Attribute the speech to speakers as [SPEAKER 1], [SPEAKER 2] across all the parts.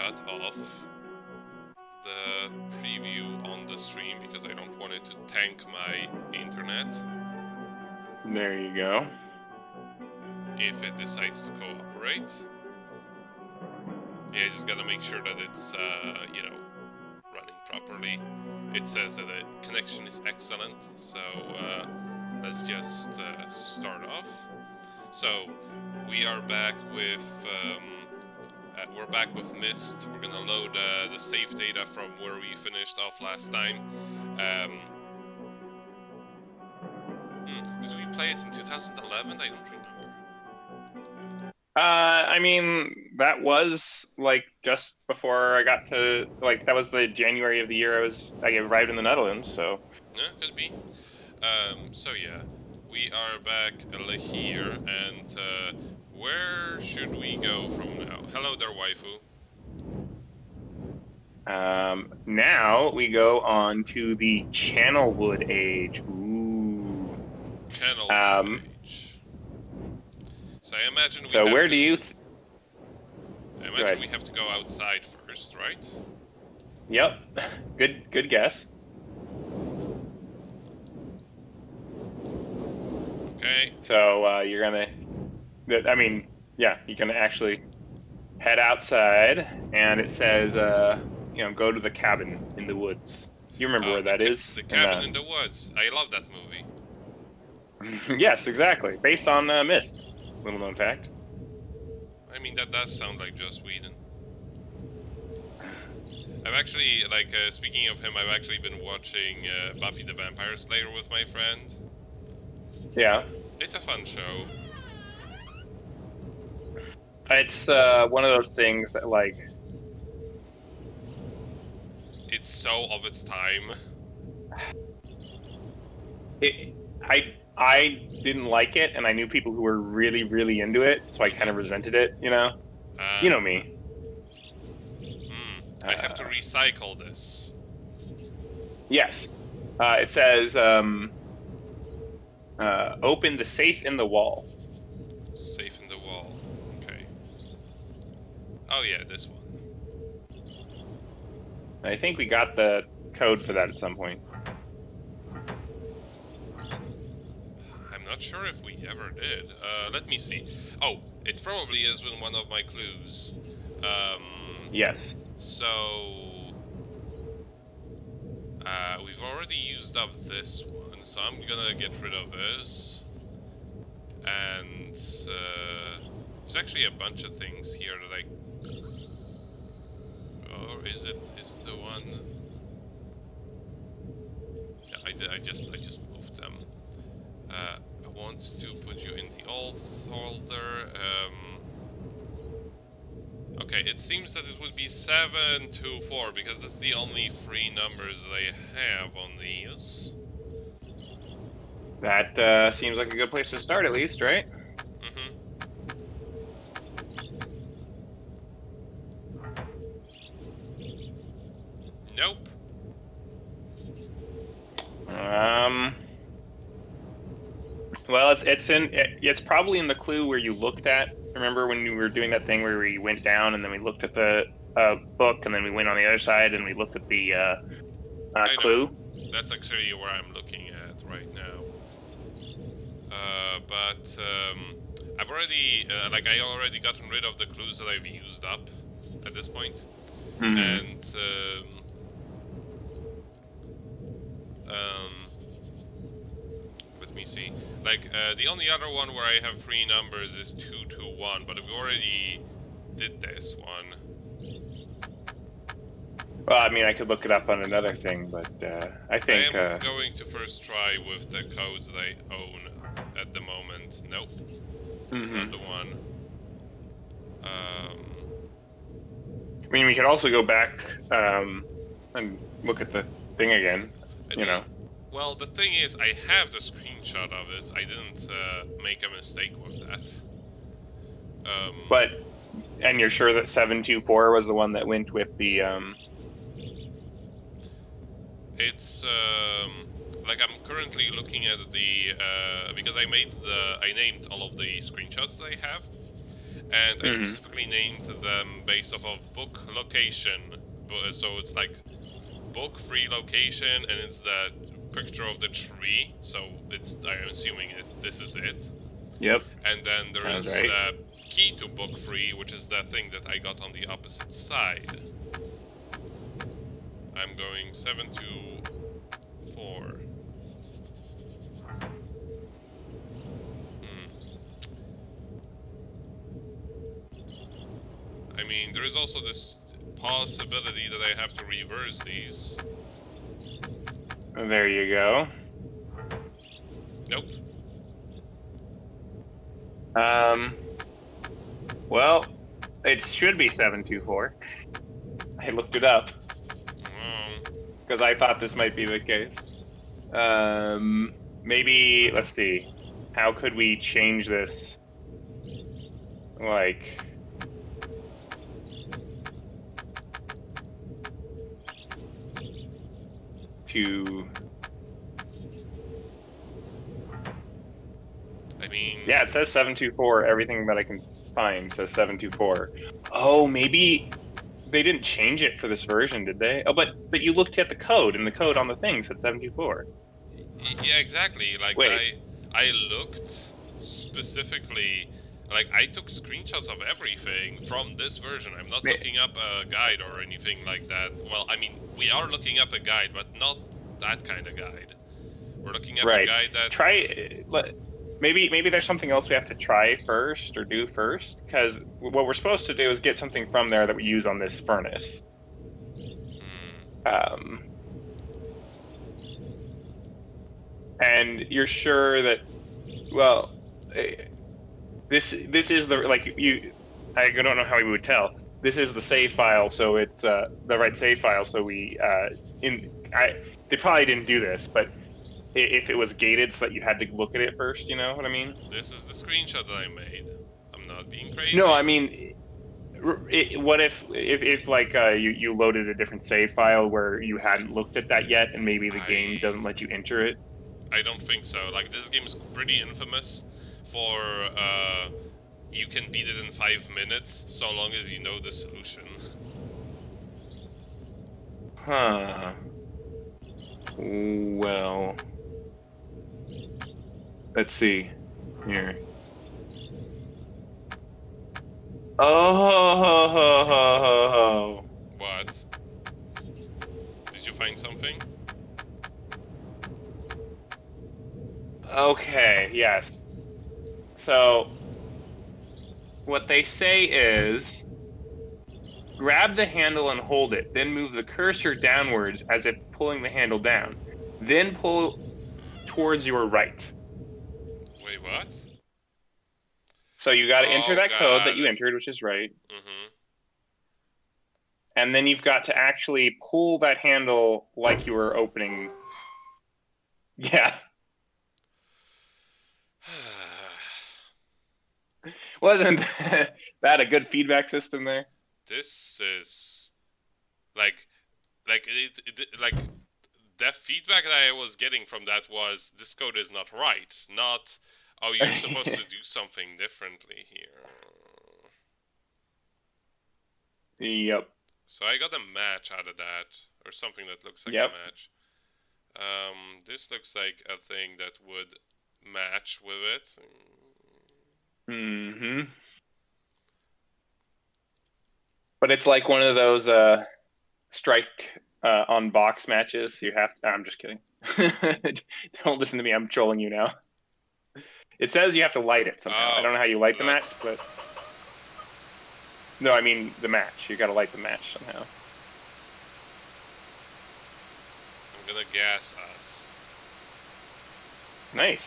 [SPEAKER 1] shut off the preview on the stream because I don't want it to tank my internet.
[SPEAKER 2] There you go.
[SPEAKER 1] If it decides to cooperate. Yeah, I just gotta make sure that it's, you know, running properly. It says that the connection is excellent, so let's just start off. So, we are back with, we're back with Myst. We're gonna load the save data from where we finished off last time. Did we play it in 2011? I don't remember.
[SPEAKER 2] I mean, that was like just before I got to, like, that was the January of the year I arrived in the Netherlands, so.
[SPEAKER 1] Yeah, could be. So yeah, we are back here, and where should we go from now? Hello there, waifu.
[SPEAKER 2] Now we go on to the Channelwood Age. Ooh.
[SPEAKER 1] Channelwood Age. So I imagine we
[SPEAKER 2] So
[SPEAKER 1] have
[SPEAKER 2] where
[SPEAKER 1] to...
[SPEAKER 2] do you...
[SPEAKER 1] I imagine we have to go outside first, right?
[SPEAKER 2] Yep. Good guess.
[SPEAKER 1] Okay.
[SPEAKER 2] So you're gonna... I mean, yeah, you're gonna actually head outside, and it says, you know, go to the cabin in the woods. You remember where that is?
[SPEAKER 1] The cabin in the woods. I love that movie.
[SPEAKER 2] Yes, exactly. Based on Myst. Little known fact.
[SPEAKER 1] I mean, that does sound like Joss Whedon. I've actually, like, speaking of him, I've actually been watching Buffy the Vampire Slayer with my friend.
[SPEAKER 2] Yeah.
[SPEAKER 1] It's a fun show.
[SPEAKER 2] It's one of those things that, like...
[SPEAKER 1] It's so of its time.
[SPEAKER 2] I didn't like it, and I knew people who were really, really into it, so I kind of resented it, you know? You know me.
[SPEAKER 1] I have to recycle this.
[SPEAKER 2] Yes. It says, open the safe in the wall.
[SPEAKER 1] Safe in the wall. Okay. Oh yeah, this one.
[SPEAKER 2] I think we got the code for that at some point.
[SPEAKER 1] I'm not sure if we ever did. Let me see. Oh, it probably is in one of my clues.
[SPEAKER 2] Yes.
[SPEAKER 1] So... we've already used up this one, so I'm gonna get rid of this. And, there's actually a bunch of things here that I... Or is it the one? Yeah, I just moved them. I want to put you in the old folder. Okay, it seems that it would be 724 because that's the only free numbers that I have on these.
[SPEAKER 2] That seems like a good place to start, at least, right?
[SPEAKER 1] Nope.
[SPEAKER 2] Well, it's probably in the clue where you looked at. Remember when you were doing that thing where we went down and then we looked at the book and then we went on the other side and we looked at the clue?
[SPEAKER 1] That's actually where I'm looking at right now. But I've already, I already gotten rid of the clues that I've used up at this point. And let me see. The only other one where I have 3 numbers is 221, but we already did this one.
[SPEAKER 2] Well, I mean, I could look it up on another thing, but I think...
[SPEAKER 1] I am going to first try with the codes that I own at the moment. Nope. That's not the one.
[SPEAKER 2] I mean, we could also go back and look at the thing again, you know.
[SPEAKER 1] Well, the thing is, I have the screenshot of it. I didn't make a mistake with that.
[SPEAKER 2] And you're sure that 724 was the one that went with the...
[SPEAKER 1] It's, I'm currently looking at the, because I named all of the screenshots that I have, and I specifically named them based off of book location. So it's like book free location, and it's the picture of the tree. So I'm assuming this is it.
[SPEAKER 2] Yep.
[SPEAKER 1] And then there
[SPEAKER 2] Sounds
[SPEAKER 1] is
[SPEAKER 2] right.
[SPEAKER 1] key to book free, which is the thing that I got on the opposite side. I'm going 7 to 4. I mean, there is also this possibility that I have to reverse these.
[SPEAKER 2] There you go.
[SPEAKER 1] Nope.
[SPEAKER 2] Well, it should be 724. I looked it up because I thought this might be the case. Maybe, let's see. How could we change this? Like, to...
[SPEAKER 1] I mean...
[SPEAKER 2] Yeah, it says 724. Everything that I can find says 724. Oh, maybe they didn't change it for this version, did they? Oh, but you looked at the code, and the code on the thing said 724.
[SPEAKER 1] Yeah, exactly. Like,
[SPEAKER 2] wait.
[SPEAKER 1] I looked specifically... Like, I took screenshots of everything from this version. I'm not looking up a guide or anything like that. Well, I mean, we are looking up a guide, but not that kind of guide. We're looking up a guide that...
[SPEAKER 2] Maybe there's something else we have to try first or do first, because what we're supposed to do is get something from there that we use on this furnace. And you're sure that, well, this is the, like, I don't know how we would tell. This is the save file, so it's the right save file. So they probably didn't do this, but if it was gated so that you had to look at it first, you know what I mean?
[SPEAKER 1] This is the screenshot that I made. I'm not being crazy.
[SPEAKER 2] No, I mean, what if like you loaded a different save file where you hadn't looked at that yet, and maybe the game doesn't let you enter it?
[SPEAKER 1] I don't think so. Like, this game is pretty infamous for you can beat it in 5 minutes so long as you know the solution.
[SPEAKER 2] Huh. Well, let's see here. Oh.
[SPEAKER 1] What? Did you find something?
[SPEAKER 2] Okay, yes. So, what they say is, grab the handle and hold it, then move the cursor downwards as if pulling the handle down. Then pull towards your right.
[SPEAKER 1] Wait, what?
[SPEAKER 2] So you got to enter that code that you entered, which is right. And then you've got to actually pull that handle like you were opening. Yeah. Wasn't that a good feedback system there?
[SPEAKER 1] This is like the feedback that I was getting from that was this code is not right, not oh you're supposed to do something differently here.
[SPEAKER 2] Yep.
[SPEAKER 1] So I got a match out of that, or something that looks like
[SPEAKER 2] Yep.
[SPEAKER 1] a match. This looks like a thing that would match with it.
[SPEAKER 2] Mm-hmm. But it's like one of those strike on box matches. You have to, I'm just kidding. Don't listen to me. I'm trolling you now. It says you have to light it somehow. I don't know how you light the match, but no, I mean the match. You got to light the match somehow.
[SPEAKER 1] I'm gonna gas us.
[SPEAKER 2] Nice.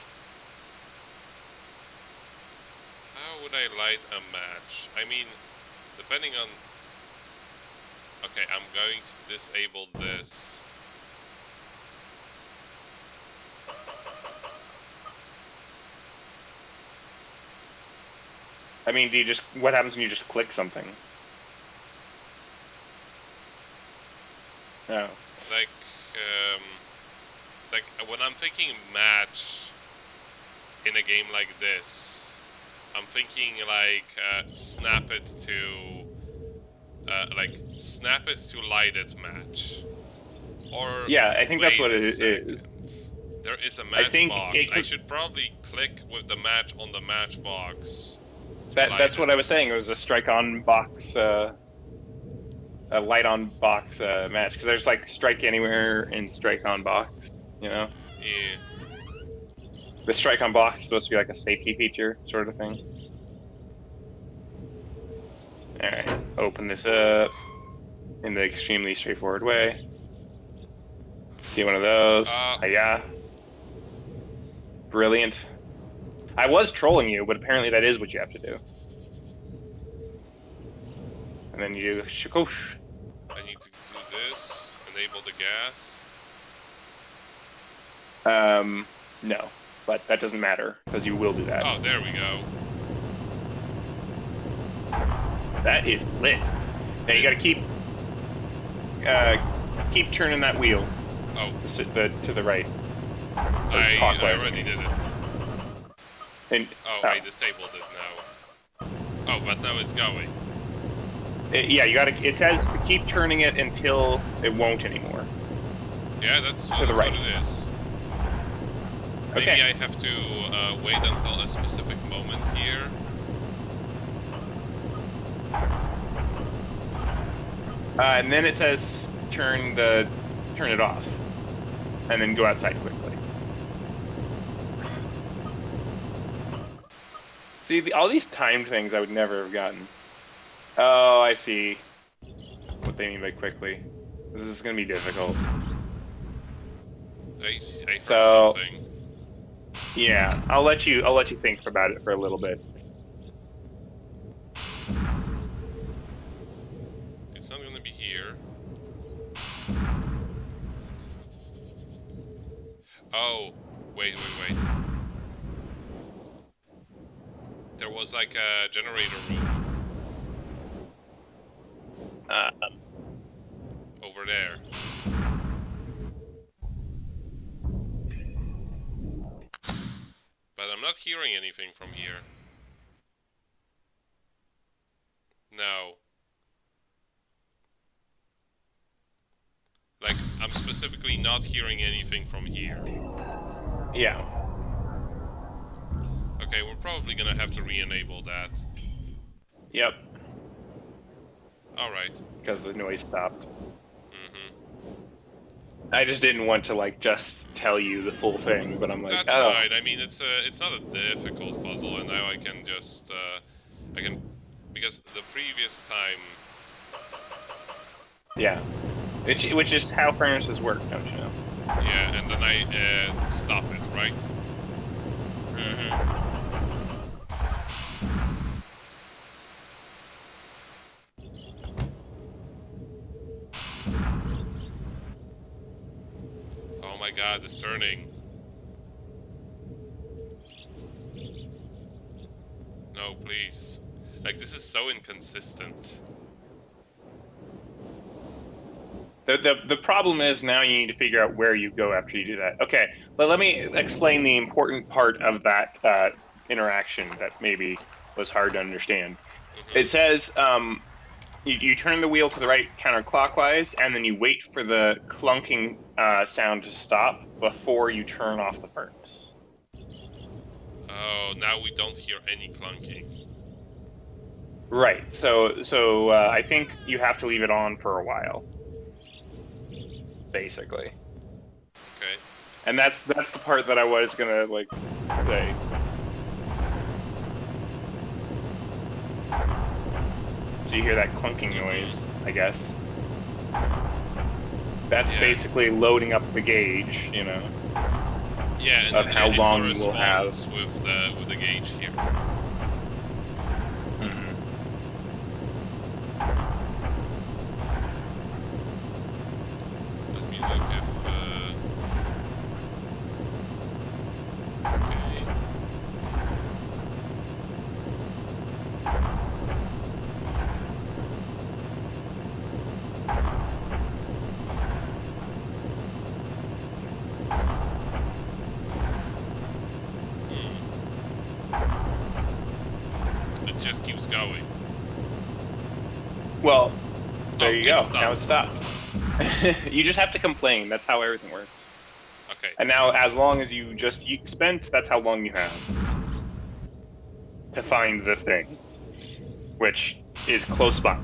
[SPEAKER 1] How would I light a match? I mean, depending on... Okay, I'm going to disable this.
[SPEAKER 2] I mean, do you just... What happens when you just click something? Oh.
[SPEAKER 1] Like, it's like when I'm thinking match in a game like this, I'm thinking like snap it to light it match. Or
[SPEAKER 2] Yeah, I think that's
[SPEAKER 1] wait
[SPEAKER 2] what
[SPEAKER 1] a
[SPEAKER 2] it
[SPEAKER 1] second.
[SPEAKER 2] is.
[SPEAKER 1] There is a
[SPEAKER 2] I
[SPEAKER 1] match
[SPEAKER 2] think
[SPEAKER 1] box.
[SPEAKER 2] it
[SPEAKER 1] I
[SPEAKER 2] could-
[SPEAKER 1] should probably click with the match on the match box.
[SPEAKER 2] That's what I was saying. It was a strike on box, a light on box match, because there's like strike anywhere and strike on box. You know,
[SPEAKER 1] Yeah.
[SPEAKER 2] the strike on box is supposed to be like a safety feature sort of thing. All right, open this up in the extremely straightforward way. See one of those? Yeah. Brilliant. I was trolling you, but apparently that is what you have to do. And then you do shakoosh.
[SPEAKER 1] I need to do this. Enable the gas.
[SPEAKER 2] No, but that doesn't matter because you will do that.
[SPEAKER 1] Oh, there we go.
[SPEAKER 2] That is lit. Now you gotta keep turning that wheel.
[SPEAKER 1] Oh.
[SPEAKER 2] To the right.
[SPEAKER 1] I already did it.
[SPEAKER 2] And,
[SPEAKER 1] I disabled it now. Oh, but now it's going.
[SPEAKER 2] Yeah, you gotta. It says to keep turning it until it won't anymore.
[SPEAKER 1] Yeah, that's
[SPEAKER 2] to the right.
[SPEAKER 1] What it is. Maybe
[SPEAKER 2] Okay.
[SPEAKER 1] I have to wait until a specific moment here.
[SPEAKER 2] And then it says turn it off, and then go outside quickly. See, all these timed things I would never have gotten. Oh, I see what they mean by quickly. This is gonna be difficult.
[SPEAKER 1] I heard
[SPEAKER 2] So-
[SPEAKER 1] something.
[SPEAKER 2] Yeah, I'll let you think about it for a little bit.
[SPEAKER 1] It's not gonna be here. Oh, wait. There was like a generator room over there. But I'm not hearing anything from here. No. Like, I'm specifically not hearing anything from here.
[SPEAKER 2] Yeah.
[SPEAKER 1] Okay, we're probably gonna have to re-enable that.
[SPEAKER 2] Yep.
[SPEAKER 1] Alright.
[SPEAKER 2] Because the noise stopped.
[SPEAKER 1] Mm-hmm.
[SPEAKER 2] I just didn't want to like just tell you the full thing, but I'm like,
[SPEAKER 1] That's
[SPEAKER 2] oh.
[SPEAKER 1] fine. I mean, it's not a difficult puzzle, and now I can just because the previous time.
[SPEAKER 2] Yeah. Which is how furnaces work, don't you know?
[SPEAKER 1] Yeah, and then I stop it, right?
[SPEAKER 2] Mm-hmm.
[SPEAKER 1] Oh my god, it's turning. No, please. Like, this is so inconsistent.
[SPEAKER 2] The problem is now you need to figure out where you go after you do that. Okay, but let me explain the important part of that interaction that maybe was hard to understand.
[SPEAKER 1] Mm-hmm.
[SPEAKER 2] It says you turn the wheel to the right counterclockwise, and then you wait for the clunking sound to stop before you turn off the furnace.
[SPEAKER 1] Oh, now we don't hear any clunking.
[SPEAKER 2] Right. So I think you have to leave it on for a while, basically.
[SPEAKER 1] Okay.
[SPEAKER 2] And that's the part that I was gonna like say. So you hear that clunking noise, I guess. That's basically loading up the gauge, you know.
[SPEAKER 1] Yeah, and
[SPEAKER 2] of how
[SPEAKER 1] it
[SPEAKER 2] long we'll have
[SPEAKER 1] corresponds with the gauge here.
[SPEAKER 2] Mm-hmm.
[SPEAKER 1] Let me look if okay.
[SPEAKER 2] Well, there you go.
[SPEAKER 1] It stopped.
[SPEAKER 2] Now it stopped. You just have to complain. That's how everything works.
[SPEAKER 1] Okay.
[SPEAKER 2] And now, as long as you spent, that's how long you have to find the thing, which is close by.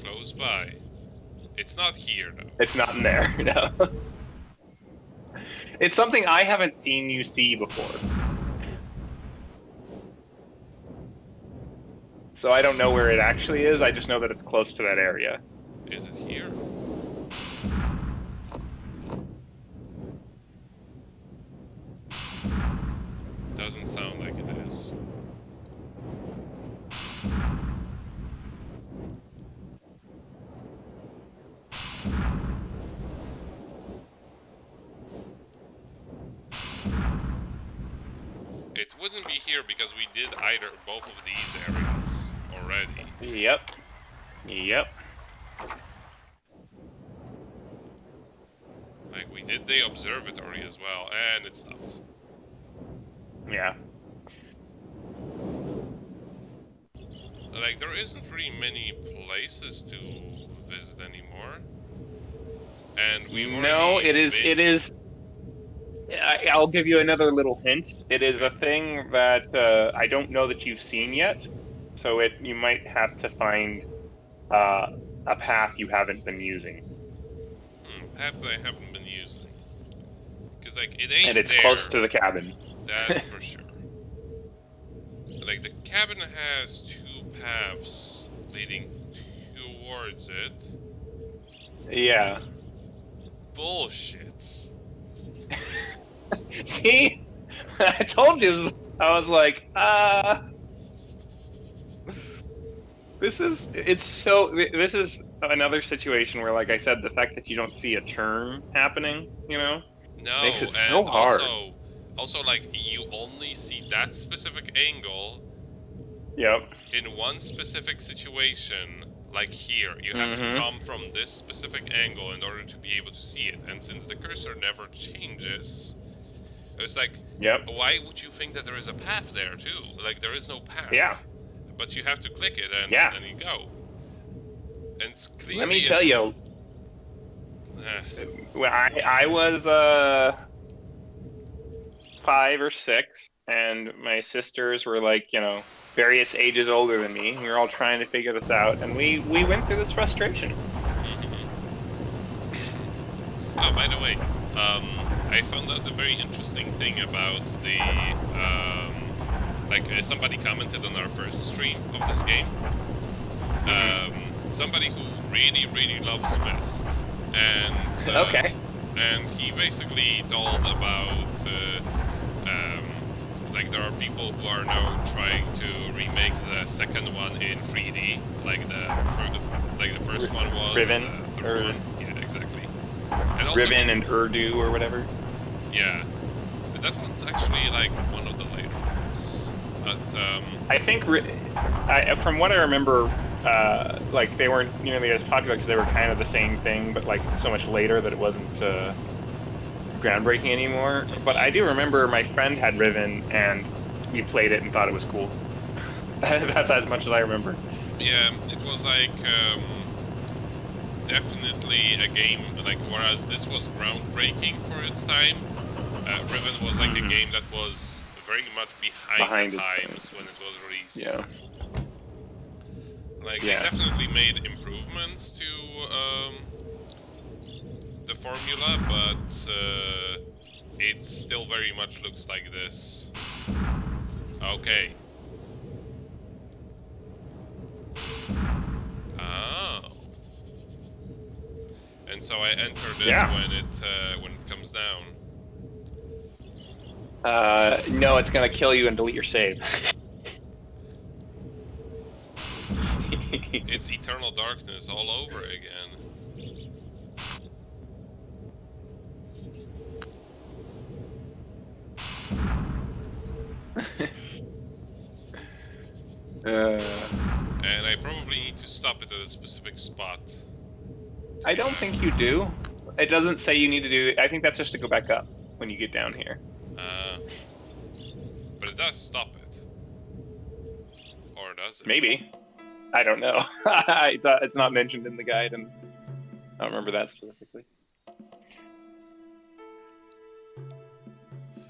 [SPEAKER 1] Close by. It's not here, though.
[SPEAKER 2] It's not in there, no. It's something I haven't seen you see before. So I don't know where it actually is, I just know that it's close to that area.
[SPEAKER 1] Is it here? Doesn't sound like it is. It wouldn't be here because we did either both of these areas already.
[SPEAKER 2] Yep. Yep.
[SPEAKER 1] Like, we did the observatory as well, and it stopped.
[SPEAKER 2] Yeah.
[SPEAKER 1] Like, there isn't really many places to visit anymore. And we've
[SPEAKER 2] No, it is. I'll give you another little hint. It is a thing that I don't know that you've seen yet, so you might have to find a path you haven't been using.
[SPEAKER 1] Path that I haven't been using. Because, like, it ain't
[SPEAKER 2] And it's
[SPEAKER 1] there.
[SPEAKER 2] close to the cabin.
[SPEAKER 1] That's for sure. Like, the cabin has two paths leading towards it.
[SPEAKER 2] Yeah.
[SPEAKER 1] Bullshit.
[SPEAKER 2] See? I told you. I was like, this is another situation where, like I said, the fact that you don't see a turn happening,
[SPEAKER 1] No,
[SPEAKER 2] makes it
[SPEAKER 1] and
[SPEAKER 2] so hard.
[SPEAKER 1] Also, like, you only see that specific angle.
[SPEAKER 2] Yep.
[SPEAKER 1] In one specific situation, like here, you have to come from this specific angle in order to be able to see it. And since the cursor never changes, it's like, why would you think that there is a path there too? Like, there is no path.
[SPEAKER 2] Yeah.
[SPEAKER 1] But you have to click it and then you go. And it's clearly...
[SPEAKER 2] Let me tell you, when I was 5 or 6, and my sisters were like, various ages older than me. We were all trying to figure this out, and we went through this frustration.
[SPEAKER 1] Oh, by the way, I found out a very interesting thing about the, somebody commented on our first stream of this game. Somebody who really, really loves Myst. And, and he basically told about, like, there are people who are now trying to remake the second one in 3D, like the first one was
[SPEAKER 2] Riven,
[SPEAKER 1] the third one. Yeah, exactly. And also,
[SPEAKER 2] Riven and Urdu or whatever.
[SPEAKER 1] Yeah, but that one's actually like one of the later ones. But
[SPEAKER 2] I think, from what I remember, like they weren't nearly as popular because they were kind of the same thing, but like so much later that it wasn't groundbreaking anymore. But I do remember my friend had Riven, and we played it and thought it was cool. That's as much as I remember.
[SPEAKER 1] Yeah, it was like definitely a game, like, whereas this was groundbreaking for its time, Riven was like a game that was very much behind the times when it was released.
[SPEAKER 2] Yeah.
[SPEAKER 1] Like, they definitely made improvements to the formula, but it still very much looks like this. Okay. Oh. And so I enter this when it comes down.
[SPEAKER 2] No, it's gonna kill you and delete your save.
[SPEAKER 1] It's eternal darkness all over again. And I probably need to stop it at a specific spot.
[SPEAKER 2] I don't think you do. It doesn't say you need to do it. I think that's just to go back up when you get down here.
[SPEAKER 1] But it does stop it. Or does it?
[SPEAKER 2] Maybe. I don't know. I thought it's not mentioned in the guide, and I don't remember that specifically.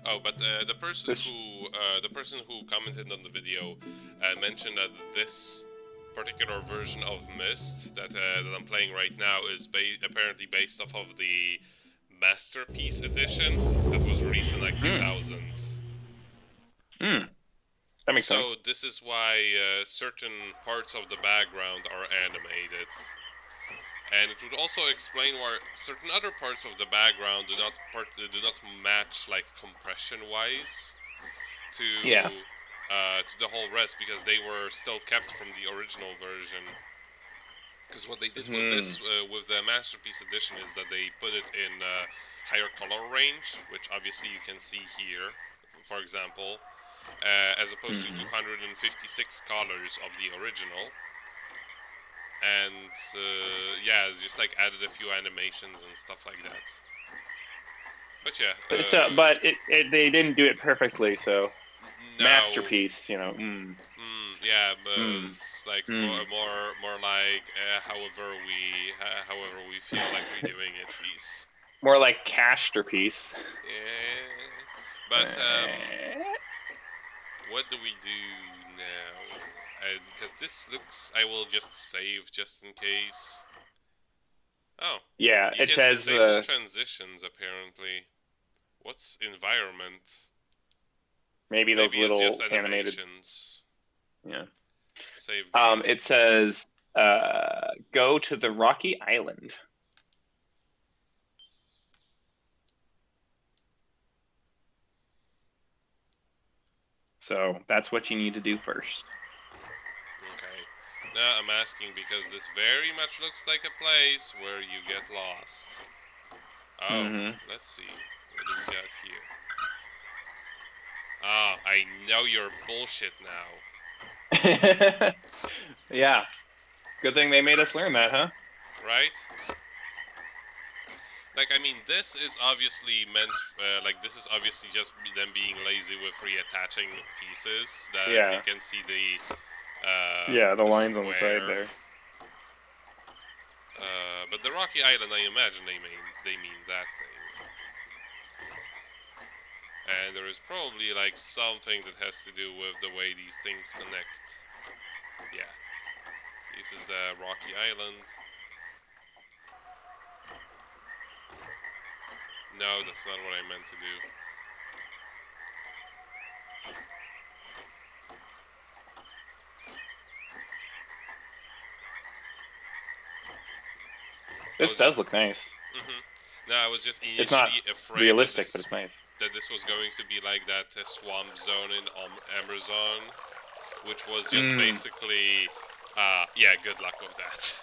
[SPEAKER 1] Oh, but the person who commented on the video mentioned that this particular version of Myst that I'm playing right now is apparently based off of the Masterpiece Edition that was released in like 2000.
[SPEAKER 2] That makes sense.
[SPEAKER 1] So this is why certain parts of the background are animated. And it would also explain why certain other parts of the background do not match, like, compression-wise to the whole rest, because they were still kept from the original version. Because what they did with this, with the Masterpiece Edition, is that they put it in higher color range, which obviously you can see here, for example, as opposed to 256 colors of the original. And yeah, it's just like added a few animations and stuff like that. But yeah.
[SPEAKER 2] But they didn't do it perfectly, so
[SPEAKER 1] no.
[SPEAKER 2] Masterpiece, you know.
[SPEAKER 1] Yeah, but it's like more like however we feel like redoing it piece.
[SPEAKER 2] More like Casterpiece.
[SPEAKER 1] Yeah. But what do we do now? Because this looks, I will just save just in case. Oh.
[SPEAKER 2] Yeah, it says
[SPEAKER 1] disable transitions apparently. What's environment?
[SPEAKER 2] Maybe those little
[SPEAKER 1] it's just
[SPEAKER 2] animated.
[SPEAKER 1] Animations.
[SPEAKER 2] Yeah.
[SPEAKER 1] Save game.
[SPEAKER 2] It says go to the Rocky Island. So that's what you need to do first.
[SPEAKER 1] Okay. Now I'm asking because this very much looks like a place where you get lost. Oh, let's see. What do we got here? Ah, I know you're bullshit now.
[SPEAKER 2] Yeah. Good thing they made us learn that, huh?
[SPEAKER 1] Right? Like, I mean, this is obviously meant, this is obviously just them being lazy with reattaching pieces, that you can see the
[SPEAKER 2] lines
[SPEAKER 1] square.
[SPEAKER 2] on the side there.
[SPEAKER 1] But the Rocky Island, I imagine they mean that thing. And there is probably, like, something that has to do with the way these things connect. Yeah. This is the Rocky Island. No, that's not what I meant to do.
[SPEAKER 2] This does look nice.
[SPEAKER 1] No, I was just initially
[SPEAKER 2] it's not
[SPEAKER 1] afraid
[SPEAKER 2] realistic, but it's nice.
[SPEAKER 1] That this was going to be like that swamp zone in Amazon, which was just basically, yeah, good luck with that.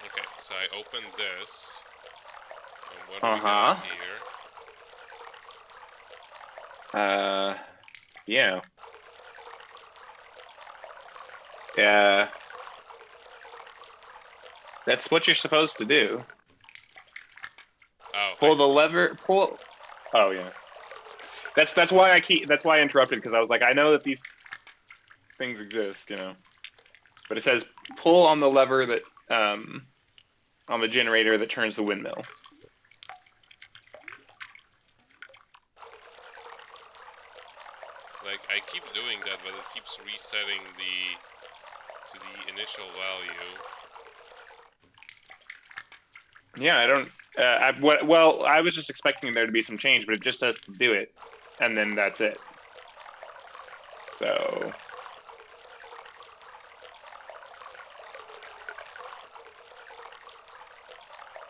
[SPEAKER 1] Okay, so I opened this. And what do we got here?
[SPEAKER 2] Yeah. Yeah. That's what you're supposed to do.
[SPEAKER 1] Oh.
[SPEAKER 2] Pull the lever. Pull. Oh yeah. That's why I interrupted, because I was like, I know that these things exist, you know. But it says pull on the lever that on the generator that turns the windmill.
[SPEAKER 1] Like, I keep doing that, but it keeps resetting to the initial value.
[SPEAKER 2] Yeah, I don't. Well, I was just expecting there to be some change, but it just does do it, and then that's it. So.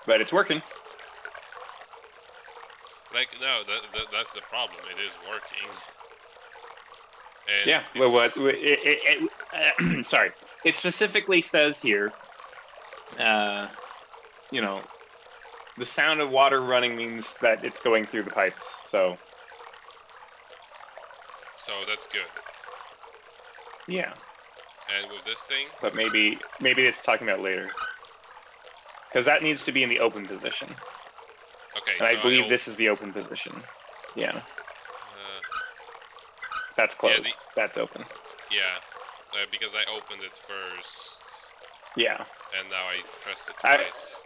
[SPEAKER 2] But it's working.
[SPEAKER 1] Like, no, that's the problem. It is working. And
[SPEAKER 2] yeah. Well, sorry. It specifically says here, you know, the sound of water running means that it's going through the pipes. So
[SPEAKER 1] that's good.
[SPEAKER 2] Yeah.
[SPEAKER 1] And with this thing?
[SPEAKER 2] But maybe it's talking about later. Because that needs to be in the open position.
[SPEAKER 1] Okay,
[SPEAKER 2] And
[SPEAKER 1] so
[SPEAKER 2] I believe this is the open position. Yeah. That's closed.
[SPEAKER 1] Yeah,
[SPEAKER 2] That's open.
[SPEAKER 1] Yeah, because I opened it first.
[SPEAKER 2] Yeah.
[SPEAKER 1] And now I pressed it twice.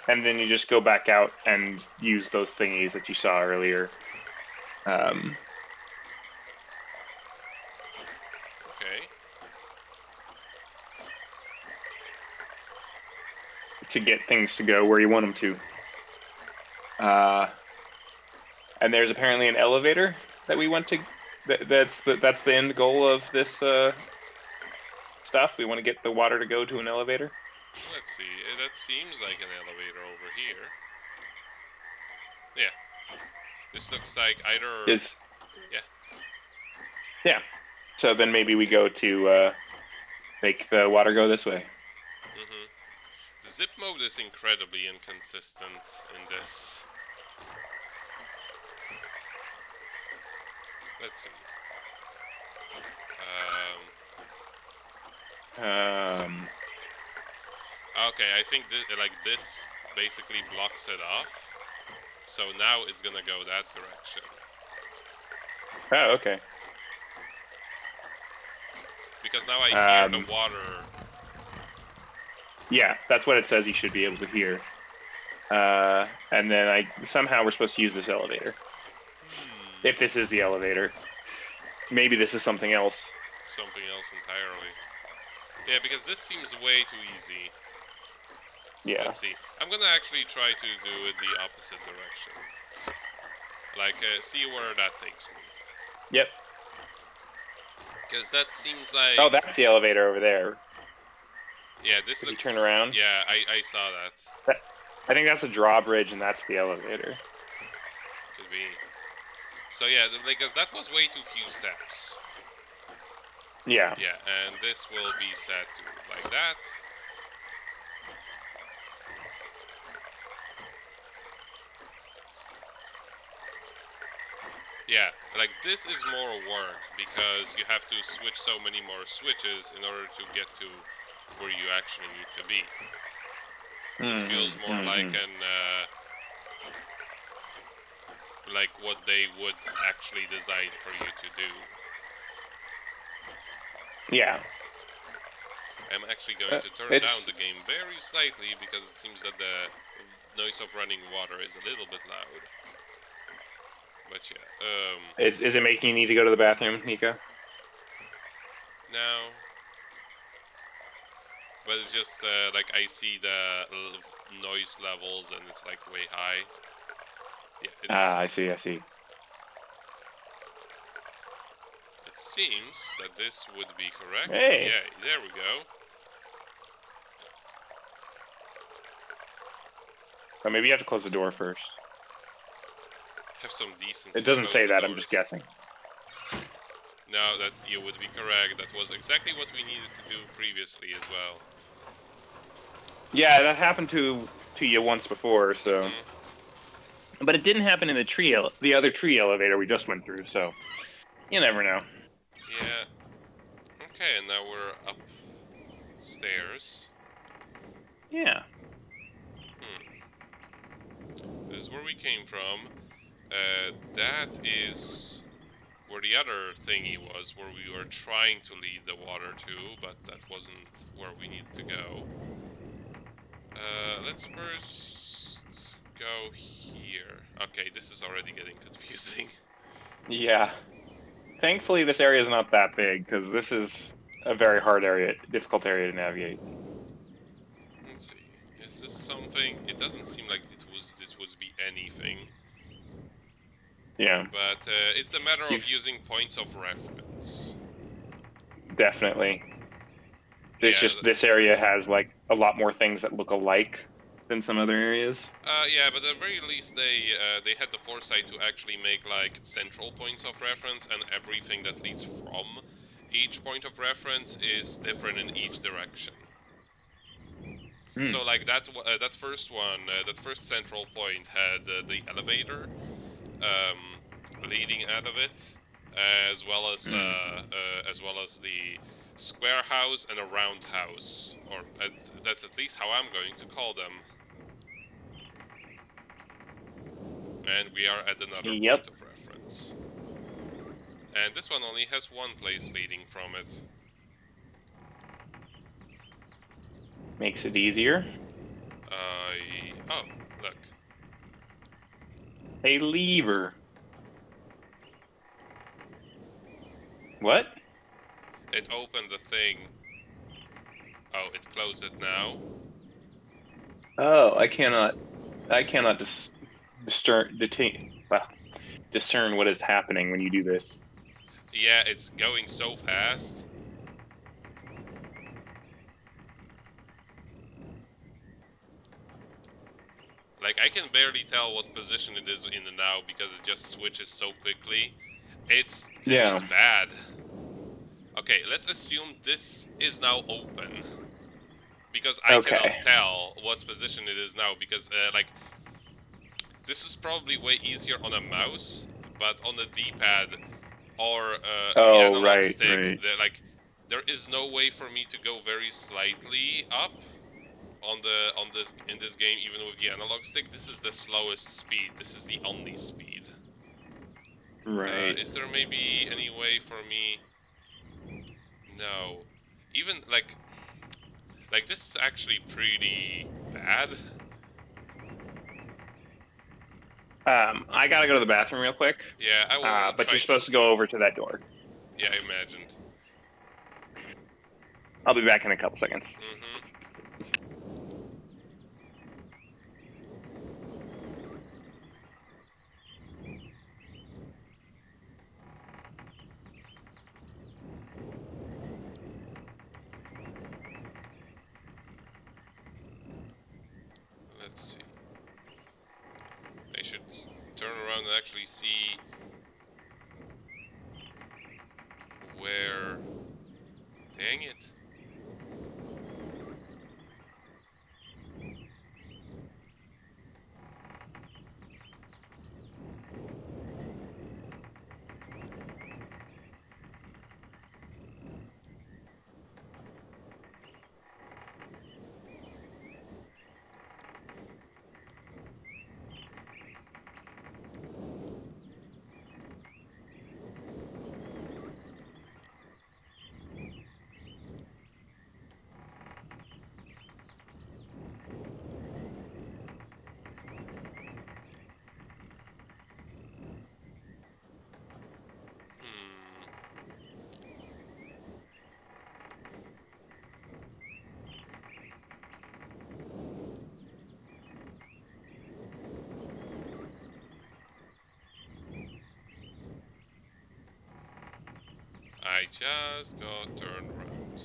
[SPEAKER 2] And then you just go back out and use those thingies that you saw earlier.
[SPEAKER 1] Okay.
[SPEAKER 2] To get things to go where you want them to. And there's apparently an elevator that we want to. That's the end goal of this stuff. We want to get the water to go to an elevator.
[SPEAKER 1] Let's see. That seems like an elevator over here. Yeah. This looks like either. Yeah.
[SPEAKER 2] Yeah. So then maybe we go to make the water go this way.
[SPEAKER 1] Mm-hmm. The zip mode is incredibly inconsistent in this. Let's see. Okay, I think this basically blocks it off. So now it's gonna go that direction.
[SPEAKER 2] Oh, okay.
[SPEAKER 1] Because now I hear the water.
[SPEAKER 2] Yeah, that's what it says you should be able to hear. And then somehow we're supposed to use this elevator. If this is the elevator. Maybe this is something else.
[SPEAKER 1] Something else entirely. Yeah, because this seems way too easy.
[SPEAKER 2] Yeah.
[SPEAKER 1] Let's see. I'm gonna actually try to do it the opposite direction. Like, see where that takes me.
[SPEAKER 2] Yep.
[SPEAKER 1] Because that seems like...
[SPEAKER 2] Oh, that's the elevator over there.
[SPEAKER 1] Yeah, this looks...
[SPEAKER 2] You turn around?
[SPEAKER 1] Yeah, I saw that.
[SPEAKER 2] I think that's a drawbridge and that's the elevator.
[SPEAKER 1] Could be. So yeah, because that was way too few steps.
[SPEAKER 2] Yeah.
[SPEAKER 1] Yeah, and this will be set to like that. Yeah, like this is more work because you have to switch so many more switches in order to get to where you actually need to be. This feels more like an like what they would actually design for you to do.
[SPEAKER 2] Yeah.
[SPEAKER 1] I'm actually going to turn down the game very slightly because it seems that the noise of running water is a little bit loud. But yeah,
[SPEAKER 2] Is it making you need to go to the bathroom, Nico?
[SPEAKER 1] No. But it's just like I see the noise levels and it's like way high. Yeah, it's...
[SPEAKER 2] I see.
[SPEAKER 1] It seems that this would be correct.
[SPEAKER 2] Hey.
[SPEAKER 1] Yeah, there we go.
[SPEAKER 2] Or maybe you have to close the door first.
[SPEAKER 1] Have some decency.
[SPEAKER 2] It doesn't say that, I'm just guessing.
[SPEAKER 1] No, that you would be correct. That was exactly what we needed to do previously as well.
[SPEAKER 2] Yeah, that happened to you once before, so... But it didn't happen in the other tree elevator we just went through, so... You never know.
[SPEAKER 1] Yeah. Okay, and now we're upstairs.
[SPEAKER 2] Yeah.
[SPEAKER 1] This is where we came from. That is where the other thingy was, where we were trying to lead the water to, but that wasn't where we needed to go. Let's first go here. Okay, this is already getting confusing.
[SPEAKER 2] Yeah. Thankfully, this area is not that big, because this is a very hard area, difficult area to navigate.
[SPEAKER 1] Let's see. Is this something? It doesn't seem like this would be anything.
[SPEAKER 2] Yeah.
[SPEAKER 1] But it's a matter of using points of reference.
[SPEAKER 2] Definitely. This area has like a lot more things that look alike than some other areas.
[SPEAKER 1] Yeah, but at the very least they had the foresight to actually make like central points of reference, and everything that leads from each point of reference is different in each direction. So like that first one, that first central point had the elevator leading out of it, as well as the square house and a round house, or that's at least how I'm going to call them. And we are at another
[SPEAKER 2] Yep.
[SPEAKER 1] point of reference. And this one only has one place leading from it.
[SPEAKER 2] Makes it easier.
[SPEAKER 1] Oh, look.
[SPEAKER 2] A lever. What?
[SPEAKER 1] It opened the thing. Oh, it closed it now.
[SPEAKER 2] Oh, I cannot discern what is happening when you do this.
[SPEAKER 1] Yeah, it's going so fast. Like, I can barely tell what position it is in now because it just switches so quickly. This is bad. Okay, let's assume this is now open. Because I cannot tell what position it is now, because, like, this is probably way easier on a mouse, but on the D-pad or the analog stick, like, there is no way for me to go very slightly up in this game, even with the analog stick. This is the slowest speed. This is the only speed.
[SPEAKER 2] Right.
[SPEAKER 1] Is there maybe any way for me? No. Even like this is actually pretty bad.
[SPEAKER 2] I gotta go to the bathroom real quick.
[SPEAKER 1] Yeah, I will.
[SPEAKER 2] But you're supposed to go over to that door.
[SPEAKER 1] Yeah, I imagined.
[SPEAKER 2] I'll be back in a couple seconds.
[SPEAKER 1] Let's see. I should turn around and actually see where... Dang it. I just got turned around.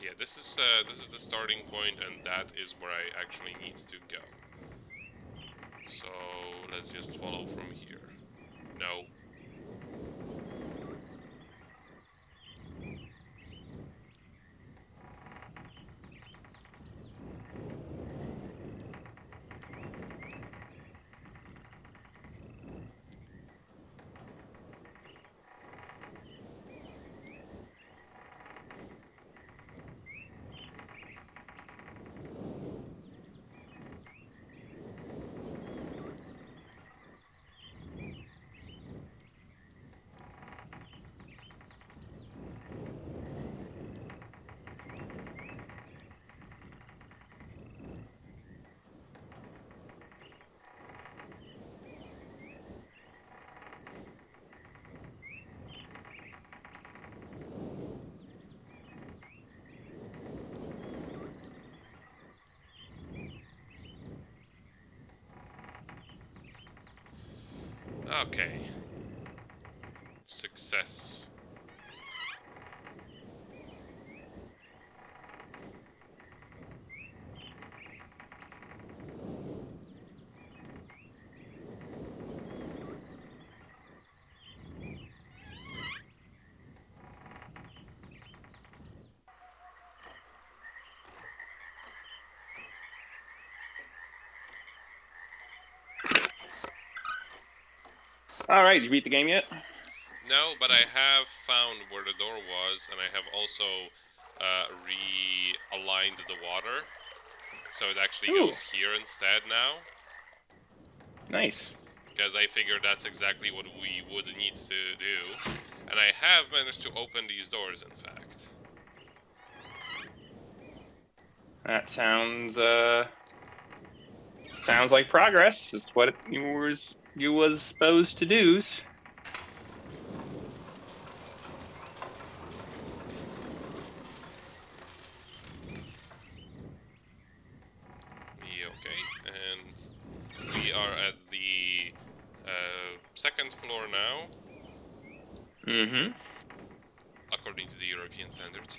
[SPEAKER 1] Yeah, this is the starting point, and that is where I actually need to go. So let's just follow from here. No. Okay. Success.
[SPEAKER 2] Alright, did you beat the game yet?
[SPEAKER 1] No, but I have found where the door was, and I have also aligned the water, so it actually
[SPEAKER 2] Ooh.
[SPEAKER 1] goes here instead now.
[SPEAKER 2] Nice.
[SPEAKER 1] Because I figured that's exactly what we would need to do. And I have managed to open these doors, in fact.
[SPEAKER 2] That sounds like progress. It's what you was supposed to do.
[SPEAKER 1] Okay, and we are at the second floor now.
[SPEAKER 2] Mm-hmm.
[SPEAKER 1] According to the European standards.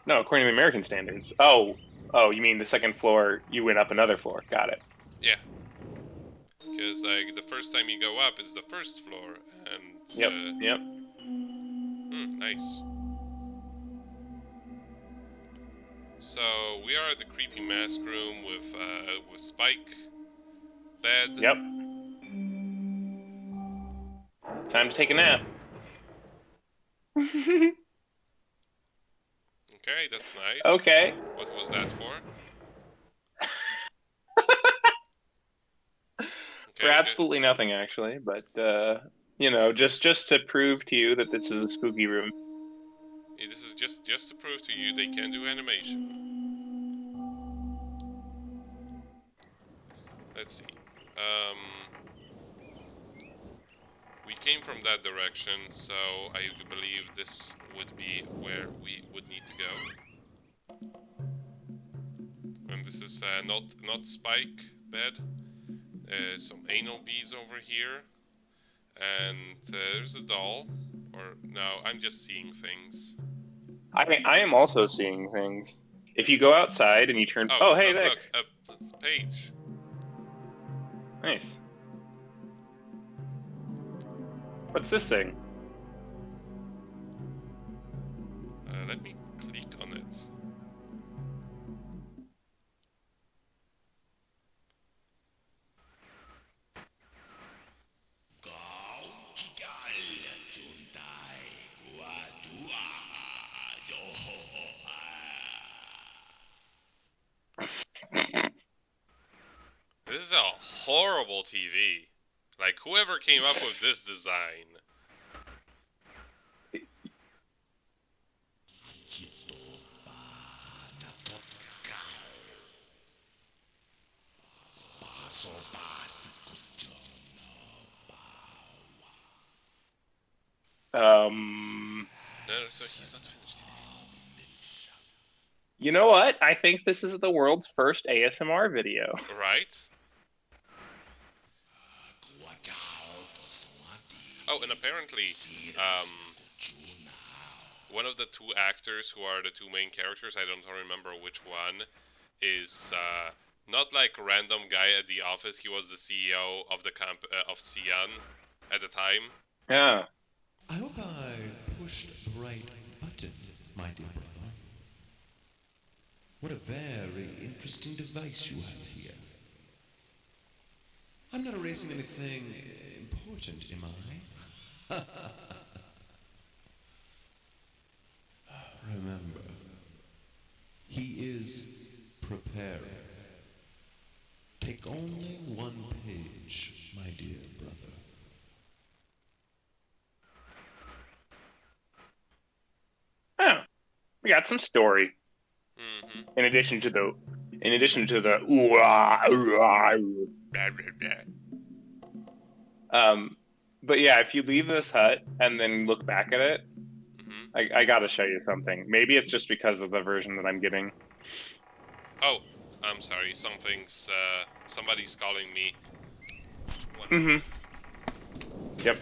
[SPEAKER 2] No, according to the American standards. Oh, you mean the second floor? You went up another floor. Got it.
[SPEAKER 1] Yeah. Because like the first time you go up, it's the first floor, and
[SPEAKER 2] Yep.
[SPEAKER 1] nice. So we are at the creepy mask room with Spike, bed.
[SPEAKER 2] Yep. Time to take a nap.
[SPEAKER 1] Okay, that's nice.
[SPEAKER 2] Okay.
[SPEAKER 1] What was that for?
[SPEAKER 2] For absolutely nothing, actually, but you know, just to prove to you that this is a spooky room.
[SPEAKER 1] Yeah, this is just to prove to you they can do animation. Let's see. We came from that direction, so I believe this would be where we would need to go. And this is not Spike bed. Some anal beads over here, and there's a doll. Or no, I'm just seeing things.
[SPEAKER 2] I am also seeing things. If you go outside and you turn,
[SPEAKER 1] Oh
[SPEAKER 2] hey,
[SPEAKER 1] look, the page.
[SPEAKER 2] Nice. What's this thing?
[SPEAKER 1] Let me click on it. This is a horrible TV. Like, whoever came up with this design. No, so he's not finished yet.
[SPEAKER 2] You know what? I think this is the world's first ASMR video.
[SPEAKER 1] Right? Oh, and apparently, one of the two actors who are the two main characters, I don't remember which one, is not like a random guy at the office. He was the CEO of the of Cian at the time.
[SPEAKER 2] Yeah.
[SPEAKER 3] I hope I pushed the right button, my dear brother. What a very interesting device you have here. I'm not erasing anything important, am I? Remember, he is preparing. Take only one page, my dear brother.
[SPEAKER 2] Oh, we got some story.
[SPEAKER 1] Mm-hmm.
[SPEAKER 2] In addition to the but yeah, if you leave this hut and then look back at it, I gotta show you something. Maybe it's just because of the version that I'm getting.
[SPEAKER 1] Oh, I'm sorry. Somebody's calling me.
[SPEAKER 2] Yep.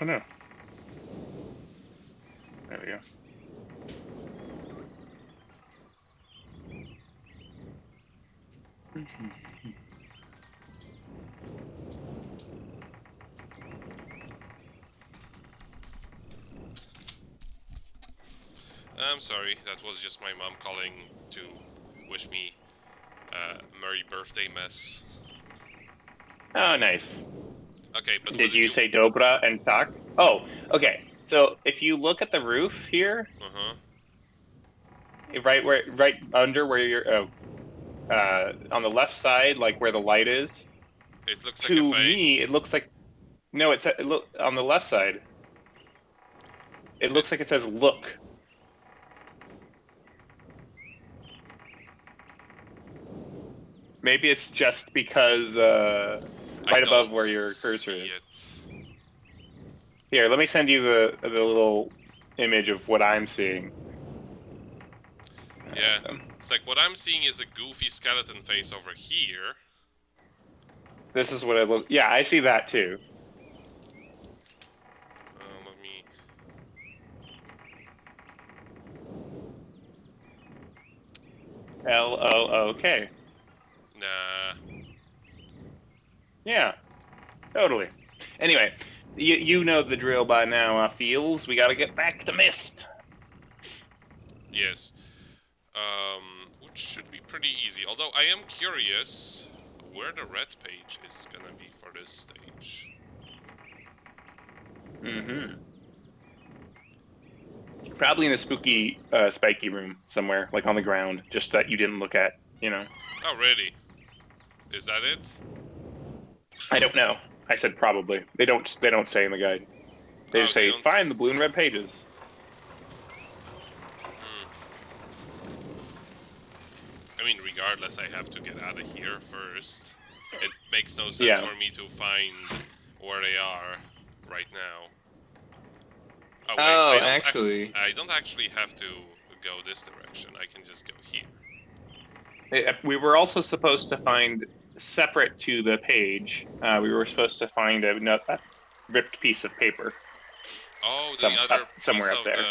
[SPEAKER 2] Oh no. There we go.
[SPEAKER 1] I'm sorry, that was just my mom calling to wish me Merry birthday, Mess.
[SPEAKER 2] Oh, nice.
[SPEAKER 1] Okay, but
[SPEAKER 2] Did you say Dobra and Tak? Oh, okay. So if you look at the roof here,
[SPEAKER 1] Uh-huh.
[SPEAKER 2] right under where you're, on the left side, like where the light is.
[SPEAKER 1] It looks like a
[SPEAKER 2] To me,
[SPEAKER 1] face.
[SPEAKER 2] it looks like no. It look on the left side. It looks like it says "look." Maybe it's just because
[SPEAKER 1] I
[SPEAKER 2] right above
[SPEAKER 1] don't
[SPEAKER 2] where your cursor
[SPEAKER 1] see
[SPEAKER 2] is.
[SPEAKER 1] it.
[SPEAKER 2] Here, let me send you the little image of what I'm seeing.
[SPEAKER 1] Yeah, it's like what I'm seeing is a goofy skeleton face over here.
[SPEAKER 2] This is what it looks. Yeah, I see that too.
[SPEAKER 1] Let me...
[SPEAKER 2] LOOK.
[SPEAKER 1] Nah.
[SPEAKER 2] Yeah, totally. Anyway, you know the drill by now, Feels. We gotta get back to Myst.
[SPEAKER 1] Yes. Which should be pretty easy. Although I am curious where the red page is gonna be for this stage.
[SPEAKER 2] Mm-hmm. Probably in a spooky, spiky room somewhere, like on the ground, just that you didn't look at, you know.
[SPEAKER 1] Oh, really? Is that it?
[SPEAKER 2] I don't know. I said probably. They don't say in the guide. They
[SPEAKER 1] Oh,
[SPEAKER 2] just
[SPEAKER 1] they
[SPEAKER 2] say
[SPEAKER 1] don't...
[SPEAKER 2] find the blue and red pages.
[SPEAKER 1] I mean, regardless, I have to get out of here first. It makes no sense
[SPEAKER 2] Yeah.
[SPEAKER 1] for me to find where they are right now. Oh, wait,
[SPEAKER 2] Oh, actually.
[SPEAKER 1] I don't actually have to go this direction. I can just go here.
[SPEAKER 2] We were also supposed to find, separate to the page, we were supposed to find a ripped piece of paper.
[SPEAKER 1] Oh, the other piece
[SPEAKER 2] somewhere
[SPEAKER 1] of
[SPEAKER 2] up there.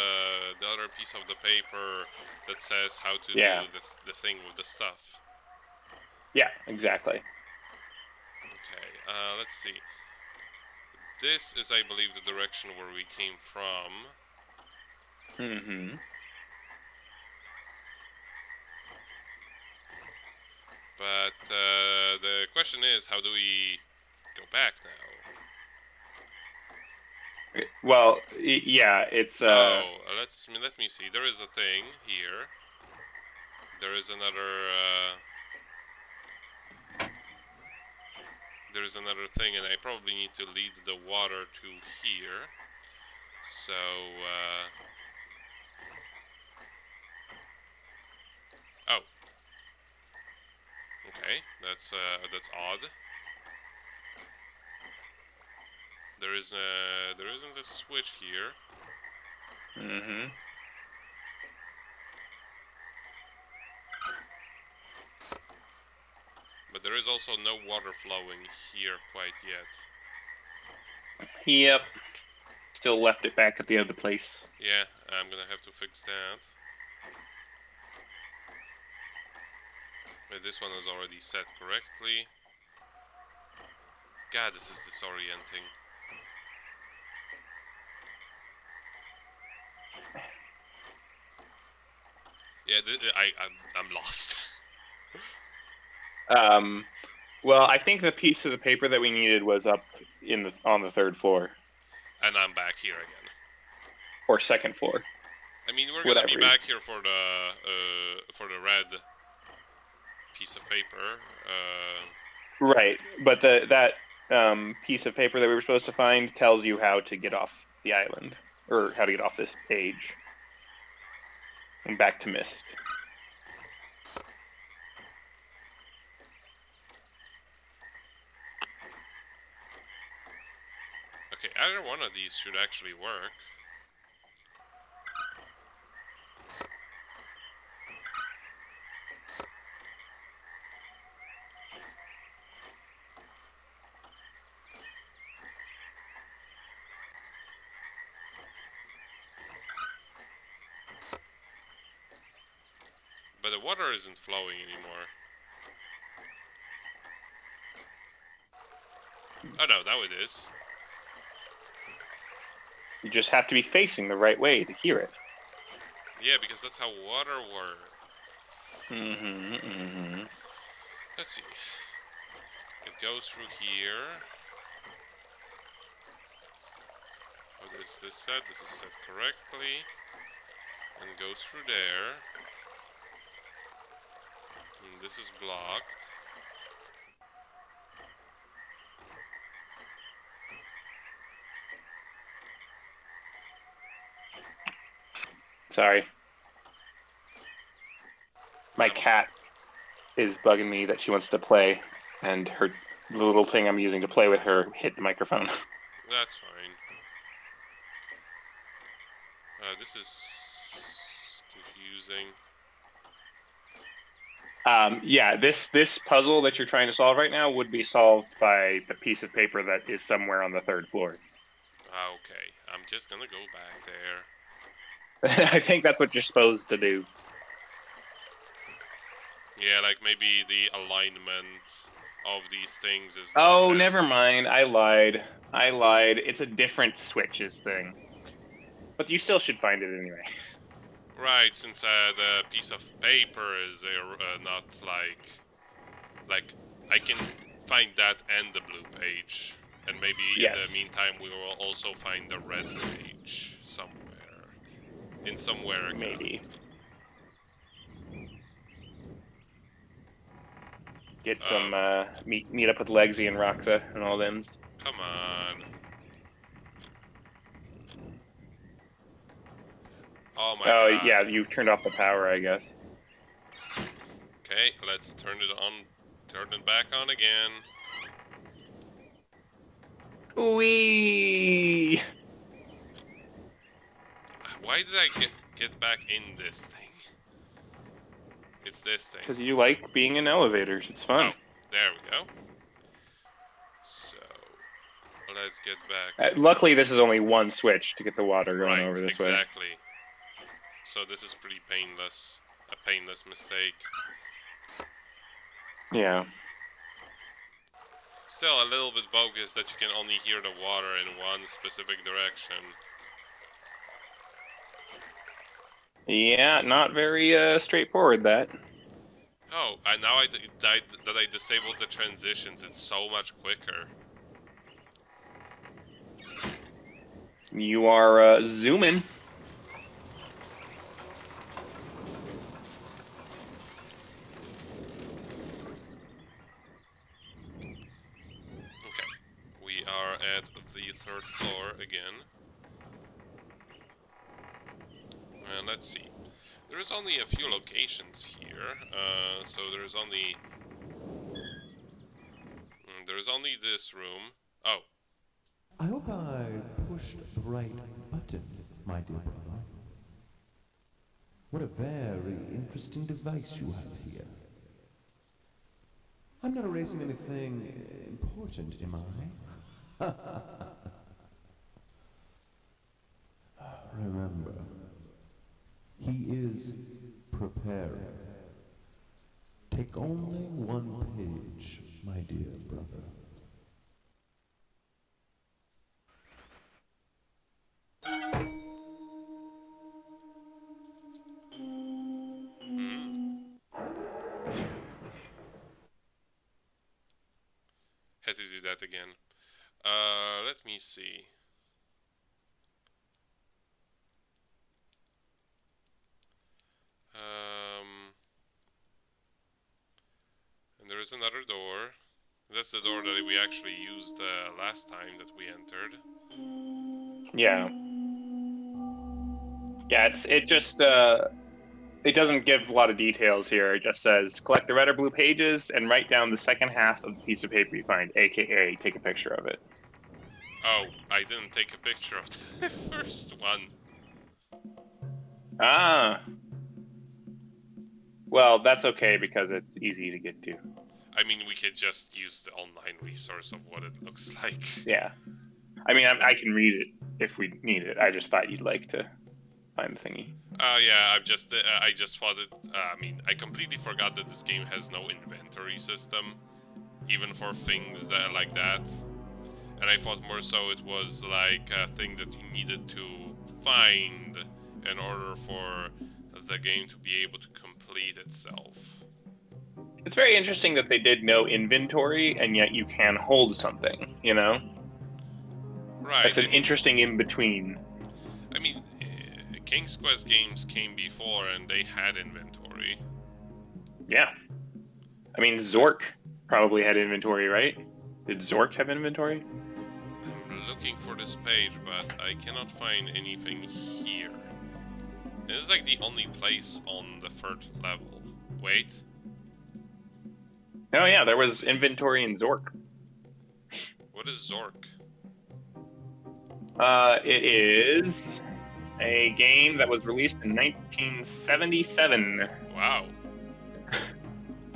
[SPEAKER 1] the other piece of the paper that says how to
[SPEAKER 2] Yeah.
[SPEAKER 1] do the thing with the stuff.
[SPEAKER 2] Yeah, exactly.
[SPEAKER 1] Okay, let's see. This is, I believe, the direction where we came from.
[SPEAKER 2] Mm-hmm.
[SPEAKER 1] But the question is, how do we go back now?
[SPEAKER 2] Well, yeah, it's
[SPEAKER 1] let me see. There is a thing here. There is another thing, and I probably need to lead the water to here. So oh, okay, that's odd. There isn't a switch here.
[SPEAKER 2] Mm-hmm.
[SPEAKER 1] But there is also no water flowing here quite yet.
[SPEAKER 2] Yep. Still left it back at the other place.
[SPEAKER 1] Yeah, I'm gonna have to fix that. This one is already set correctly. God, this is disorienting. Yeah, I'm lost.
[SPEAKER 2] Well, I think the piece of the paper that we needed was up on the third floor.
[SPEAKER 1] And I'm back here again.
[SPEAKER 2] Or second floor.
[SPEAKER 1] I mean, we're gonna be back here for the red piece of paper.
[SPEAKER 2] Right, but that piece of paper that we were supposed to find tells you how to get off the island, or how to get off this page, and back to Myst.
[SPEAKER 1] Okay, either one of these should actually work. But the water isn't flowing anymore. Oh no, now it is.
[SPEAKER 2] You just have to be facing the right way to hear it.
[SPEAKER 1] Yeah, because that's how water works.
[SPEAKER 2] Mm-hmm.
[SPEAKER 1] Let's see. It goes through here. What is this set? This is set correctly. And goes through there. And this is blocked.
[SPEAKER 2] Sorry. My cat is bugging me that she wants to play, and the little thing I'm using to play with her hit the microphone.
[SPEAKER 1] That's fine. This is confusing.
[SPEAKER 2] Yeah, this puzzle that you're trying to solve right now would be solved by the piece of paper that is somewhere on the 3rd floor.
[SPEAKER 1] Okay, I'm just gonna go back there.
[SPEAKER 2] I think that's what you're supposed to do.
[SPEAKER 1] Yeah, like maybe the alignment of these things is
[SPEAKER 2] Oh,
[SPEAKER 1] not as...
[SPEAKER 2] never mind. I lied. It's a different switches thing. But you still should find it anyway.
[SPEAKER 1] Right, since the piece of paper is not like I can find that and the blue page, and maybe
[SPEAKER 2] Yes.
[SPEAKER 1] in the meantime we will also find the red page somewhere, in somewhere.
[SPEAKER 2] Maybe. Get some meet up with Legsy and Roxa and all them.
[SPEAKER 1] Come on. Oh my god.
[SPEAKER 2] Oh yeah, you turned off the power, I guess.
[SPEAKER 1] Okay, let's turn it on. Turn it back on again.
[SPEAKER 2] Wee.
[SPEAKER 1] Why did I get back in this thing? It's this thing.
[SPEAKER 2] Because you like being in elevators. It's fun.
[SPEAKER 1] Oh, there we go. So, let's get back.
[SPEAKER 2] Luckily, this is only one switch to get the water going over this way.
[SPEAKER 1] Exactly. So this is pretty painless. A painless mistake.
[SPEAKER 2] Yeah.
[SPEAKER 1] Still a little bit bogus that you can only hear the water in one specific direction.
[SPEAKER 2] Yeah, not very straightforward, that.
[SPEAKER 1] Oh, and now that I disabled the transitions, it's so much quicker.
[SPEAKER 2] You are zooming.
[SPEAKER 1] Okay, we are at the 3rd floor again. And let's see. There's only a few locations here, so there's only this room. Oh,
[SPEAKER 3] I hope I pushed the right button, my dear brother. What a very interesting device you have here. I'm not erasing anything important, am I? Remember, he is preparing. Take only one page, my dear brother.
[SPEAKER 1] had to do that again. Let me see. And there is another door. That's the door that we actually used last time that we entered.
[SPEAKER 2] Yeah. Yeah, it just it doesn't give a lot of details here. It just says collect the red or blue pages and write down the second half of the piece of paper you find, aka take a picture of it.
[SPEAKER 1] Oh, I didn't take a picture of the first one.
[SPEAKER 2] Ah. Well, that's okay because it's easy to get to.
[SPEAKER 1] I mean, we could just use the online resource of what it looks like.
[SPEAKER 2] Yeah. I mean, I can read it if we need it. I just thought you'd like to find the thingy.
[SPEAKER 1] Oh yeah, I just thought it. I mean, I completely forgot that this game has no inventory system, even for things that like that. And I thought more so it was like a thing that you needed to find in order for the game to be able to complete itself.
[SPEAKER 2] It's very interesting that they did no inventory, and yet you can hold something, you know?
[SPEAKER 1] Right.
[SPEAKER 2] That's an interesting in-between.
[SPEAKER 1] I mean, King's Quest games came before and they had inventory.
[SPEAKER 2] Yeah. I mean, Zork probably had inventory, right? Did Zork have inventory?
[SPEAKER 1] I'm looking for this page, but I cannot find anything here. This is like the only place on the 3rd level. Wait.
[SPEAKER 2] Oh yeah, there was inventory in Zork.
[SPEAKER 1] What is Zork?
[SPEAKER 2] It is a game that was released in 1977.
[SPEAKER 1] Wow.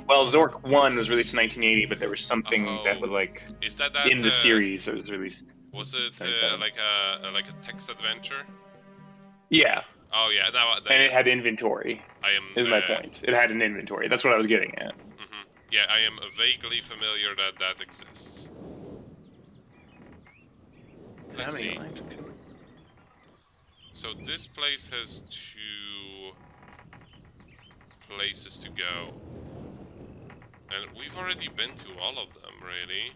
[SPEAKER 2] Well, Zork 1 was released in 1980, but there was something that was like
[SPEAKER 1] is that
[SPEAKER 2] in the series that was released.
[SPEAKER 1] Was it like a text adventure?
[SPEAKER 2] Yeah.
[SPEAKER 1] Oh yeah,
[SPEAKER 2] and it had inventory. Is my point. It had an inventory. That's what I was getting at.
[SPEAKER 1] Yeah, I am vaguely familiar that that exists. Let's see. So this place has 2 places to go. And we've already been to all of them, really.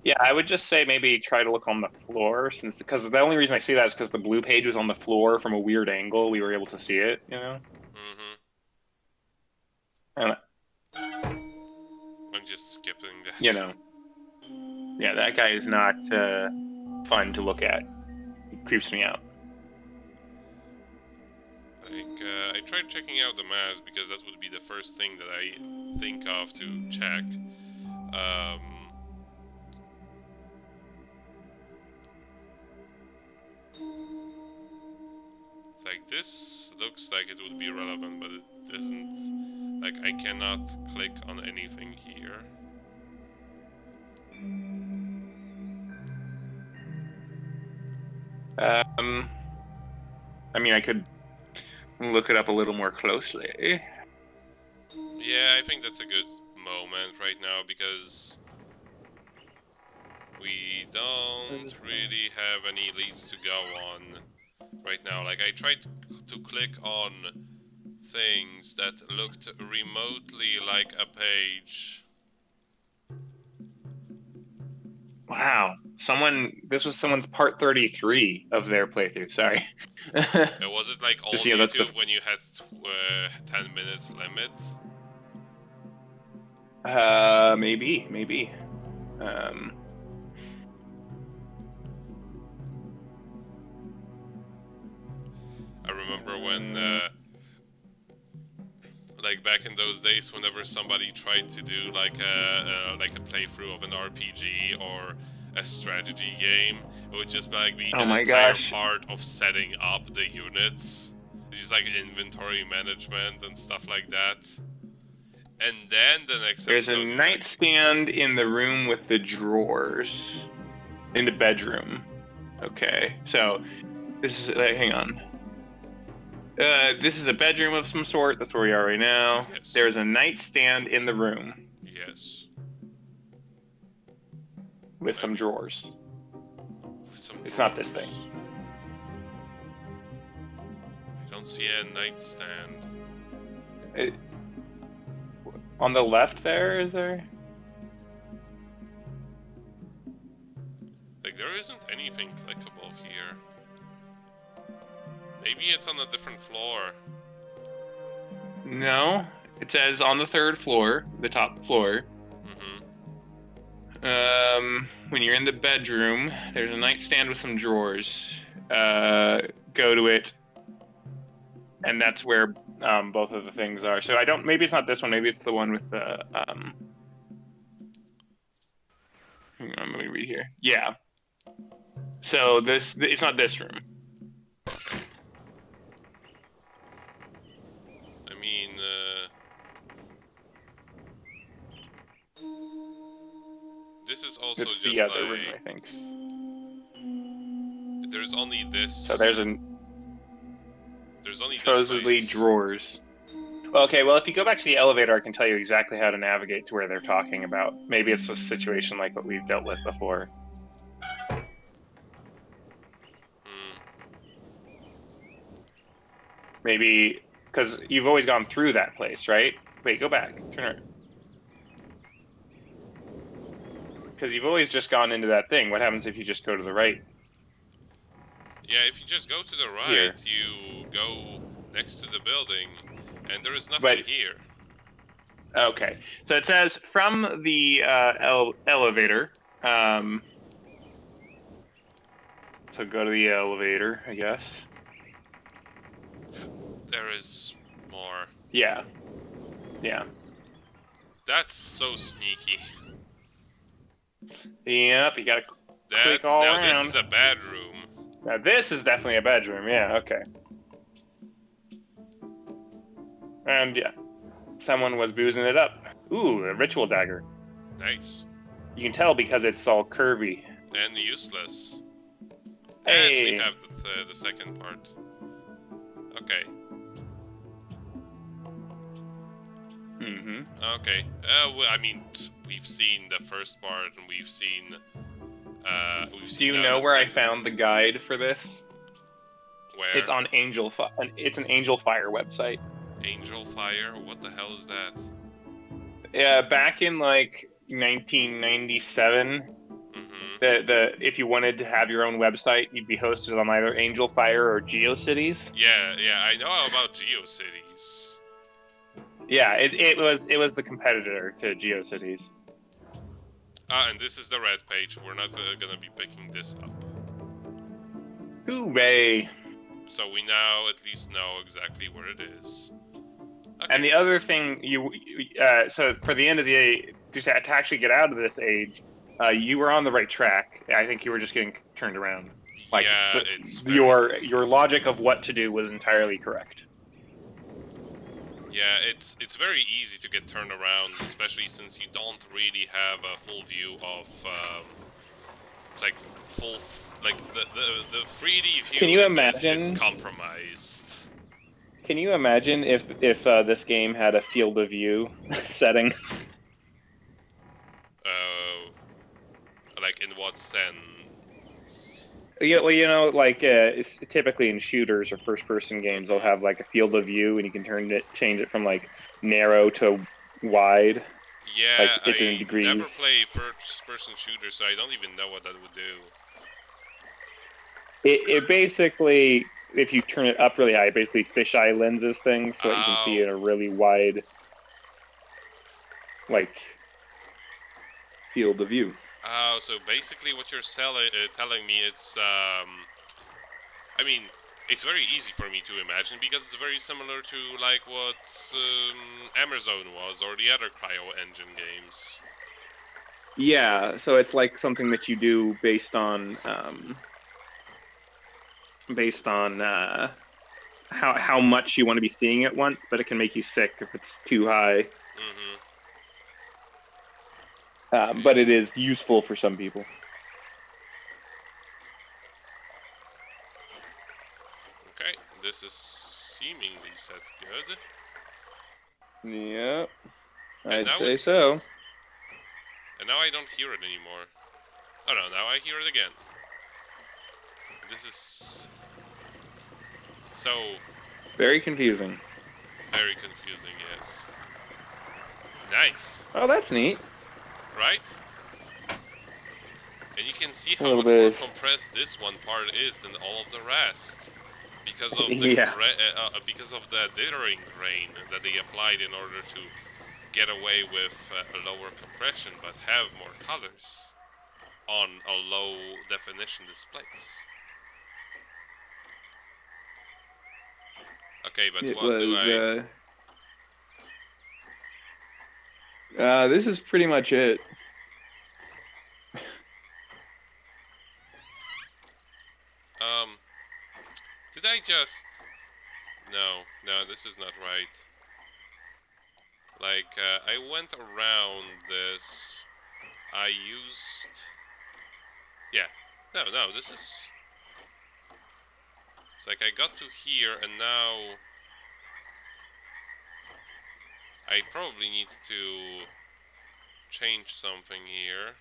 [SPEAKER 2] Yeah, I would just say maybe try to look on the floor, because the only reason I see that is because the blue page was on the floor from a weird angle. We were able to see it, you know? And
[SPEAKER 1] I'm just skipping that.
[SPEAKER 2] you know, yeah, that guy is not fun to look at. He creeps me out.
[SPEAKER 1] Like, I tried checking out the mask because that would be the first thing that I think of to check. Like, this looks like it would be relevant, but it isn't. Like, I cannot click on anything here.
[SPEAKER 2] I mean, I could look it up a little more closely.
[SPEAKER 1] Yeah, I think that's a good moment right now because we don't really have any leads to go on right now. Like, I tried to click on things that looked remotely like a page.
[SPEAKER 2] Wow. This was someone's part 33 of their playthrough, sorry.
[SPEAKER 1] Was it like old YouTube when you had 10 minutes limit?
[SPEAKER 2] Maybe.
[SPEAKER 1] I remember when, like back in those days, whenever somebody tried to do like a playthrough of an RPG or a strategy game, it would just like be an entire part of setting up the units, just like inventory management and stuff like that. And then the next
[SPEAKER 2] There's a nightstand in the room with the drawers. In the bedroom. Okay, so this is hang on. This is a bedroom of some sort. That's where we are right now.
[SPEAKER 1] Yes.
[SPEAKER 2] There's a nightstand in the room.
[SPEAKER 1] Yes.
[SPEAKER 2] With some drawers. It's not this thing.
[SPEAKER 1] I don't see a nightstand.
[SPEAKER 2] On the left there, is there?
[SPEAKER 1] Like, there isn't anything clickable here. Maybe it's on a different floor.
[SPEAKER 2] No. It says on the 3rd floor, the top floor. When you're in the bedroom, there's a nightstand with some drawers. Go to it. And that's where both of the things are. So maybe it's not this one, maybe it's the one with the, hang on, let me read here. Yeah. So it's not this room.
[SPEAKER 1] I mean, this is also
[SPEAKER 2] it's
[SPEAKER 1] just
[SPEAKER 2] the other
[SPEAKER 1] like,
[SPEAKER 2] room, I think.
[SPEAKER 1] There's only this.
[SPEAKER 2] So there's
[SPEAKER 1] There's only this
[SPEAKER 2] Supposedly
[SPEAKER 1] place.
[SPEAKER 2] drawers. Okay, well, if you go back to the elevator, I can tell you exactly how to navigate to where they're talking about. Maybe it's a situation like what we've dealt with before.
[SPEAKER 1] Hmm.
[SPEAKER 2] Maybe, because you've always gone through that place, right? Wait, go back. Turn it. Because you've always just gone into that thing. What happens if you just go to the right?
[SPEAKER 1] Yeah, if you just go to the right,
[SPEAKER 2] Here.
[SPEAKER 1] you go next to the building, and there is nothing
[SPEAKER 2] But-
[SPEAKER 1] here.
[SPEAKER 2] Okay, so it says from the elevator. So go to the elevator, I guess.
[SPEAKER 1] There is more.
[SPEAKER 2] Yeah. Yeah.
[SPEAKER 1] That's so sneaky.
[SPEAKER 2] Yep, you gotta
[SPEAKER 1] That
[SPEAKER 2] click all
[SPEAKER 1] now
[SPEAKER 2] around.
[SPEAKER 1] this is a bedroom.
[SPEAKER 2] Now this is definitely a bedroom, yeah, okay. And yeah, someone was boozing it up. Ooh, a ritual dagger.
[SPEAKER 1] Nice.
[SPEAKER 2] You can tell because it's all curvy.
[SPEAKER 1] And useless.
[SPEAKER 2] Hey.
[SPEAKER 1] And we have the second part. Okay.
[SPEAKER 2] Mm-hmm.
[SPEAKER 1] Okay. Well, I mean, we've seen the first part, and we've seen.
[SPEAKER 2] Do you
[SPEAKER 1] now
[SPEAKER 2] know
[SPEAKER 1] the
[SPEAKER 2] where I
[SPEAKER 1] second-
[SPEAKER 2] found the guide for this?
[SPEAKER 1] Where?
[SPEAKER 2] It's on it's an Angel Fire website.
[SPEAKER 1] Angel Fire? What the hell is that?
[SPEAKER 2] Yeah, back in like 1997,
[SPEAKER 1] Mm-hmm.
[SPEAKER 2] if you wanted to have your own website, you'd be hosted on either Angel Fire or GeoCities.
[SPEAKER 1] Yeah, I know about GeoCities.
[SPEAKER 2] Yeah, it was the competitor to GeoCities.
[SPEAKER 1] And this is the red page. We're not gonna be picking this up.
[SPEAKER 2] Hooray!
[SPEAKER 1] So we now at least know exactly where it is. Okay.
[SPEAKER 2] And the other thing so for the end of the day, to actually get out of this age, you were on the right track. I think you were just getting turned around. Like
[SPEAKER 1] yeah, it's very easy.
[SPEAKER 2] your logic of what to do was entirely correct.
[SPEAKER 1] Yeah, it's very easy to get turned around, especially since you don't really have a full view of it's like full like the 3D view.
[SPEAKER 2] Can you
[SPEAKER 1] in this is
[SPEAKER 2] imagine-
[SPEAKER 1] compromised?
[SPEAKER 2] Can you imagine if this game had a field of view setting?
[SPEAKER 1] Like in what sense?
[SPEAKER 2] Yeah, well, you know, like it's typically in shooters or first-person games, they'll have like a field of view, and you can change it from like narrow to wide.
[SPEAKER 1] Yeah,
[SPEAKER 2] Like, it's in
[SPEAKER 1] I
[SPEAKER 2] degrees.
[SPEAKER 1] never play first-person shooters, so I don't even know what that would do.
[SPEAKER 2] It basically, if you turn it up really high, it basically fisheye lenses things so that you can see
[SPEAKER 1] Oh.
[SPEAKER 2] in a really wide, like, field of view.
[SPEAKER 1] Oh, so basically what you're telling me, it's, I mean, it's very easy for me to imagine because it's very similar to, like, what Amazon was or the other cryo-engine games.
[SPEAKER 2] Yeah, so it's like something that you do based on how much you want to be seeing at once, but it can make you sick if it's too high.
[SPEAKER 1] Mm-hmm.
[SPEAKER 2] But it is useful for some people.
[SPEAKER 1] Okay, this is seemingly set good.
[SPEAKER 2] Yep,
[SPEAKER 1] And
[SPEAKER 2] I'd
[SPEAKER 1] now
[SPEAKER 2] say
[SPEAKER 1] it's-
[SPEAKER 2] so.
[SPEAKER 1] And now I don't hear it anymore. Oh no, now I hear it again. This is so
[SPEAKER 2] Very confusing.
[SPEAKER 1] very confusing, yes. Nice,
[SPEAKER 2] Oh, that's neat.
[SPEAKER 1] right? And you can see
[SPEAKER 2] A
[SPEAKER 1] how
[SPEAKER 2] little
[SPEAKER 1] much more
[SPEAKER 2] bit.
[SPEAKER 1] compressed this one part is than all of the rest. Because of the
[SPEAKER 2] Yeah.
[SPEAKER 1] because of the dithering grain that they applied in order to get away with a lower compression but have more colors on a low definition displays. Okay, but
[SPEAKER 2] It
[SPEAKER 1] what do I...
[SPEAKER 2] was. This is pretty much it.
[SPEAKER 1] Did I just... No, this is not right. Like, I went around this... I used... Yeah. No, this is... It's like I got to here, and now I probably need to change something here.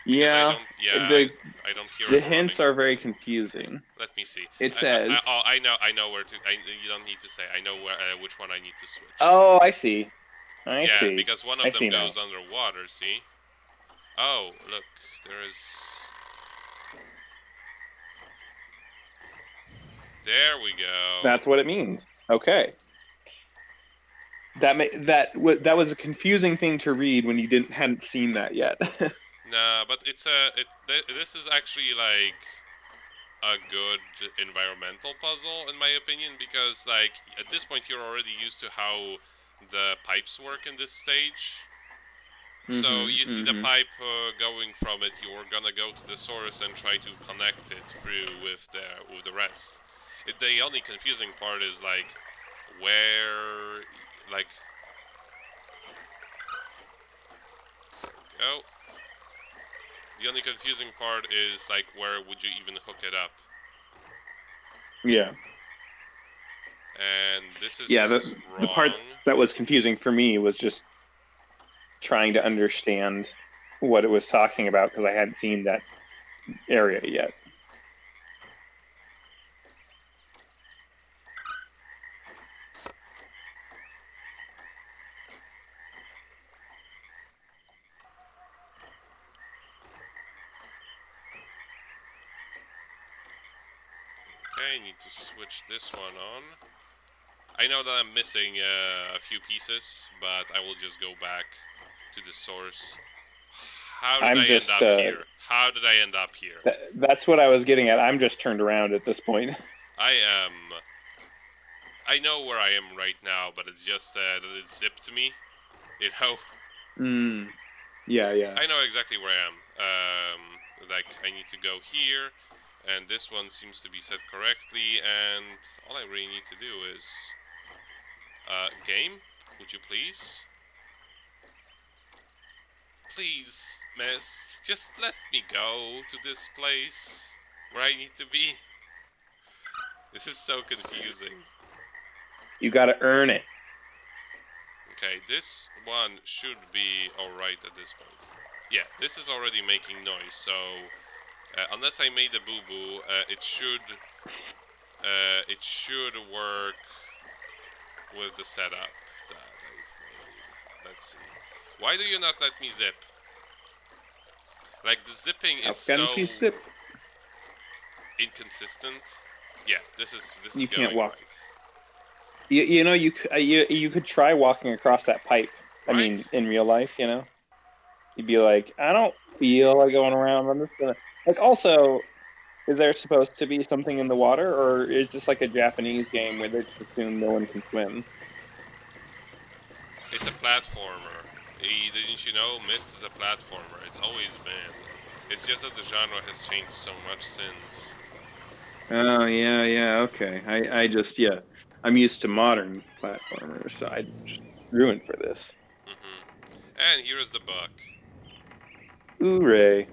[SPEAKER 4] Yeah,
[SPEAKER 1] I don't hear
[SPEAKER 4] the
[SPEAKER 1] it
[SPEAKER 4] hints
[SPEAKER 1] running.
[SPEAKER 4] are very confusing.
[SPEAKER 1] Let me see.
[SPEAKER 4] It says...
[SPEAKER 1] I know where to... you don't need to say. I know where which one I need to switch.
[SPEAKER 4] Oh, I see. I see.
[SPEAKER 1] Because one of them goes underwater, see? Oh, look. There is... There we go.
[SPEAKER 4] That's what it means. Okay. That was a confusing thing to read when you hadn't seen that yet.
[SPEAKER 1] Nah, but it's this is actually like a good environmental puzzle in my opinion, because like at this point you're already used to how the pipes work in this stage. So you see the pipe going from it, you're gonna go to the source and try to connect it through with the rest. The only confusing part is like where, like, oh, the only confusing part is like where would you even hook it up?
[SPEAKER 4] Yeah.
[SPEAKER 1] And this is
[SPEAKER 4] the part that was confusing for me was just trying to understand what it was talking about, because I hadn't seen that area yet.
[SPEAKER 1] Okay, I need to switch this one on. I know that I'm missing a few pieces, but I will just go back to the source. How did I end up here? How did I end up here?
[SPEAKER 4] That's what I was getting at. I'm just turned around at this point.
[SPEAKER 1] I know where I am right now, but it's just that it zipped me, you know?
[SPEAKER 4] Yeah.
[SPEAKER 1] I know exactly where I am. Like, I need to go here, and this one seems to be set correctly, and all I really need to do is... game? Would you please? Please, Myst, just let me go to this place where I need to be. This is so confusing.
[SPEAKER 4] You gotta earn it.
[SPEAKER 1] Okay, this one should be alright at this point. Yeah, this is already making noise, so... unless I made a boo-boo, it should work with the setup that I've made. Let's see. Why do you not let me zip? Like, the zipping is so inconsistent. Yeah, this is
[SPEAKER 4] you
[SPEAKER 1] going
[SPEAKER 4] can't walk.
[SPEAKER 1] right.
[SPEAKER 4] You know, you could try walking across that pipe.
[SPEAKER 1] Right?
[SPEAKER 4] I mean, in real life, you know, you'd be like, I don't feel like going around. I'm just gonna... Like, also, is there supposed to be something in the water, or is this like a Japanese game where they just assume no one can swim?
[SPEAKER 1] It's a platformer. Didn't you know? Myst is a platformer. It's always been. It's just that the genre has changed so much since.
[SPEAKER 4] Oh, yeah, okay. I'm used to modern platformers, so I just ruined for this.
[SPEAKER 1] And here is the book.
[SPEAKER 4] Hooray.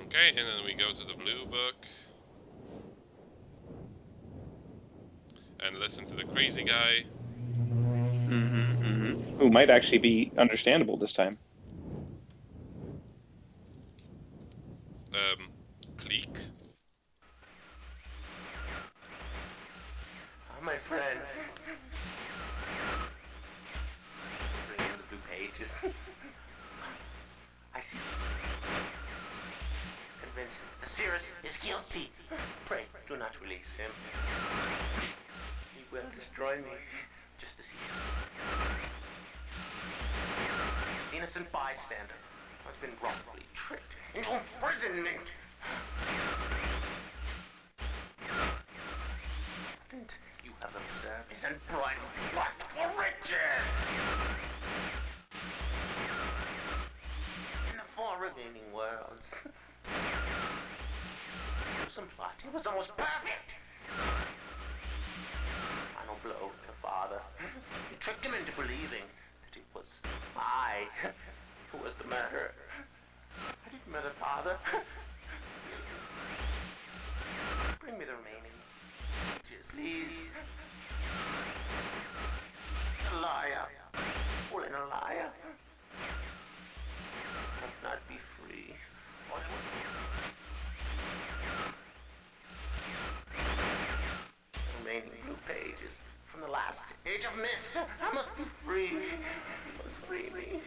[SPEAKER 1] Okay, and then we go to the blue book. And listen to the crazy guy.
[SPEAKER 4] Who might actually be understandable this time.
[SPEAKER 1] Click.
[SPEAKER 5] Oh, my friend. Bring in the blue pages. I see. Convinced the Cirrus is guilty. Pray, do not release him. He will destroy me, just as he is. The innocent bystander has been wrongfully tricked into imprisonment. And you have observed his unbridled lust for riches. In the 4 remaining worlds, some plot, it was almost perfect. blow to Father. You tricked him into believing that it was I who was the murderer. I didn't murder Father. Bring me the remaining. Just please. A liar. All in a liar. Must not be free. The remaining blue pages from the last age of Myst. I must be free. You must free me.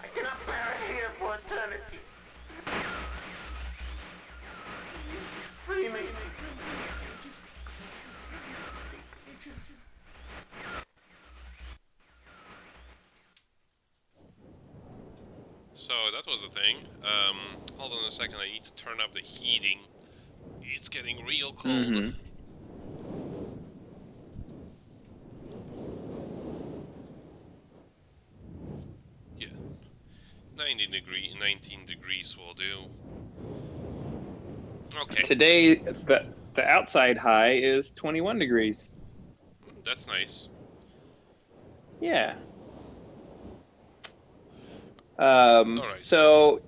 [SPEAKER 5] I cannot bear it here for eternity. Free me.
[SPEAKER 1] So that was the thing. Hold on a second, I need to turn up the heating. It's getting real cold.
[SPEAKER 4] Mm-hmm.
[SPEAKER 1] Yeah. 19 degrees will do. Okay,
[SPEAKER 4] Today, the outside high is 21 degrees.
[SPEAKER 1] that's nice.
[SPEAKER 4] Yeah.
[SPEAKER 1] Alright.
[SPEAKER 4] So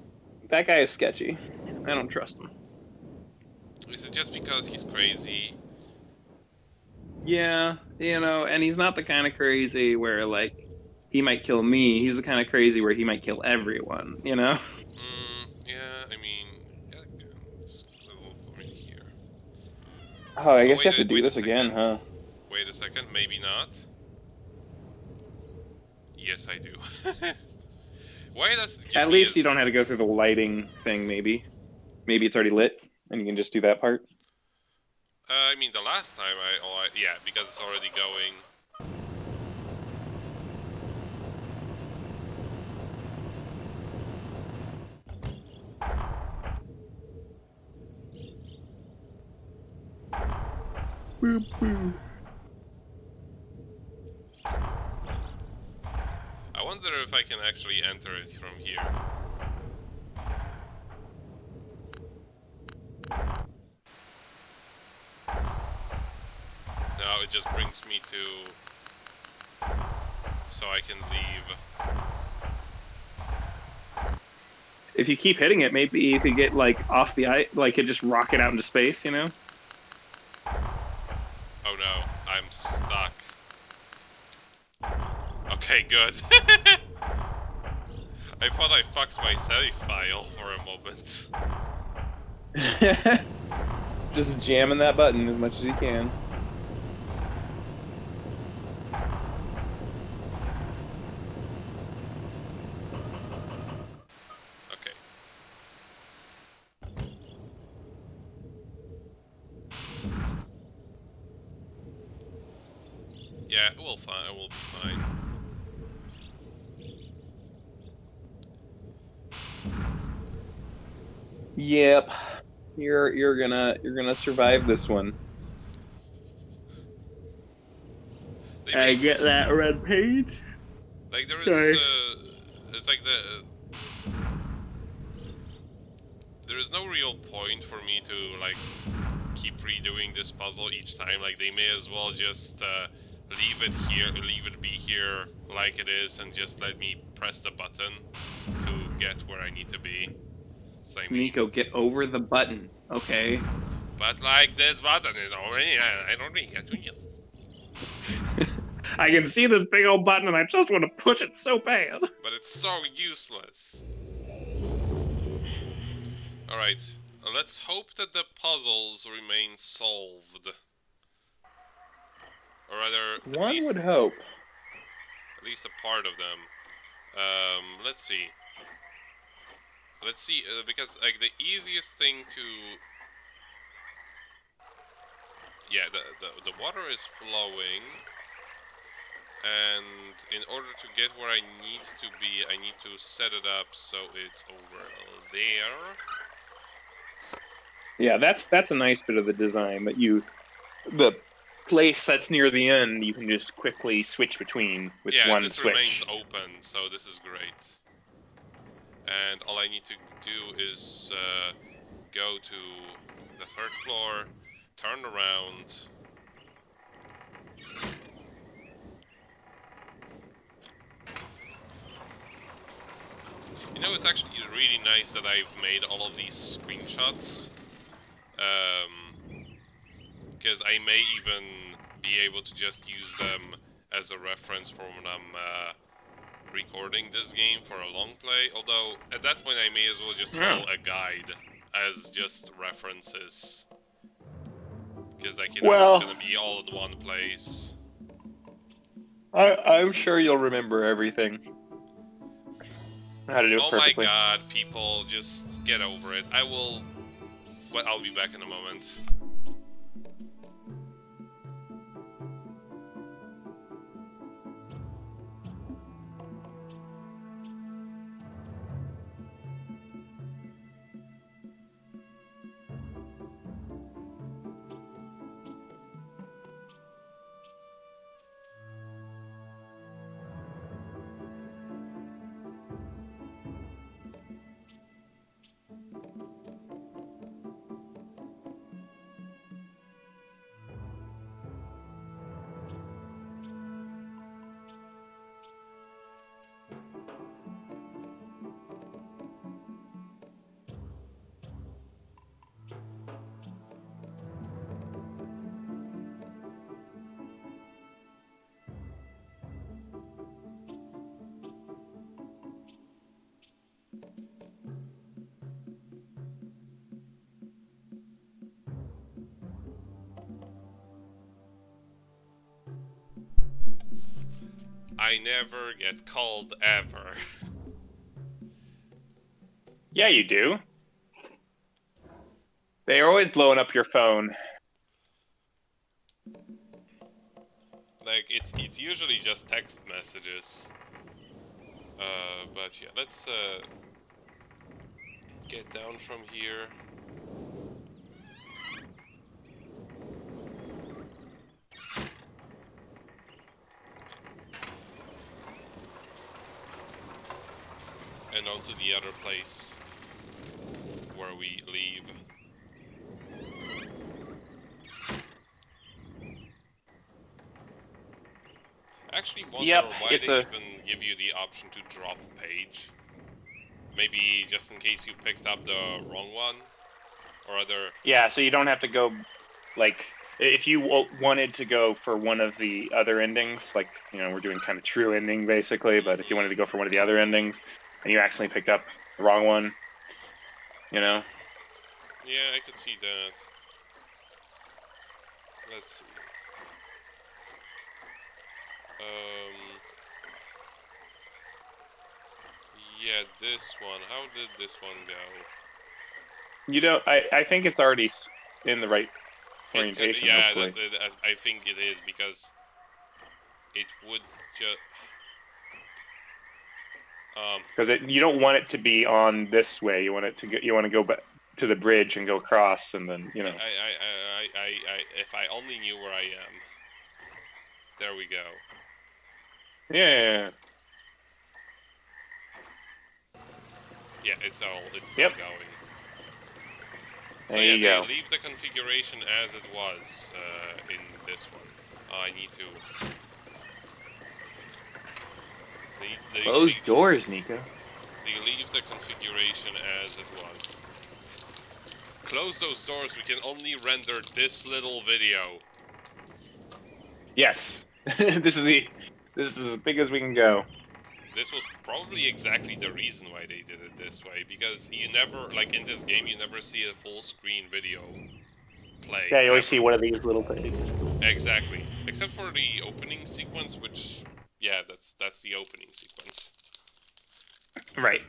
[SPEAKER 4] that guy is sketchy. I don't trust him.
[SPEAKER 1] Is it just because he's crazy?
[SPEAKER 4] Yeah, and he's not the kind of crazy where like he might kill me. He's the kind of crazy where he might kill everyone.
[SPEAKER 1] Yeah, I mean, yeah, there's a little point here.
[SPEAKER 4] Oh, I guess
[SPEAKER 1] wait
[SPEAKER 4] you have to
[SPEAKER 1] a-
[SPEAKER 4] do
[SPEAKER 1] wait a
[SPEAKER 4] this again,
[SPEAKER 1] second.
[SPEAKER 4] huh?
[SPEAKER 1] Wait a second, maybe not. Yes, I do. Why does it give
[SPEAKER 4] At
[SPEAKER 1] me
[SPEAKER 4] least
[SPEAKER 1] a
[SPEAKER 4] you don't have to go through the lighting thing. Maybe it's already lit, and you can just do that part.
[SPEAKER 1] I mean, the last time yeah, because it's already going.
[SPEAKER 4] Boop, boop.
[SPEAKER 1] I wonder if I can actually enter it from here. No, it just brings me to... So I can leave.
[SPEAKER 4] If you keep hitting it, maybe you could get like off the ice, like it just rocket out into space.
[SPEAKER 1] Oh no, I'm stuck. Okay, good. I thought I fucked my save file for a moment.
[SPEAKER 4] Just jamming that button as much as you can.
[SPEAKER 1] Okay. Yeah, we'll be fine.
[SPEAKER 4] Yep, you're gonna survive this one.
[SPEAKER 1] They
[SPEAKER 4] I
[SPEAKER 1] make,
[SPEAKER 4] get that red page.
[SPEAKER 1] like there is
[SPEAKER 4] Sorry.
[SPEAKER 1] it's like there is no real point for me to like keep redoing this puzzle each time. Like they may as well just leave it be here like it is, and just let me press the button to get where I need to be. So I mean,
[SPEAKER 4] Nico, get over the button, okay?
[SPEAKER 1] but like this button is already, I don't really get to use.
[SPEAKER 4] I can see this big old button and I just want to push it so bad.
[SPEAKER 1] But it's so useless. Alright, let's hope that the puzzles remain solved. Or rather,
[SPEAKER 4] One would hope.
[SPEAKER 1] at least a part of them. Let's see. Because like the easiest thing to... Yeah, the water is flowing. And in order to get where I need to be, I need to set it up so it's over there.
[SPEAKER 4] Yeah, that's a nice bit of the design, that the place that's near the end, you can just quickly switch between with one
[SPEAKER 1] this
[SPEAKER 4] switch.
[SPEAKER 1] remains open, so this is great. And all I need to do is go to the third floor, turn around, You know, it's actually really nice that I've made all of these screenshots. Because I may even be able to just use them as a reference for when I'm recording this game for a long play. Although, at that point I may as well just follow a guide as just references. Because, like, you know,
[SPEAKER 2] Well,
[SPEAKER 1] it's gonna be all in one place.
[SPEAKER 2] I'm sure you'll remember everything. How to do it
[SPEAKER 1] Oh
[SPEAKER 2] perfectly.
[SPEAKER 1] my god, people, just get over it. I will... But I'll be back in a moment. I never get called ever.
[SPEAKER 2] Yeah, you do. They're always blowing up your phone.
[SPEAKER 1] Like, it's usually just text messages. But yeah, let's get down from here. And on to the other place where we leave. Actually wonder why they even give you the option to drop page. Maybe just in case you picked up the wrong one? Or other...
[SPEAKER 2] Yeah, so you don't have to go, like, if you wanted to go for one of the other endings, like, you know, we're doing kind of true ending, basically, but if you wanted to go for one of the other endings, and you accidentally picked up the wrong one, you know?
[SPEAKER 1] Yeah, I could see that. Let's see. Yeah, this one. How did this one go?
[SPEAKER 2] You don't, I think it's already in the right orientation,
[SPEAKER 1] yeah,
[SPEAKER 2] hopefully.
[SPEAKER 1] I think it is, because it would just...
[SPEAKER 2] Because you don't want it to be on this way. You want it to get. You want to go back to the bridge and go across, and then you know.
[SPEAKER 1] If I only knew where I am. There we go.
[SPEAKER 2] Yeah.
[SPEAKER 1] Yeah, it's still going. So
[SPEAKER 2] There
[SPEAKER 1] yeah,
[SPEAKER 2] you go.
[SPEAKER 1] leave the configuration as it was in this one. I need to...
[SPEAKER 2] Close doors, Nico.
[SPEAKER 1] They leave the configuration as it was. Close those doors, we can only render this little video.
[SPEAKER 2] Yes. This is as big as we can go.
[SPEAKER 1] This was probably exactly the reason why they did it this way, because you never, like in this game, you never see a full screen video play.
[SPEAKER 2] Yeah, you always see one of these little things.
[SPEAKER 1] Exactly. Except for the opening sequence, which, yeah, that's the opening sequence.
[SPEAKER 2] Right.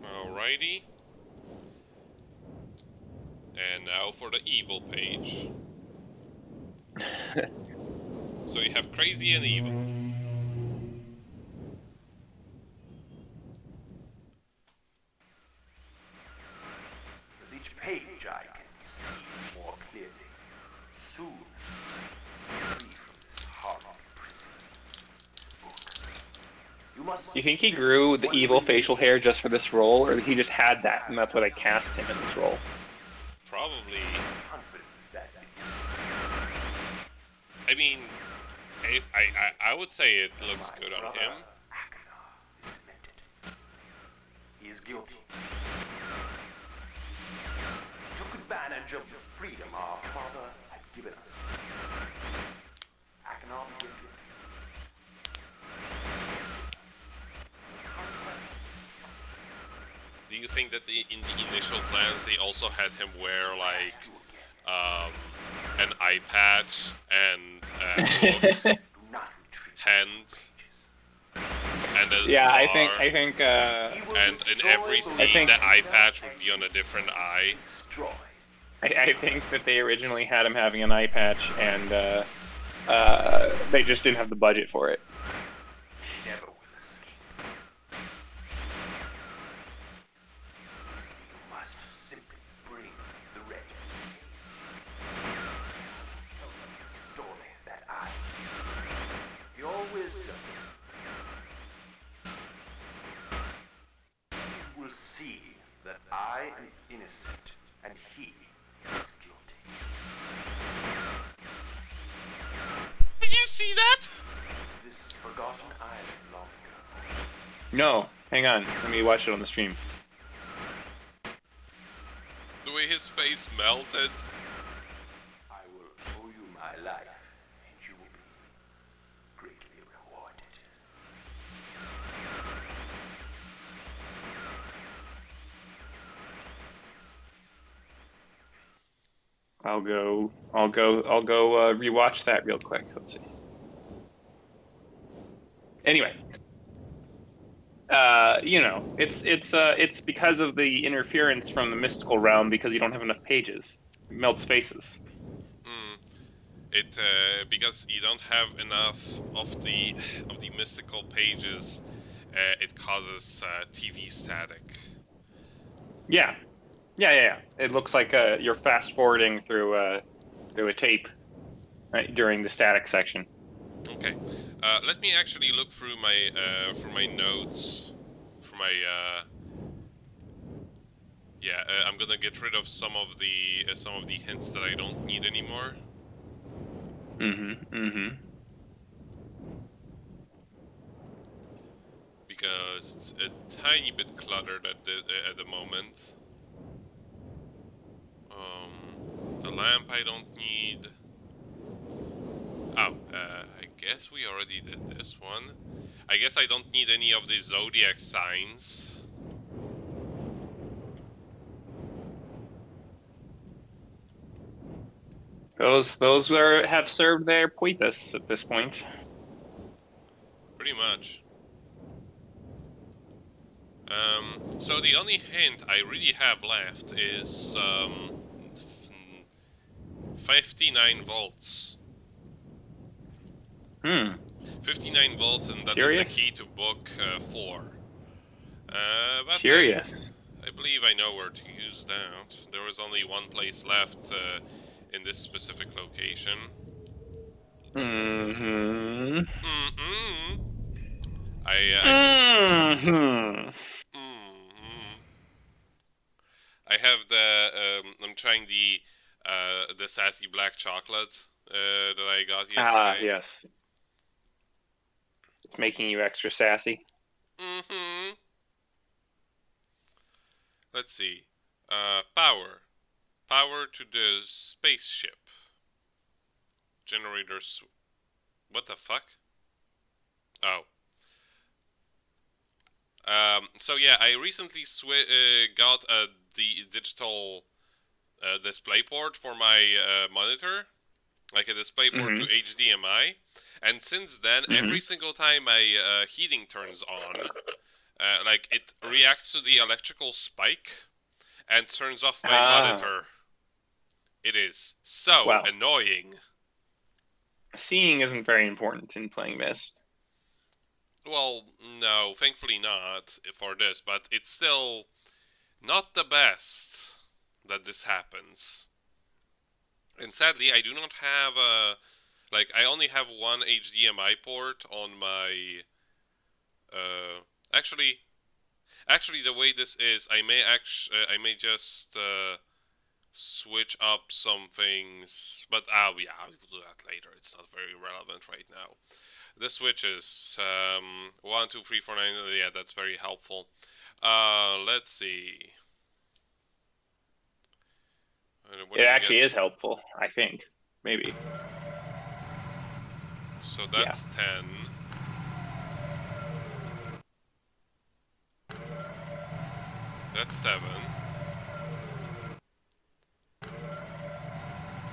[SPEAKER 1] Alrighty. And now for the evil page. So you have crazy and evil.
[SPEAKER 5] With each page I can see more clearly. Soon, I'll be free from this horrible prison. Book. You must...
[SPEAKER 2] Do you think he grew the evil facial hair just for this role, or he just had that, and that's why they cast him in this role?
[SPEAKER 1] Probably.
[SPEAKER 5] confident that
[SPEAKER 1] I mean, I would say it looks good on him.
[SPEAKER 5] he is guilty. He took advantage of the freedom our father had given us. I can now begin to
[SPEAKER 1] Do you think that in the initial plans they also had him wear like an eye patch and book,
[SPEAKER 5] do not retreat.
[SPEAKER 1] hand, and a
[SPEAKER 2] Yeah,
[SPEAKER 1] scar?
[SPEAKER 2] I think.
[SPEAKER 5] He will
[SPEAKER 1] And in
[SPEAKER 5] destroy
[SPEAKER 1] every
[SPEAKER 5] the
[SPEAKER 1] scene,
[SPEAKER 2] think-
[SPEAKER 1] the eye patch would be on a different eye.
[SPEAKER 5] destroy.
[SPEAKER 2] I think that they originally had him having an eye patch, and they just didn't have the budget for it.
[SPEAKER 5] Never will escape. You must simply bring the ready. Tell me the story that I, your wisdom, you will see that I am innocent and he is guilty.
[SPEAKER 1] Did you see that?
[SPEAKER 5] This forgotten island long ago.
[SPEAKER 2] No, hang on. Let me watch it on the stream.
[SPEAKER 1] The way his face melted.
[SPEAKER 5] I will owe you my life, and you will be greatly rewarded.
[SPEAKER 2] I'll go rewatch that real quick. Let's see. Anyway, it's because of the interference from the mystical realm because you don't have enough pages. It melts faces.
[SPEAKER 1] Because you don't have enough of the mystical pages, it causes TV static.
[SPEAKER 2] Yeah. It looks like you're fast forwarding through a tape, right, during the static section.
[SPEAKER 1] Okay, let me actually look through my notes, for my I'm gonna get rid of some of the hints that I don't need anymore. Because it's a tiny bit cluttered at the moment. The lamp I don't need. Oh, I guess we already did this one. I guess I don't need any of the zodiac signs.
[SPEAKER 2] Those have served their purpose at this point.
[SPEAKER 1] Pretty much. So the only hint I really have left is 59 volts. 59 volts, and that is the
[SPEAKER 2] Curious?
[SPEAKER 1] key to book 4. But
[SPEAKER 2] Curious.
[SPEAKER 1] I believe I know where to use that. There was only one place left in this specific location. I have I'm trying the sassy black chocolate that I got yesterday.
[SPEAKER 2] Yes. It's making you extra sassy.
[SPEAKER 1] Let's see. Power. Power to the spaceship. Generators. What the fuck? Oh. So yeah, I recently got a digital display port for my monitor, like a display port to HDMI, and since then, every single time my heating turns on, like it reacts to the electrical spike and turns off my monitor. It is so annoying.
[SPEAKER 2] Seeing isn't very important in playing Myst.
[SPEAKER 1] Well, no, thankfully not for this, but it's still not the best that this happens. And sadly, I do not have I only have one HDMI port on my, actually, the way this is, I may just, switch up some things, but, yeah, I'll do that later, it's not very relevant right now. The switch is 1, 2, 3, 4, 9. Yeah, that's very helpful. Let's see. What
[SPEAKER 2] It
[SPEAKER 1] do we
[SPEAKER 2] actually
[SPEAKER 1] get?
[SPEAKER 2] is helpful, I think. Maybe.
[SPEAKER 1] So that's 10. That's 7.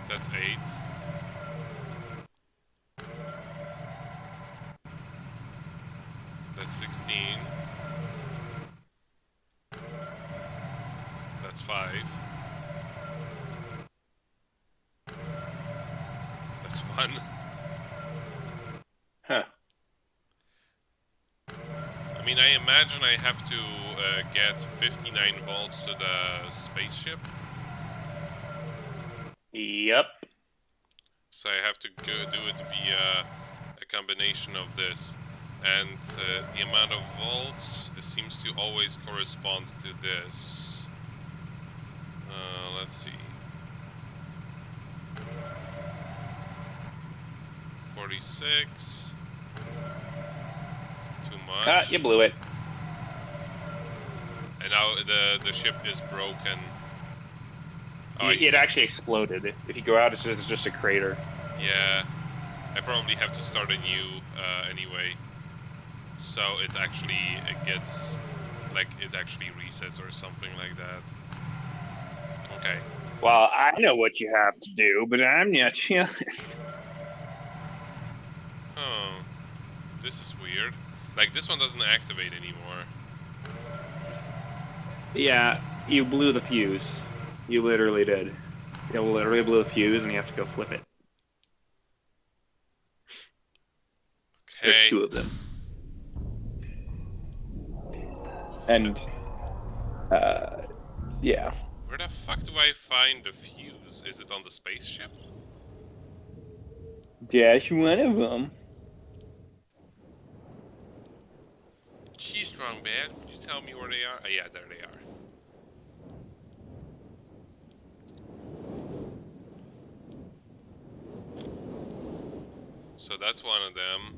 [SPEAKER 1] That's 8. That's 16. That's 5. That's 1.
[SPEAKER 2] Huh.
[SPEAKER 1] I mean, I imagine I have to get 59 volts to the spaceship.
[SPEAKER 2] Yep.
[SPEAKER 1] So I have to do it via a combination of this. And the amount of volts seems to always correspond to this. Let's see. 46. Too much.
[SPEAKER 2] Ah, you blew it.
[SPEAKER 1] And now the ship is broken. Oh,
[SPEAKER 2] It actually exploded. If you go out, it's just a crater.
[SPEAKER 1] Yeah. I probably have to start anew anyway. So it gets... like, it actually resets or something like that. Okay.
[SPEAKER 2] Well, I know what you have to do, but I'm not sure.
[SPEAKER 1] Oh. This is weird. Like, this one doesn't activate anymore.
[SPEAKER 2] Yeah, you blew the fuse. You literally did. You literally blew the fuse, and you have to go flip it. There's
[SPEAKER 1] Okay.
[SPEAKER 2] 2 of them.
[SPEAKER 4] And, yeah.
[SPEAKER 1] Where the fuck do I find the fuse? Is it on the spaceship?
[SPEAKER 4] That's one of them.
[SPEAKER 1] Gee, strong bad. Could you tell me where they are? Oh, yeah, there they are. So that's one of them.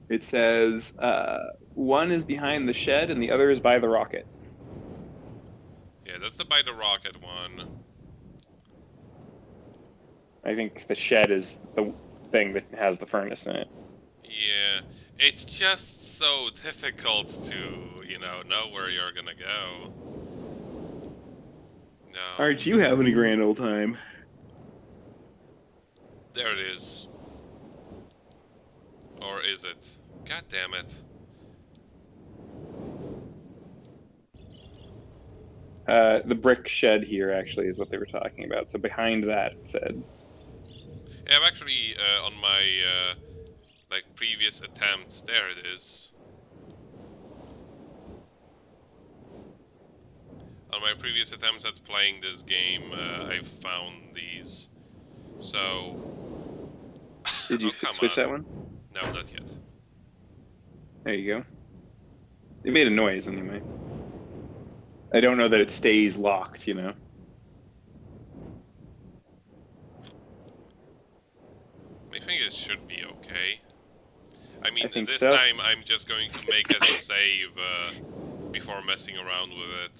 [SPEAKER 4] It says, one is behind the shed and the other is by the rocket.
[SPEAKER 1] Yeah, that's the by the rocket one.
[SPEAKER 4] I think the shed is the thing that has the furnace in it.
[SPEAKER 1] Yeah, it's just so difficult to, know where you're gonna go. No.
[SPEAKER 4] Aren't you having a grand old time?
[SPEAKER 1] There it is. Or is it? God damn it.
[SPEAKER 4] The brick shed here actually is what they were talking about. So behind that, it said.
[SPEAKER 1] Yeah, I've actually, on my, previous attempts, there it is. On my previous attempts at playing this game, I found these. So...
[SPEAKER 4] Did you
[SPEAKER 1] come
[SPEAKER 4] switch
[SPEAKER 1] on.
[SPEAKER 4] that one?
[SPEAKER 1] No, not yet.
[SPEAKER 4] There you go. It made a noise anyway. I don't know that it stays locked,
[SPEAKER 1] I think it should be okay. I mean,
[SPEAKER 4] think
[SPEAKER 1] this
[SPEAKER 4] so.
[SPEAKER 1] time I'm just going to make a save before messing around with it.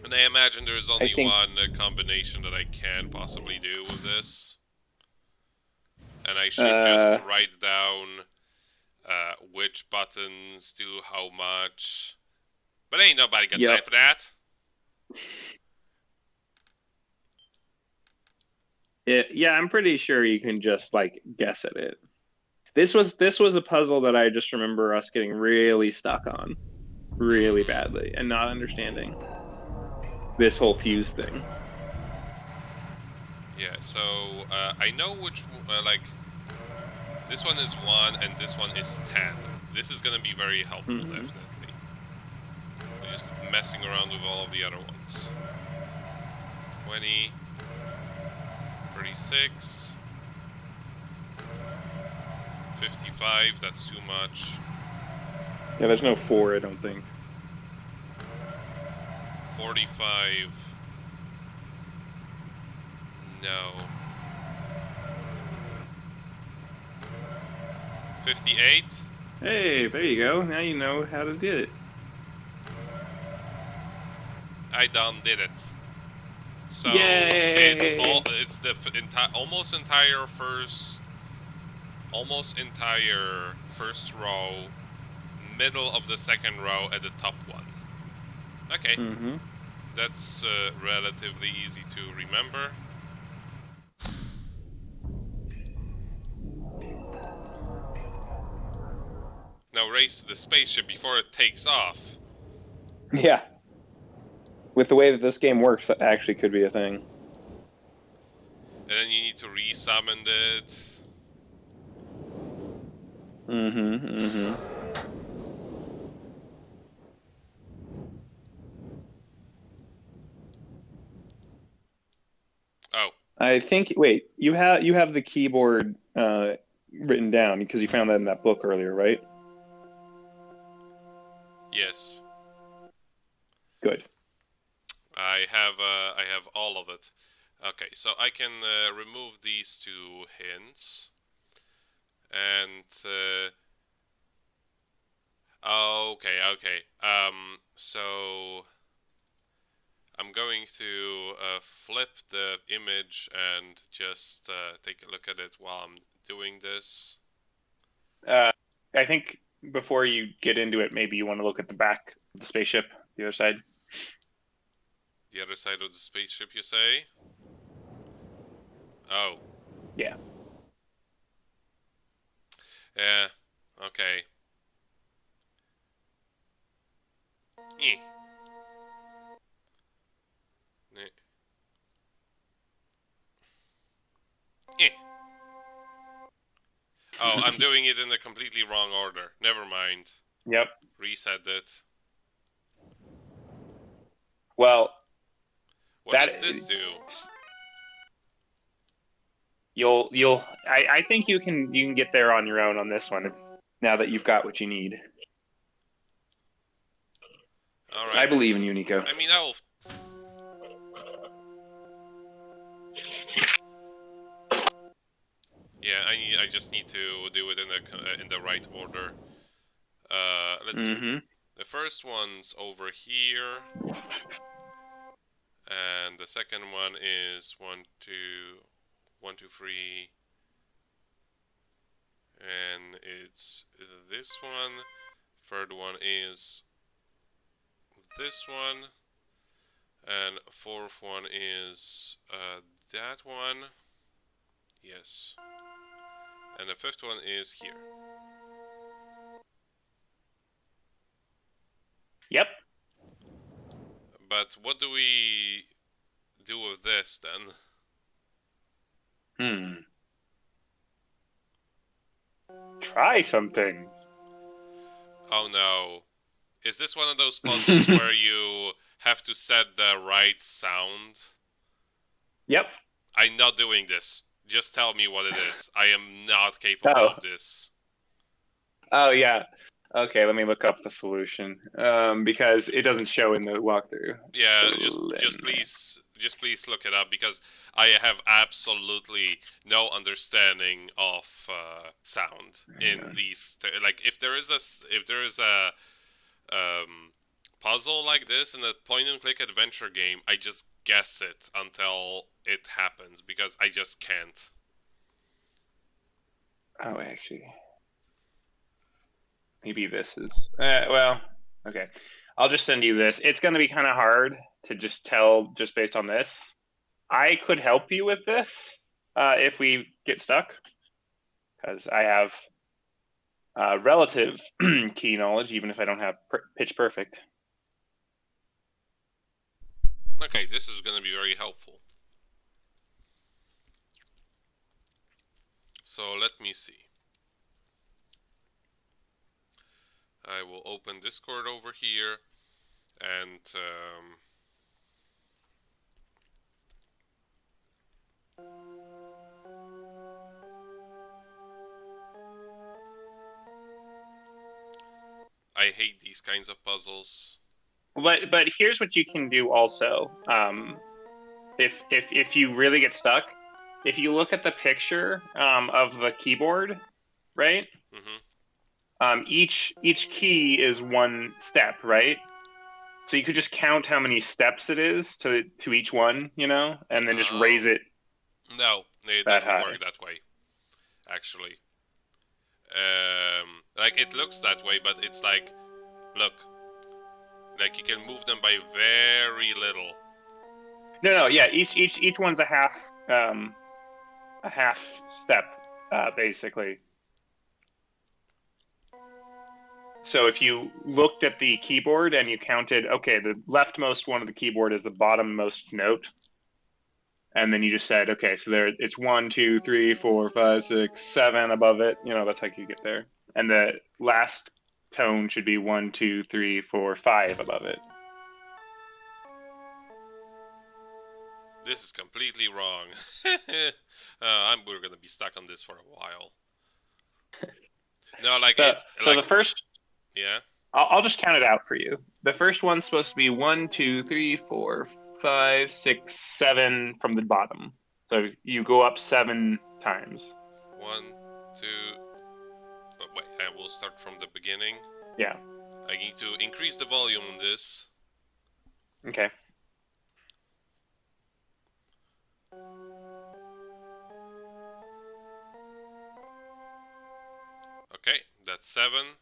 [SPEAKER 1] And I imagine there's only
[SPEAKER 4] think-
[SPEAKER 1] one combination that I can possibly do with this. And I should just write down which buttons do how much. But ain't nobody got time for that.
[SPEAKER 4] Yeah, I'm pretty sure you can just guess at it. This was a puzzle that I just remember us getting really stuck on, really badly, and not understanding this whole fuse thing.
[SPEAKER 1] Yeah, so I know which this one is 1 and this one is 10. This is gonna be very helpful, definitely. We're just messing around with all of the other ones. 20, 36, 55. That's too much.
[SPEAKER 4] Yeah, there's no 4, I don't think.
[SPEAKER 1] 45. No. 58.
[SPEAKER 4] Hey, there you go. Now you know how to do it.
[SPEAKER 1] I done did it. So
[SPEAKER 4] Yay!
[SPEAKER 1] it's the almost entire first row, middle of the second row, and the top one. Okay,
[SPEAKER 4] Mm-hmm.
[SPEAKER 1] that's relatively easy to remember. Now race to the spaceship before it takes off.
[SPEAKER 4] Yeah. With the way that this game works, that actually could be a thing.
[SPEAKER 1] And then you need to resummon it.
[SPEAKER 4] Mm-hmm. Mm-hmm.
[SPEAKER 1] Oh,
[SPEAKER 4] I think. Wait, you have the keyboard written down because you found that in that book earlier, right?
[SPEAKER 1] yes.
[SPEAKER 4] Good.
[SPEAKER 1] I have all of it. Okay, so I can remove these two hints. And okay. So I'm going to flip the image and just take a look at it while I'm doing this.
[SPEAKER 2] I think before you get into it, maybe you want to look at the back of the spaceship, the other side.
[SPEAKER 1] The other side of the spaceship, you say? Oh.
[SPEAKER 2] Yeah.
[SPEAKER 1] Yeah. Okay. Eh. Eh. Oh, I'm doing it in the completely wrong order. Never mind.
[SPEAKER 2] Yep.
[SPEAKER 1] Reset it.
[SPEAKER 2] Well,
[SPEAKER 1] What does this do?
[SPEAKER 2] I think you can get there on your own on this one. It's now that you've got what you need.
[SPEAKER 1] All right.
[SPEAKER 4] I believe in you, Nico.
[SPEAKER 1] I mean, I'll. Yeah, I just need to do it in the right order. Let's see. The first one's over here, and the second one is 1, 2, 3, and it's this one. Third one is this one, and fourth one is that one. Yes. And the fifth one is here.
[SPEAKER 2] Yep.
[SPEAKER 1] But what do we do with this then?
[SPEAKER 2] Try something.
[SPEAKER 1] Oh no. Is this one of those puzzles where you have to set the right sound?
[SPEAKER 2] Yep.
[SPEAKER 1] I'm not doing this. Just tell me what it is. I am not capable of this.
[SPEAKER 2] Oh, yeah. Okay, let me look up the solution. Because it doesn't show in the walkthrough.
[SPEAKER 1] Yeah, just please look it up, because I have absolutely no understanding of sound in these. Like, if there is a puzzle like this in a point-and-click adventure game, I just guess it until it happens, because I just can't.
[SPEAKER 2] Oh, actually, maybe this is well. Okay, I'll just send you this. It's going to be kind of hard to just tell just based on this. I could help you with this if we get stuck, because I have relative key knowledge, even if I don't have pitch perfect.
[SPEAKER 1] Okay, this is going to be very helpful. So let me see. I will open Discord over here, and I hate these kinds of puzzles.
[SPEAKER 2] But here's what you can do also. If you really get stuck, if you look at the picture of the keyboard, right? Each key is one step, right? So you could just count how many steps it is to each one, and then just raise
[SPEAKER 1] Oh.
[SPEAKER 2] it
[SPEAKER 1] No, it
[SPEAKER 2] that
[SPEAKER 1] doesn't
[SPEAKER 2] high.
[SPEAKER 1] work that way, actually. Like, it looks that way, but it's like, look, like you can move them by very little.
[SPEAKER 2] No, yeah. Each one's a half step, basically. So if you looked at the keyboard and you counted, okay, the leftmost one of the keyboard is the bottommost note, and then you just said, okay, so there it's 1, 2, 3, 4, 5, 6, 7 above it. That's how you get there. And the last tone should be 1, 2, 3, 4, 5 above it.
[SPEAKER 1] This is completely wrong. We're gonna be stuck on this for a while. No, like
[SPEAKER 2] So the first.
[SPEAKER 1] Yeah.
[SPEAKER 2] I'll just count it out for you. The first one's supposed to be 1, 2, 3, 4, 5, 6, 7 from the bottom. So you go up 7 times.
[SPEAKER 1] 1, 2. Oh, wait, I will start from the beginning.
[SPEAKER 2] Yeah.
[SPEAKER 1] I need to increase the volume on this.
[SPEAKER 2] Okay.
[SPEAKER 1] Okay, that's 7.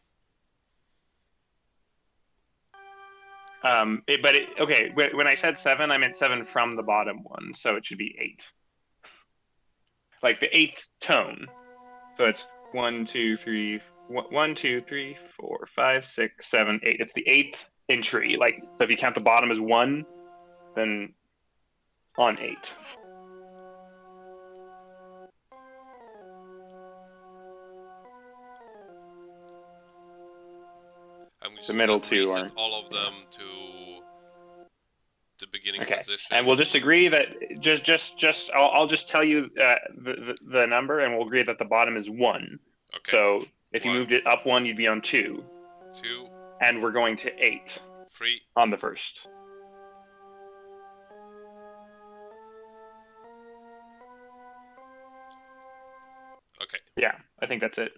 [SPEAKER 2] Okay. When I said 7, I meant 7 from the bottom one, so it should be 8. Like the 8th tone. So it's 1, 2, 3, 1, 2, 3, 4, 5, 6, 7, 8. It's the 8th entry. Like, so if you count the bottom as 1, then on 8.
[SPEAKER 1] I'm just
[SPEAKER 2] The middle
[SPEAKER 1] gonna
[SPEAKER 2] two
[SPEAKER 1] reset
[SPEAKER 2] aren't.
[SPEAKER 1] all of them to the beginning
[SPEAKER 2] Okay.
[SPEAKER 1] position.
[SPEAKER 2] And we'll just agree that I'll just tell you the number, and we'll agree that the bottom is 1.
[SPEAKER 1] Okay.
[SPEAKER 2] So if you
[SPEAKER 1] 1,
[SPEAKER 2] moved it up 1, you'd be on 2.
[SPEAKER 1] 2,
[SPEAKER 2] And we're going to 8
[SPEAKER 1] 3.
[SPEAKER 2] on the first.
[SPEAKER 1] Okay.
[SPEAKER 2] Yeah, I think that's it.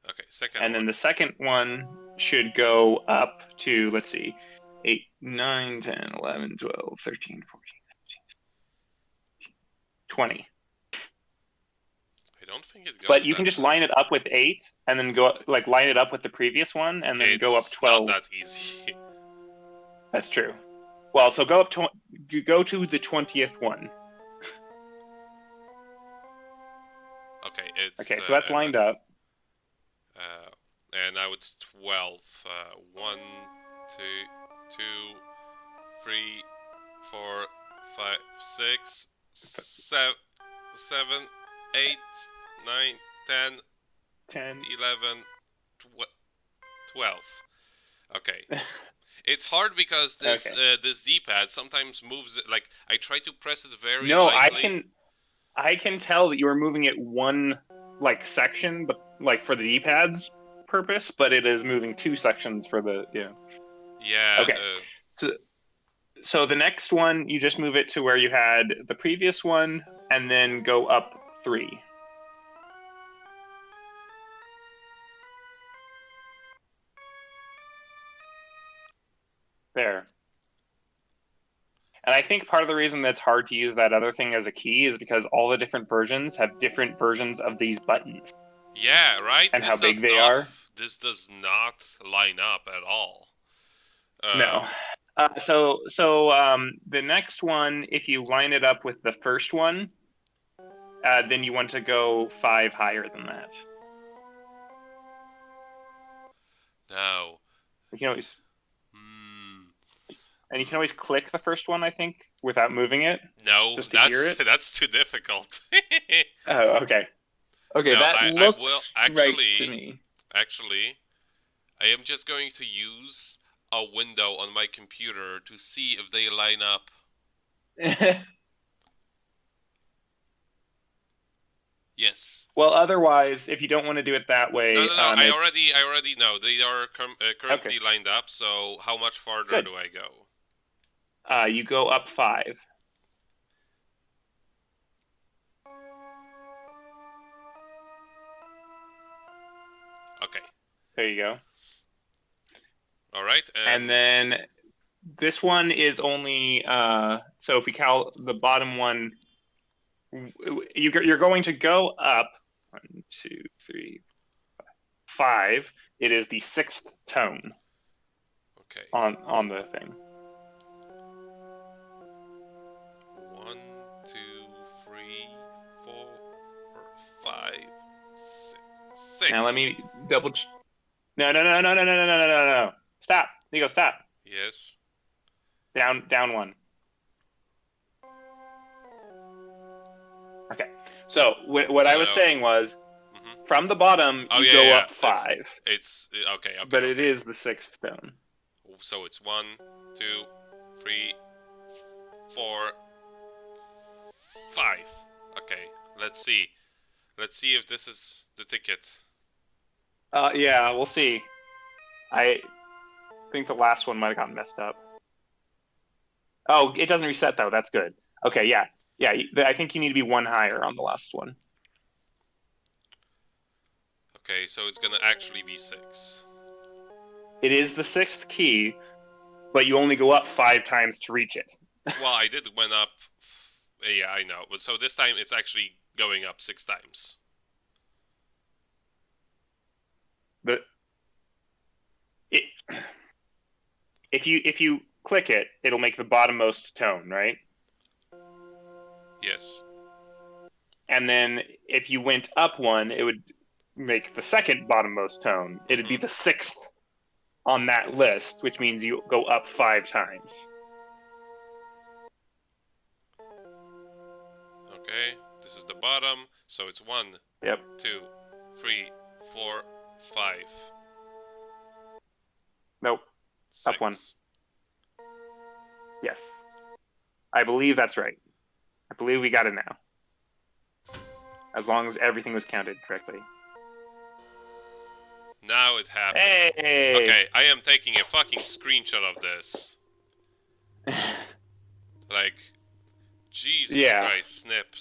[SPEAKER 1] Okay, second
[SPEAKER 2] And
[SPEAKER 1] one.
[SPEAKER 2] then the second one should go up to, let's see, 8, 9, 10, 11, 12, 13, 14, 15, 20.
[SPEAKER 1] I don't think it goes.
[SPEAKER 2] But you can just line it up with 8, and then line it up with the previous one, and then go up 12.
[SPEAKER 1] It's not that easy.
[SPEAKER 2] That's true. Well, so go to the 20th one.
[SPEAKER 1] Okay, it's...
[SPEAKER 2] Okay, so that's lined up.
[SPEAKER 1] And now it's 12. 1, 2, 2, 3, 4, 5, 6, 7, 8, 9, 10,
[SPEAKER 2] 10.
[SPEAKER 1] 11, 12. Okay. It's hard because this this D-pad sometimes moves it, like I try to press it very lightly.
[SPEAKER 2] I can tell that you were moving it one section, but for the D-pad's purpose, but it is moving 2 sections for the
[SPEAKER 1] Yeah.
[SPEAKER 2] Okay. So the next one, you just move it to where you had the previous one, and then go up 3. There. And I think part of the reason that's hard to use that other thing as a key is because all the different versions have different versions of these buttons.
[SPEAKER 1] Yeah, right?
[SPEAKER 2] And how big they are.
[SPEAKER 1] This does not line up at all.
[SPEAKER 2] No. So the next one, if you line it up with the first one, then you want to go 5 higher than that.
[SPEAKER 1] No.
[SPEAKER 2] You can always... And you can always click the first one, I think, without moving it.
[SPEAKER 1] No,
[SPEAKER 2] just to hear it.
[SPEAKER 1] That's too difficult.
[SPEAKER 2] Oh, okay. Okay,
[SPEAKER 1] no,
[SPEAKER 2] that looks
[SPEAKER 1] actually,
[SPEAKER 2] right to me.
[SPEAKER 1] Actually, I am just going to use a window on my computer to see if they line up. Yes.
[SPEAKER 2] Well, otherwise, if you don't want to do it that way...
[SPEAKER 1] No, I already know. They are currently lined up, so how much farther do I go?
[SPEAKER 2] You go up 5.
[SPEAKER 1] Okay.
[SPEAKER 2] There you go.
[SPEAKER 1] All right.
[SPEAKER 2] And then this one is only so if we count the bottom one, you're going to go up 1, 2, 3, 5. It is the 6th tone
[SPEAKER 1] Okay.
[SPEAKER 2] on the thing.
[SPEAKER 1] 1, 2, 3, 4, 5, 6.
[SPEAKER 2] Now let me double. No. Stop, Nico. Stop.
[SPEAKER 1] Yes.
[SPEAKER 2] Down 1. Okay. So what I was saying was,
[SPEAKER 1] Mhm.
[SPEAKER 2] from the bottom you go up 5.
[SPEAKER 1] It's okay.
[SPEAKER 2] But
[SPEAKER 1] okay.
[SPEAKER 2] it is the 6th tone.
[SPEAKER 1] So it's 1, 2, 3, 4, 5. Okay. Let's see. Let's see if this is the ticket.
[SPEAKER 2] Yeah, we'll see. I think the last one might have gotten messed up. Oh, it doesn't reset though. That's good. Okay, yeah. I think you need to be 1 higher on the last one.
[SPEAKER 1] Okay, so it's gonna actually be 6.
[SPEAKER 2] It is the 6th key, but you only go up 5 times to reach it.
[SPEAKER 1] Well, I did went up. Yeah, I know. But so this time it's actually going up 6 times.
[SPEAKER 2] But if you click it, it'll make the bottommost tone, right?
[SPEAKER 1] Yes.
[SPEAKER 2] And then if you went up 1, it would make the 2nd bottommost tone. It'd be the 6th on that list, which means you go up 5 times.
[SPEAKER 1] Okay, this is the bottom, so it's 1,
[SPEAKER 2] Yep.
[SPEAKER 1] 2, 3, 4, 5.
[SPEAKER 2] Nope.
[SPEAKER 1] 6.
[SPEAKER 2] Up 1. Yes. I believe that's right. I believe we got it now. As long as everything was counted correctly.
[SPEAKER 1] Now it happened.
[SPEAKER 2] Hey!
[SPEAKER 1] Okay, I am taking a fucking screenshot of this. Like, Jesus Christ, snip.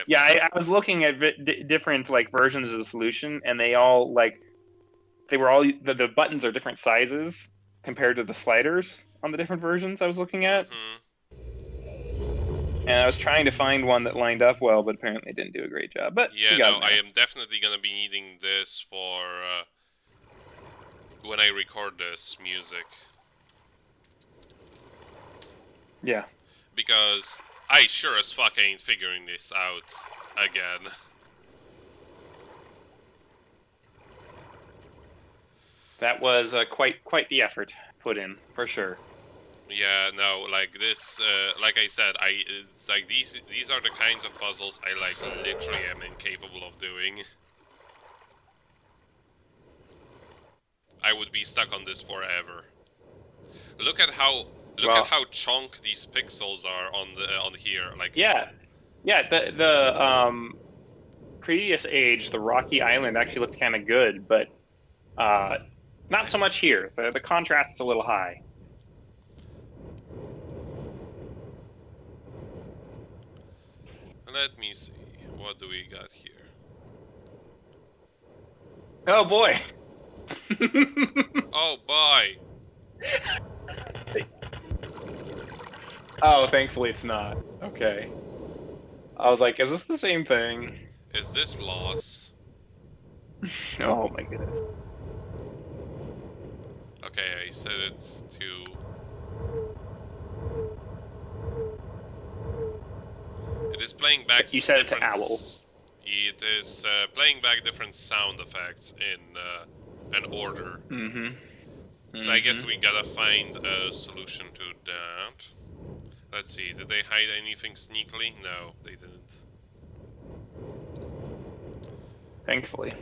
[SPEAKER 2] Yeah, I was looking at different like versions of the solution, and they all the buttons are different sizes compared to the sliders on the different versions I was looking at. And I was trying to find one that lined up well, but apparently it didn't do a great job. But
[SPEAKER 1] Yeah, no, I am definitely gonna be needing this for when I record this music.
[SPEAKER 2] Yeah.
[SPEAKER 1] Because I sure as fuck ain't figuring this out again.
[SPEAKER 2] That was quite the effort put in, for sure.
[SPEAKER 1] Yeah, no, like this, like I said, it's like these are the kinds of puzzles I like literally am incapable of doing. I would be stuck on this forever. Look at how chunk these pixels are on here. Like
[SPEAKER 2] yeah. The previous age, the rocky island actually looked kind of good, but not so much here. The contrast is a little high.
[SPEAKER 1] Let me see. What do we got here?
[SPEAKER 2] Oh boy.
[SPEAKER 1] Oh boy.
[SPEAKER 2] Oh, thankfully it's not. Okay. I was like, is this the same thing?
[SPEAKER 1] Is this loss?
[SPEAKER 2] Oh my goodness.
[SPEAKER 1] Okay, I set it to... It is playing back
[SPEAKER 2] You set it to
[SPEAKER 1] different...
[SPEAKER 2] owl.
[SPEAKER 1] It is playing back different sound effects in an order. So I guess we gotta find a solution to that. Let's see, did they hide anything sneakily? No, they didn't.
[SPEAKER 2] Thankfully.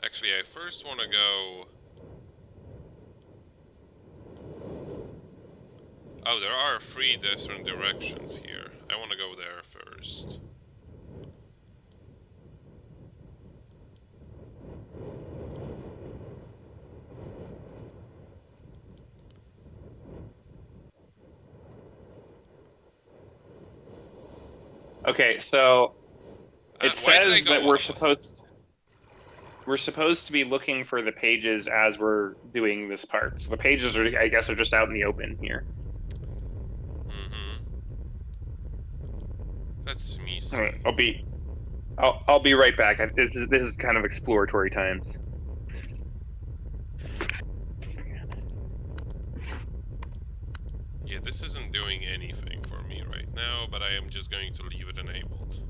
[SPEAKER 1] Actually, I first want to go... Oh, there are 3 different directions here. I want to go there first.
[SPEAKER 2] Okay, so it
[SPEAKER 1] Why did I
[SPEAKER 2] says
[SPEAKER 1] go
[SPEAKER 2] that we're
[SPEAKER 1] up?
[SPEAKER 2] supposed to be looking for the pages as we're doing this part. So the pages are, I guess, are just out in the open here.
[SPEAKER 1] Mm-hmm. That's me.
[SPEAKER 2] All right, I'll be right back. This is kind of exploratory times.
[SPEAKER 1] Yeah, this isn't doing anything for me right now, but I am just going to leave it enabled.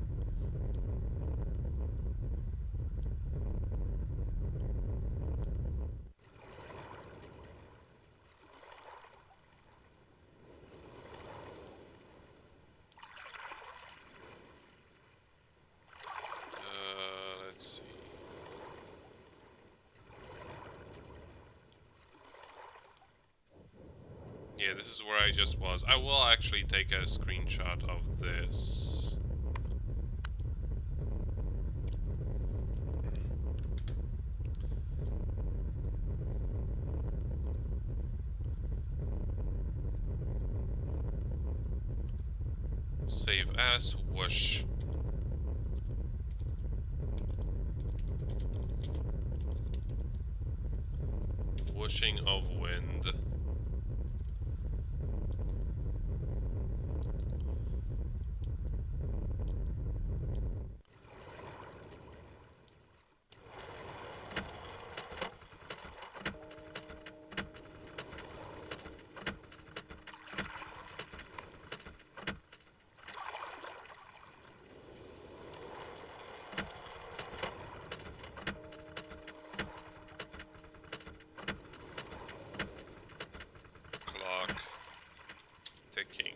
[SPEAKER 1] Let's see. Yeah, this is where I just was. I will actually take a screenshot of this. Save as whoosh. Whooshing of wind. Clock ticking.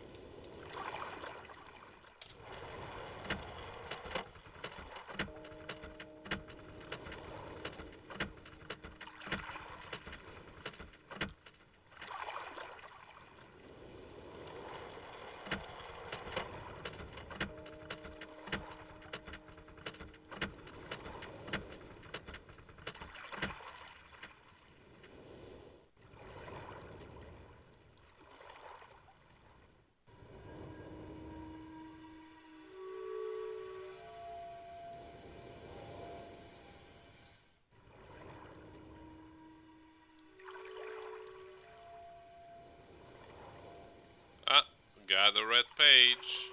[SPEAKER 1] Ah, got a red page.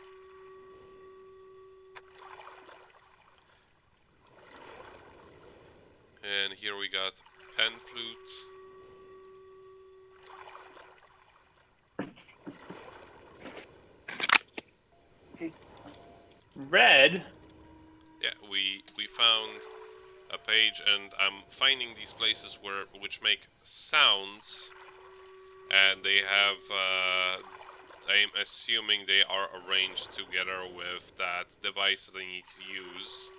[SPEAKER 1] And here we got pen flute.
[SPEAKER 2] Red.
[SPEAKER 1] Yeah, we found a page, and I'm finding these places which make sounds, and they have. I'm assuming they are arranged together with that device that I need to use.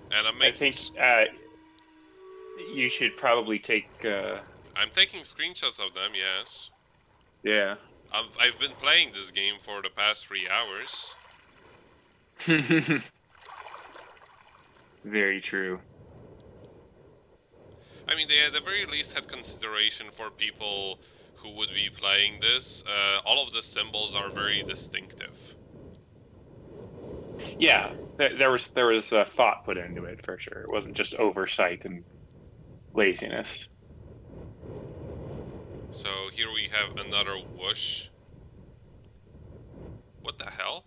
[SPEAKER 1] And I'm
[SPEAKER 2] I
[SPEAKER 1] making.
[SPEAKER 2] think you should probably take.
[SPEAKER 1] I'm taking screenshots of them. Yes.
[SPEAKER 2] Yeah.
[SPEAKER 1] I've been playing this game for the past 3 hours.
[SPEAKER 2] Very true.
[SPEAKER 1] I mean, they at the very least had consideration for people who would be playing this. All of the symbols are very distinctive.
[SPEAKER 2] Yeah, there was thought put into it for sure. It wasn't just oversight and laziness.
[SPEAKER 1] So here we have another whoosh. What the hell?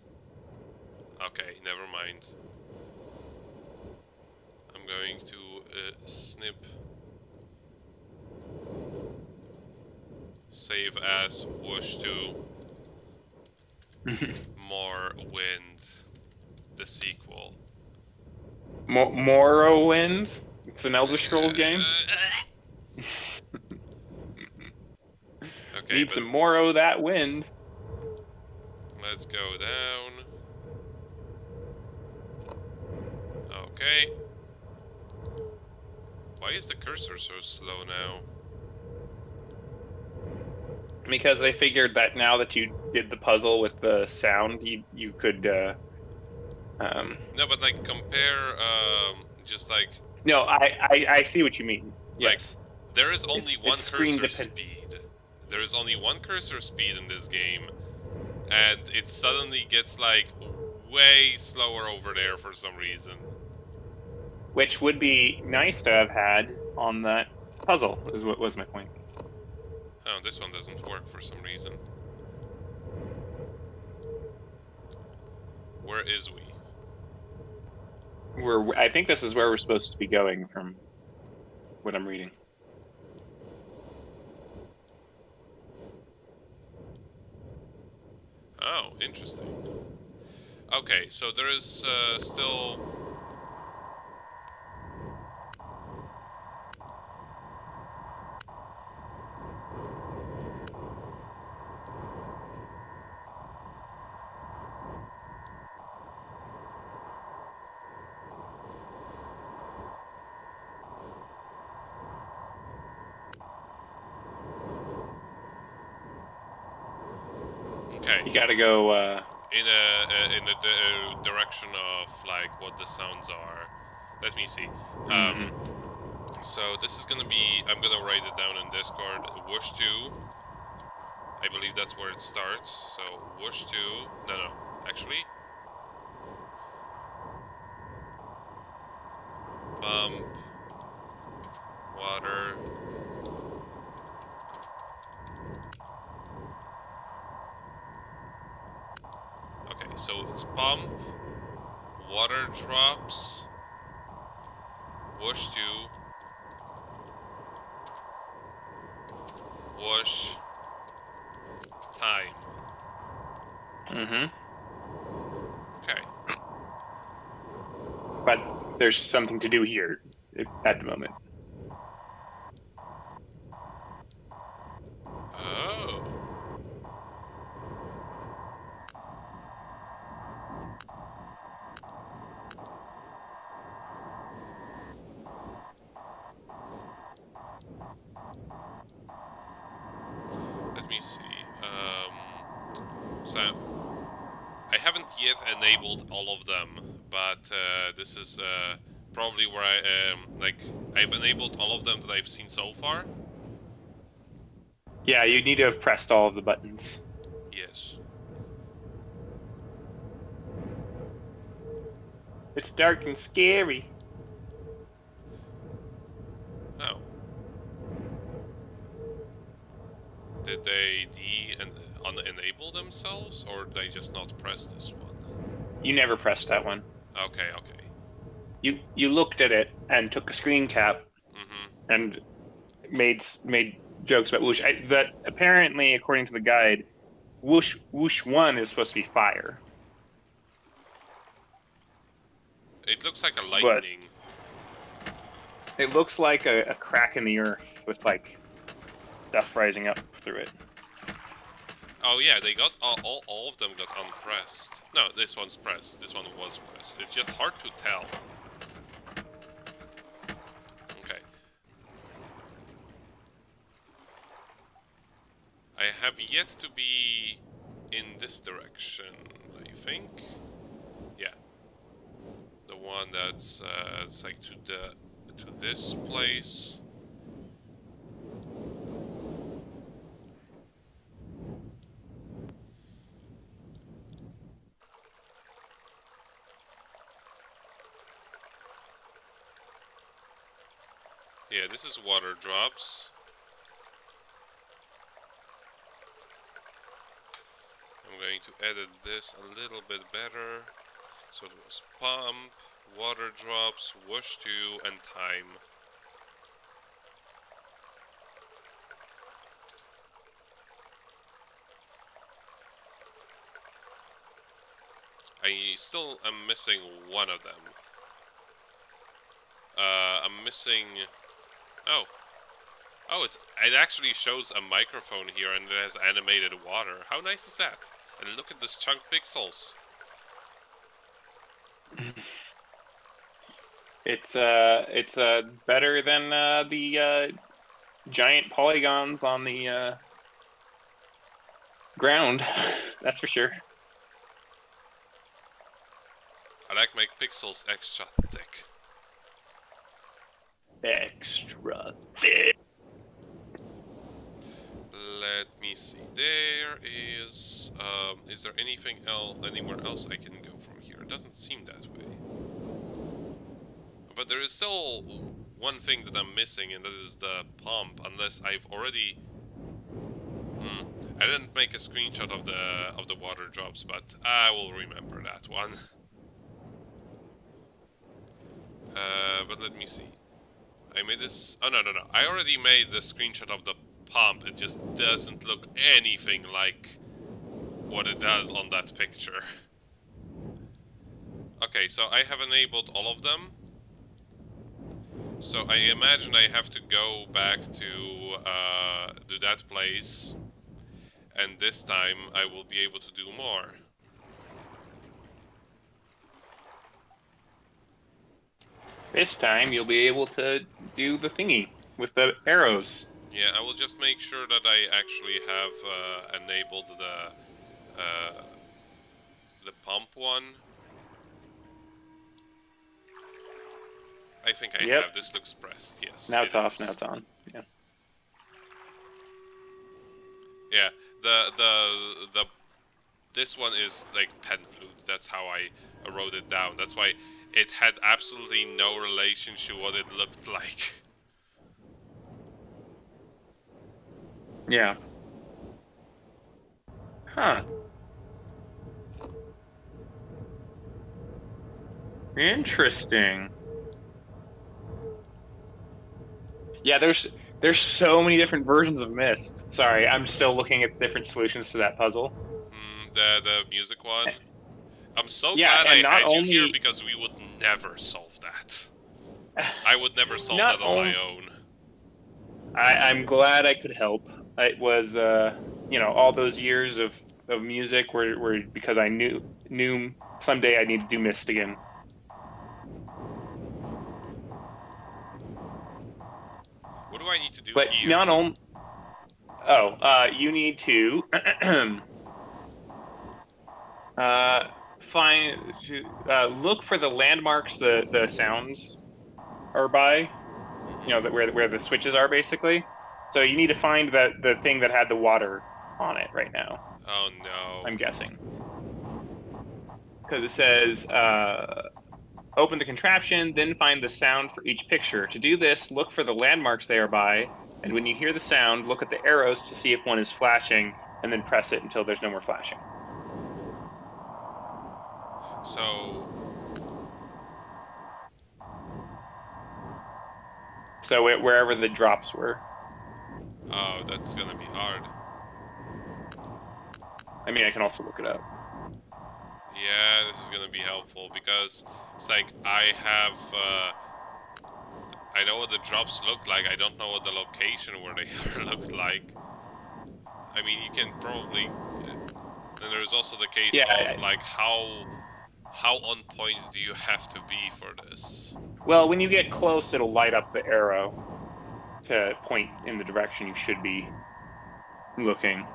[SPEAKER 1] Okay, never mind. I'm going to snip. Save as whoosh to more wind. The sequel.
[SPEAKER 2] Morrowind? It's an Elder Scrolls game?
[SPEAKER 1] Okay,
[SPEAKER 2] Need
[SPEAKER 1] but
[SPEAKER 2] some Morrow that wind.
[SPEAKER 1] let's go down. Okay. Why is the cursor so slow now?
[SPEAKER 2] Because they figured that now that you did the puzzle with the sound, you could
[SPEAKER 1] No, but like compare, just like
[SPEAKER 2] No, I see what you mean. Yes.
[SPEAKER 1] like there is only one
[SPEAKER 2] it's screen
[SPEAKER 1] cursor
[SPEAKER 2] dependent.
[SPEAKER 1] speed. There is only one cursor speed in this game, and it suddenly gets like way slower over there for some reason.
[SPEAKER 2] Which would be nice to have had on that puzzle, is what was my point.
[SPEAKER 1] Oh, this one doesn't work for some reason. Where is we?
[SPEAKER 2] I think this is where we're supposed to be going from what I'm reading.
[SPEAKER 1] Oh, interesting. Okay, so there is still... Okay.
[SPEAKER 2] You gotta go,
[SPEAKER 1] In the direction of like what the sounds are. Let me see. So this is gonna be. I'm gonna write it down in Discord. Whoosh 2. I believe that's where it starts. So whoosh 2. No, actually. Pump. Water. Okay, so it's pump, water drops, whoosh 2, whoosh, time. Okay.
[SPEAKER 2] But there's something to do here at the moment.
[SPEAKER 1] Oh. Let me see. So I haven't yet enabled all of them, but this is probably where I've enabled all of them that I've seen so far.
[SPEAKER 2] Yeah, you need to have pressed all of the buttons.
[SPEAKER 1] Yes.
[SPEAKER 2] It's dark and scary.
[SPEAKER 1] Oh. Did they unenable themselves, or did they just not press this one?
[SPEAKER 2] You never pressed that one.
[SPEAKER 1] Okay.
[SPEAKER 2] You looked at it and took a screen cap and made jokes about whoosh. That apparently, according to the guide, whoosh 1 is supposed to be fire.
[SPEAKER 1] It looks like a lightning.
[SPEAKER 2] It looks like a crack in the earth with like stuff rising up through it.
[SPEAKER 1] Oh yeah, they got all of them got unpressed. No, this one's pressed. This one was pressed. It's just hard to tell. Okay. I have yet to be in this direction, I think. Yeah. The one that's it's like to this place. Yeah, this is water drops. I'm going to edit this a little bit better. So it was pump, water drops, whoosh 2, and time. I still am missing one of them. I'm missing... Oh, it actually shows a microphone here and it has animated water. How nice is that? And look at this chunk pixels.
[SPEAKER 2] It's better than the giant polygons on the ground. That's for sure.
[SPEAKER 1] I like my pixels extra thick.
[SPEAKER 2] Extra thick.
[SPEAKER 1] Let me see. There is there anything else, anywhere else I can go from here? doesn't seem that way. But there is still one thing that I'm missing, and that is the pump. Unless I've already. I didn't make a screenshot of the water drops, but I will remember that one. But let me see. I made this. Oh no. I already made the screenshot of the pump. It just doesn't look anything like what it does on that picture. Okay, so I have enabled all of them. So I imagine I have to go back to that place, and this time I will be able to do more.
[SPEAKER 2] This time you'll be able to do the thingy with the arrows.
[SPEAKER 1] Yeah, I will just make sure that I actually have enabled the pump one. I think I
[SPEAKER 2] Yep.
[SPEAKER 1] have. This looks pressed. Yes.
[SPEAKER 2] Now it's
[SPEAKER 1] it
[SPEAKER 2] off.
[SPEAKER 1] is.
[SPEAKER 2] Now it's on. Yeah.
[SPEAKER 1] Yeah. This one is like pen flute. That's how I wrote it down. That's why it had absolutely no relation to what it looked like.
[SPEAKER 2] Yeah. Huh. Interesting. Yeah, there's so many different versions of Myst. Sorry, I'm still looking at different solutions to that puzzle.
[SPEAKER 1] The music one. I'm so
[SPEAKER 2] Yeah,
[SPEAKER 1] glad I
[SPEAKER 2] and not
[SPEAKER 1] had you here
[SPEAKER 2] only-
[SPEAKER 1] because we would never solve that. I would never solve
[SPEAKER 2] Not
[SPEAKER 1] that on my
[SPEAKER 2] only-
[SPEAKER 1] own.
[SPEAKER 2] I'm glad I could help. It was, all those years of music were because I knew someday I need to do Myst again.
[SPEAKER 1] What do I need to do
[SPEAKER 2] But
[SPEAKER 1] here?
[SPEAKER 2] not only. You need to look for the landmarks the sounds are by. Where the switches are basically. So you need to find the thing that had the water on it right now.
[SPEAKER 1] Oh no.
[SPEAKER 2] I'm guessing. Because it says, open the contraption, then find the sound for each picture. To do this, look for the landmarks they are by, and when you hear the sound, look at the arrows to see if one is flashing, and then press it until there's no more flashing. So wherever the drops were.
[SPEAKER 1] Oh, that's gonna be hard.
[SPEAKER 2] I mean, I can also look it up.
[SPEAKER 1] Yeah, this is gonna be helpful because it's like I have. I know what the drops look like. I don't know what the location where they are looked like. I mean, you can probably. Then there's also the case of like how on point do you have to be for this?
[SPEAKER 2] Well, when you get close, it'll light up the arrow to point in the direction you should be looking.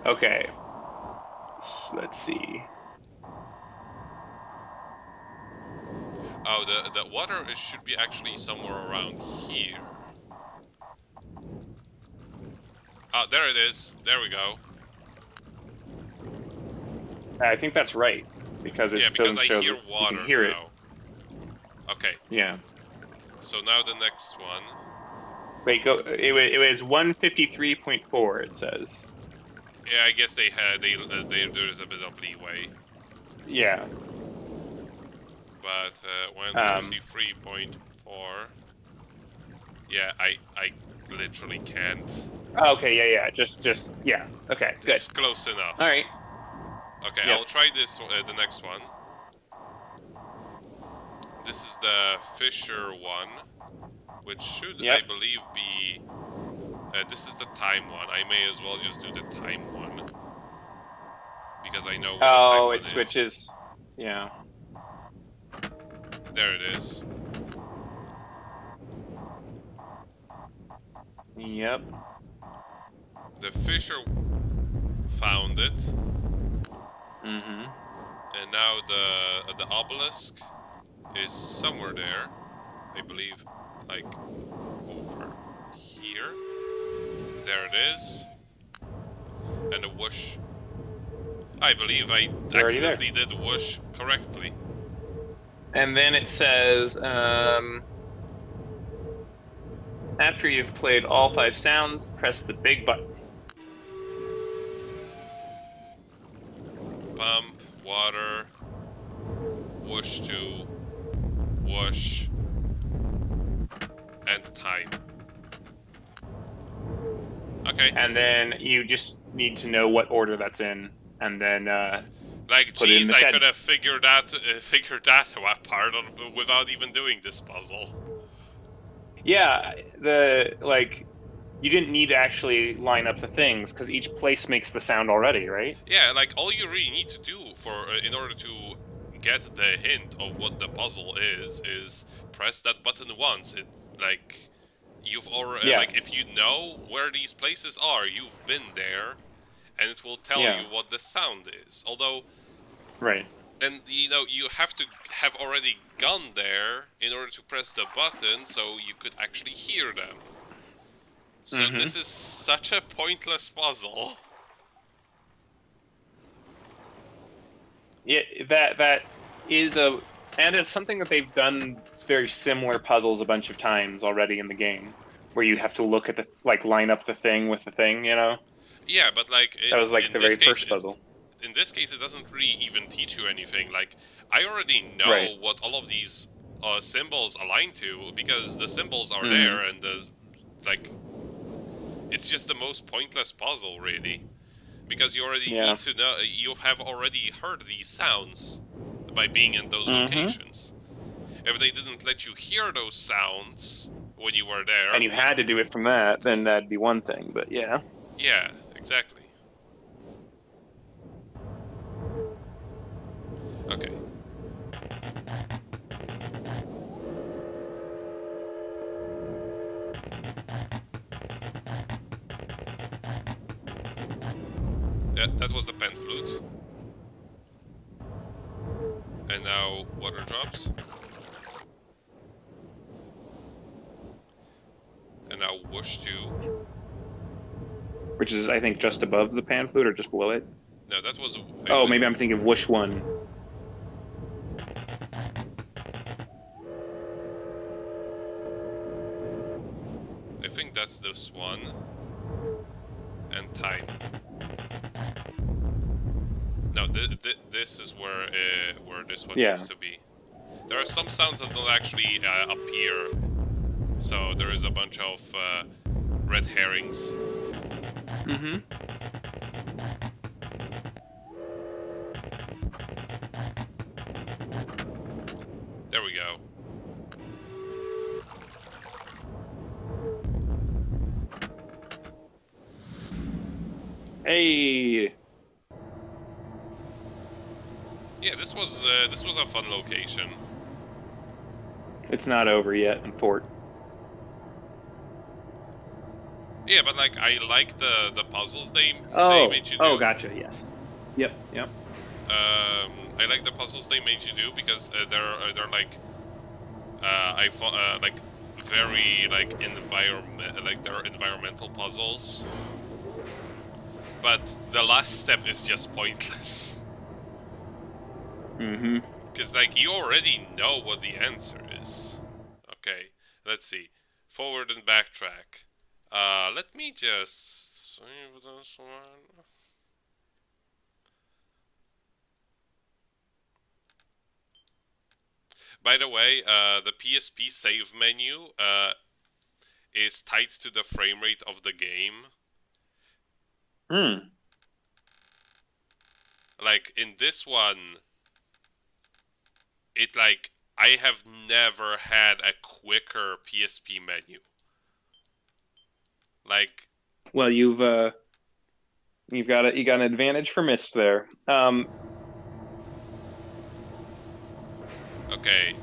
[SPEAKER 2] Okay. Let's see.
[SPEAKER 1] Oh, the water should be actually somewhere around here. Oh, there it is. There we go.
[SPEAKER 2] I think that's right because it
[SPEAKER 1] because
[SPEAKER 2] doesn't
[SPEAKER 1] I
[SPEAKER 2] show
[SPEAKER 1] hear
[SPEAKER 2] that
[SPEAKER 1] water
[SPEAKER 2] you can hear
[SPEAKER 1] now. Okay.
[SPEAKER 2] Yeah.
[SPEAKER 1] So now the next one.
[SPEAKER 2] Wait, go. It was 153.4. It says.
[SPEAKER 1] Yeah, I guess there's a bit of leeway.
[SPEAKER 2] Yeah.
[SPEAKER 1] But 153.4. Yeah, I literally can't.
[SPEAKER 2] Okay. Yeah. Just. Yeah. Okay. Good.
[SPEAKER 1] It's close enough.
[SPEAKER 2] All right.
[SPEAKER 1] Okay,
[SPEAKER 2] Yep.
[SPEAKER 1] I'll try this. The next one. This is the Fisher one, which should,
[SPEAKER 2] Yep.
[SPEAKER 1] I believe, be. This is the time one. I may as well just do the time one because I know. What
[SPEAKER 2] Oh,
[SPEAKER 1] the
[SPEAKER 2] it
[SPEAKER 1] time one
[SPEAKER 2] switches.
[SPEAKER 1] is.
[SPEAKER 2] Yeah.
[SPEAKER 1] There it is.
[SPEAKER 2] Yep.
[SPEAKER 1] The Fisher found it,
[SPEAKER 2] Mm-hmm.
[SPEAKER 1] and now the obelisk is somewhere there. I believe, like over here. There it is. And the whoosh. I believe I
[SPEAKER 2] You're already there.
[SPEAKER 1] accidentally did whoosh correctly.
[SPEAKER 2] And then it says, after you've played all 5 sounds, press the big button.
[SPEAKER 1] Pump, water, whoosh to, whoosh, and time. Okay.
[SPEAKER 2] And then you just need to know what order that's in, and then
[SPEAKER 1] Like,
[SPEAKER 2] put it in
[SPEAKER 1] geez,
[SPEAKER 2] the
[SPEAKER 1] I
[SPEAKER 2] shed.
[SPEAKER 1] could have figured that part without even doing this puzzle.
[SPEAKER 2] Yeah, you didn't need to actually line up the things because each place makes the sound already, right?
[SPEAKER 1] Yeah, like all you really need to do in order to get the hint of what the puzzle is press that button once. It like you've already like if you know where these places are, you've been there, and it will tell you what the sound is. Although,
[SPEAKER 2] right.
[SPEAKER 1] and you know you have to have already gone there in order to press the button, so you could actually hear them. So this is such a pointless puzzle.
[SPEAKER 2] Yeah, that is and it's something that they've done very similar puzzles a bunch of times already in the game, where you have to look at line up the thing with the thing, you know?
[SPEAKER 1] Yeah, but like
[SPEAKER 2] That was like the very first puzzle.
[SPEAKER 1] In this case, it doesn't really even teach you anything. Like, I already know what all of these symbols align to because the symbols are there, and it's just the most pointless puzzle, really, because you already need to know. You have already heard these sounds by being in those locations. If they didn't let you hear those sounds when you were there,
[SPEAKER 2] and you had to do it from that, then that'd be one thing. But yeah.
[SPEAKER 1] Yeah, exactly. Okay. Yeah, that was the pen flute. And now water drops. And now whoosh to...
[SPEAKER 2] Which is, I think, just above the pan flute or just below it?
[SPEAKER 1] No, that was...
[SPEAKER 2] Oh, maybe I'm thinking whoosh 1.
[SPEAKER 1] I think that's this one. And time. No, this is where this one needs to be. There are some sounds that don't actually appear. So there is a bunch of red herrings. There we go.
[SPEAKER 2] Hey.
[SPEAKER 1] Yeah, this was a fun location.
[SPEAKER 2] It's not over yet in Fort.
[SPEAKER 1] Yeah, but like I like the puzzles they made you do.
[SPEAKER 2] Oh, gotcha. Yes. Yep.
[SPEAKER 1] I like the puzzles they made you do because they're like like very like they're environmental puzzles. But the last step is just pointless. Because like you already know what the answer is. Okay, let's see. Forward and backtrack. Let me just save this one. By the way, the PSP save menu is tied to the frame rate of the game. Like in this one, it like I have never had a quicker PSP menu. Like,
[SPEAKER 2] well, you got an advantage for Myst there.
[SPEAKER 1] Okay,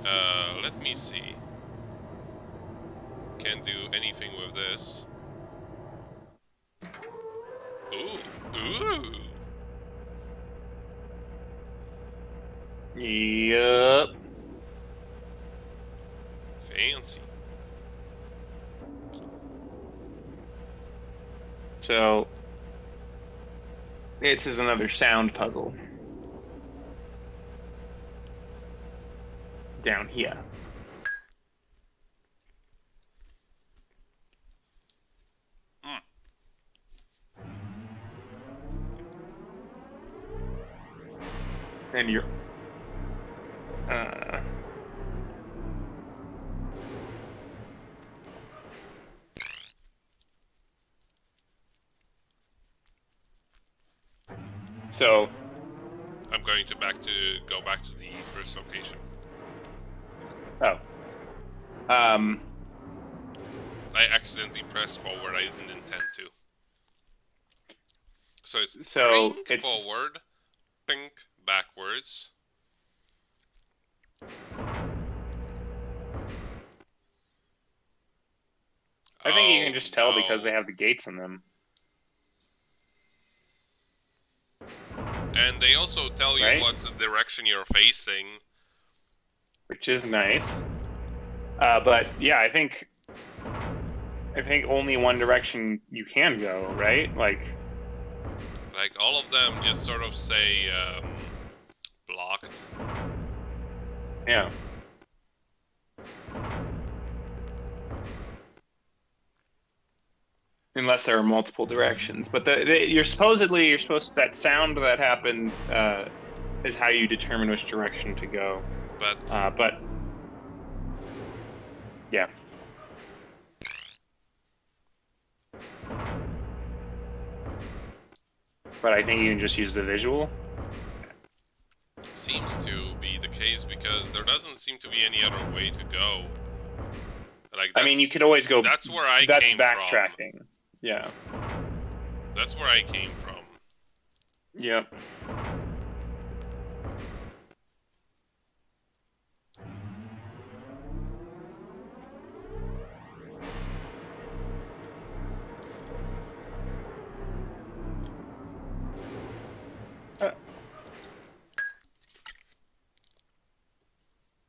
[SPEAKER 1] let me see. Can't do anything with this. Ooh.
[SPEAKER 2] Yep.
[SPEAKER 1] Fancy.
[SPEAKER 2] So This is another sound puzzle. Down here.
[SPEAKER 1] Hmm.
[SPEAKER 2] And you're... So...
[SPEAKER 1] I'm going to go back to the first location.
[SPEAKER 2] Oh.
[SPEAKER 1] I accidentally pressed forward. I didn't intend to. So it's
[SPEAKER 2] So
[SPEAKER 1] pink
[SPEAKER 2] it's...
[SPEAKER 1] forward, pink backwards.
[SPEAKER 2] I think you
[SPEAKER 1] Oh,
[SPEAKER 2] can just tell
[SPEAKER 1] no.
[SPEAKER 2] because they have the gates in them.
[SPEAKER 1] And they also tell you
[SPEAKER 2] Right?
[SPEAKER 1] what direction you're facing.
[SPEAKER 2] Which is nice. But yeah, I think only one direction you can go, right? Like
[SPEAKER 1] All of them just sort of say blocked.
[SPEAKER 2] yeah. Unless there are multiple directions, but you're supposed that sound that happens is how you determine which direction to go.
[SPEAKER 1] But
[SPEAKER 2] Yeah. But I think you can just use the visual.
[SPEAKER 1] seems to be the case because there doesn't seem to be any other way to go.
[SPEAKER 2] I mean, you could always go.
[SPEAKER 1] That's where I
[SPEAKER 2] that's
[SPEAKER 1] came
[SPEAKER 2] backtracking.
[SPEAKER 1] from.
[SPEAKER 2] Yeah.
[SPEAKER 1] That's where I came from.
[SPEAKER 2] Yep.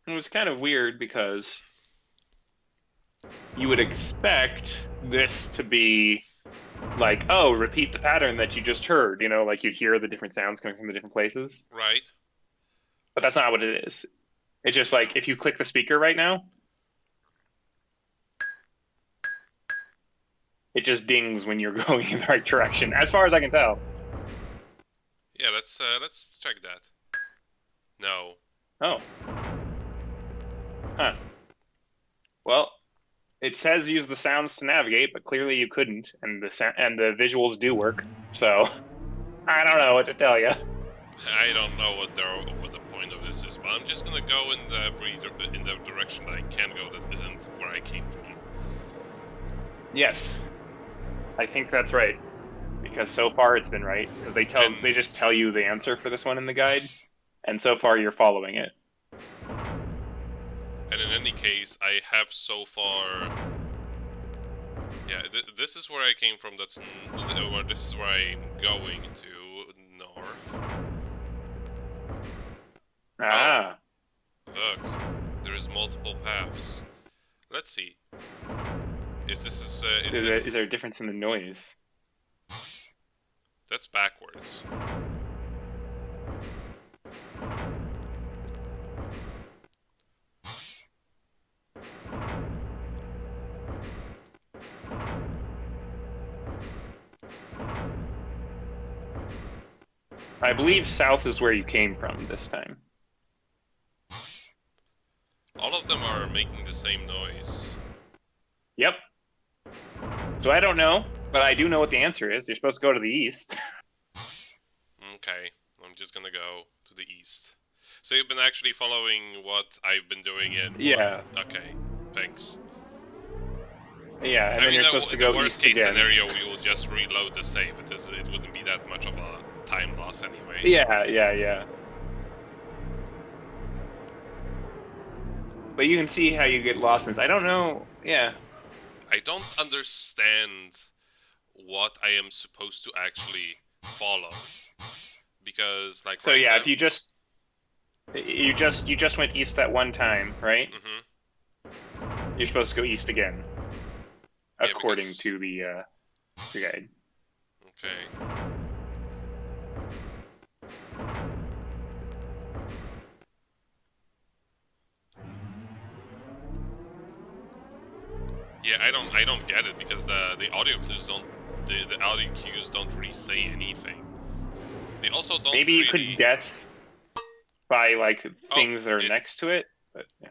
[SPEAKER 2] It was kind of weird because you would expect this to be like, oh, repeat the pattern that you just heard, like you hear the different sounds coming from the different places.
[SPEAKER 1] Right.
[SPEAKER 2] But that's not what it is. It's just like, if you click the speaker right now, it just dings when you're going in the right direction, as far as I can tell.
[SPEAKER 1] Yeah, let's check that. No.
[SPEAKER 2] Oh. Huh. Well, it says use the sounds to navigate, but clearly you couldn't, and the visuals do work. So, I don't know what to tell you.
[SPEAKER 1] I don't know what the point of this is, but I'm just gonna go in the direction that I can go that isn't where I came from.
[SPEAKER 2] Yes, I think that's right, because so far it's been right. Because they just tell you the answer for this one in the guide, and so far you're following it.
[SPEAKER 1] And in any case, I have so far. Yeah, this is where I came from. This is where I'm going to north.
[SPEAKER 2] Ah.
[SPEAKER 1] Oh, look, there's multiple paths. Let's see. Is
[SPEAKER 2] there a difference in the noise?
[SPEAKER 1] That's backwards.
[SPEAKER 2] I believe south is where you came from this time.
[SPEAKER 1] All of them are making the same noise.
[SPEAKER 2] Yep. So I don't know, but I do know what the answer is. You're supposed to go to the east.
[SPEAKER 1] Okay, I'm just gonna go to the east. So you've been actually following what I've been doing in...
[SPEAKER 2] Yeah.
[SPEAKER 1] Okay, thanks.
[SPEAKER 2] Yeah, and then you're supposed to go
[SPEAKER 1] the
[SPEAKER 2] east
[SPEAKER 1] worst case
[SPEAKER 2] again.
[SPEAKER 1] scenario, we will just reload the save. It wouldn't be that much of a time loss anyway.
[SPEAKER 2] Yeah. But you can see how you get lost in this. I don't know. Yeah.
[SPEAKER 1] I don't understand what I am supposed to actually follow. Because, like...
[SPEAKER 2] So
[SPEAKER 1] right
[SPEAKER 2] yeah,
[SPEAKER 1] now,
[SPEAKER 2] if you just went east that one time, right?
[SPEAKER 1] Mm-hmm.
[SPEAKER 2] You're supposed to go east again.
[SPEAKER 1] Yeah,
[SPEAKER 2] According
[SPEAKER 1] because-
[SPEAKER 2] to the guide.
[SPEAKER 1] Okay. Yeah, I don't get it because the audio clues don't the audio cues don't really say anything. They also don't
[SPEAKER 2] Maybe you
[SPEAKER 1] really...
[SPEAKER 2] could guess by like
[SPEAKER 1] Oh,
[SPEAKER 2] things that are
[SPEAKER 1] it-
[SPEAKER 2] next to it, but yeah.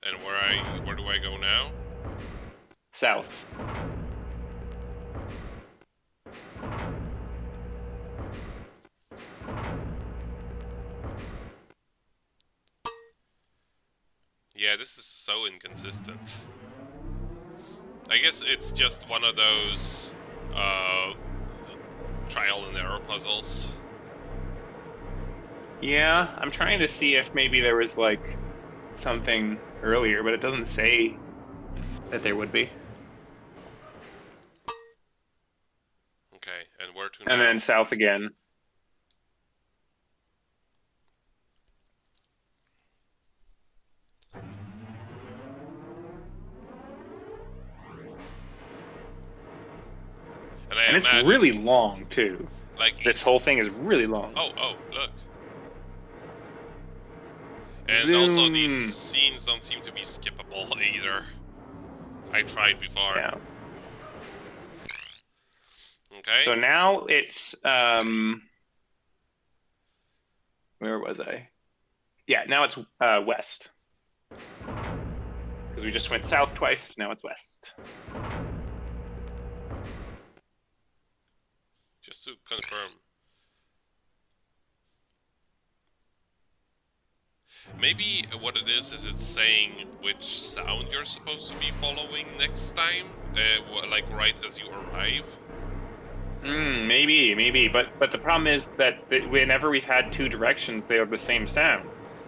[SPEAKER 1] And where do I go now?
[SPEAKER 2] South.
[SPEAKER 1] Yeah, this is so inconsistent. I guess it's just one of those trial and error puzzles.
[SPEAKER 2] Yeah, I'm trying to see if maybe there was like something earlier, but it doesn't say that there would be.
[SPEAKER 1] Okay, and where to now?
[SPEAKER 2] And then south again. And it's
[SPEAKER 1] imagine,
[SPEAKER 2] really long too.
[SPEAKER 1] like
[SPEAKER 2] This whole thing is really long.
[SPEAKER 1] Oh, look. And also
[SPEAKER 2] Zoom.
[SPEAKER 1] these scenes don't seem to be skippable either. I tried before.
[SPEAKER 2] Yeah.
[SPEAKER 1] Okay.
[SPEAKER 2] So now it's where was I? Yeah, now it's west. Because we just went south twice, now it's west.
[SPEAKER 1] Just to confirm. Maybe what it is it's saying which sound you're supposed to be following next time, like right as you arrive.
[SPEAKER 2] Maybe, but the problem is that whenever we've had two directions, they are the same sound.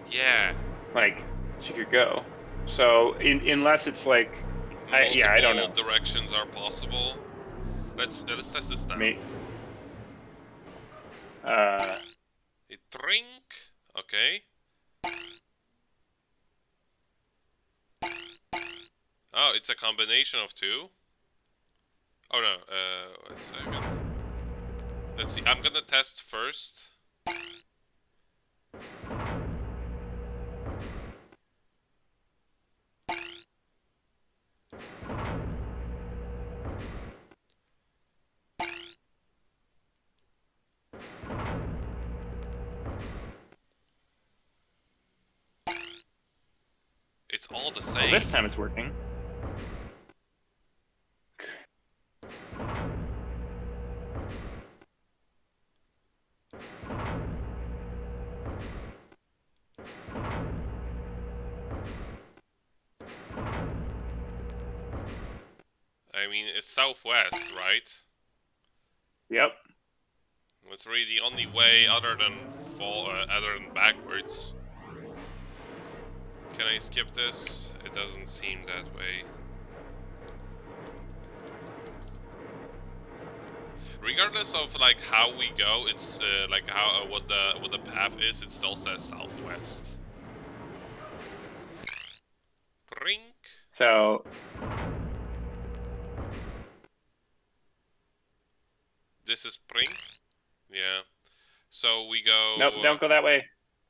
[SPEAKER 1] Yeah.
[SPEAKER 2] Like, she could go. So unless it's like, I don't know.
[SPEAKER 1] Multiple directions are possible. Let's test this now. A drink. Okay. Oh, it's a combination of two. Oh no, 1 second. Let's see, I'm gonna test first. It's all the same.
[SPEAKER 2] Well, this time it's working.
[SPEAKER 1] I mean, it's southwest, right?
[SPEAKER 2] Yep.
[SPEAKER 1] That's really the only way other than backwards. Can I skip this? It doesn't seem that way. Regardless of like how we go, it's like how what the path is. It still says southwest. Brink.
[SPEAKER 2] So
[SPEAKER 1] This is Brink. Yeah. So we go.
[SPEAKER 2] nope, don't go that way.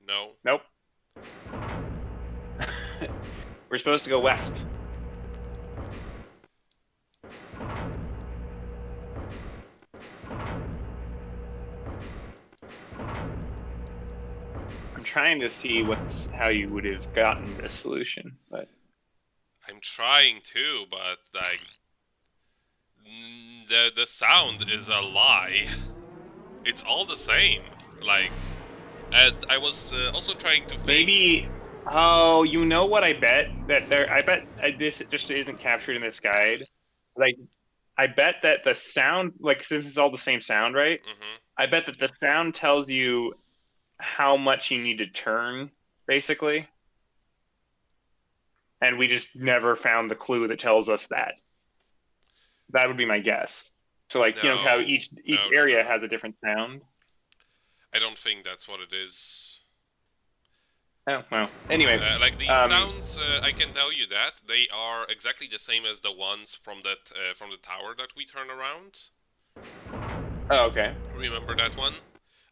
[SPEAKER 1] No.
[SPEAKER 2] Nope. We're supposed to go west. I'm trying to see how you would have gotten this solution, but
[SPEAKER 1] I'm trying to, but like the sound is a lie. It's all the same. Like, and I was also trying to think.
[SPEAKER 2] maybe. Oh, you know what? I bet that this just isn't captured in this guide. Like, I bet that the sound, like, since it's all the same sound, right?
[SPEAKER 1] Mm-hmm.
[SPEAKER 2] I bet that the sound tells you how much you need to turn, basically. And we just never found the clue that tells us that. That would be my guess. So, like, you know how each area has a different sound?
[SPEAKER 1] I don't think that's what it is.
[SPEAKER 2] Oh well. Anyway,
[SPEAKER 1] Like these sounds, I can tell you that they are exactly the same as the ones from the tower that we turn around.
[SPEAKER 2] Oh, okay.
[SPEAKER 1] Remember that one?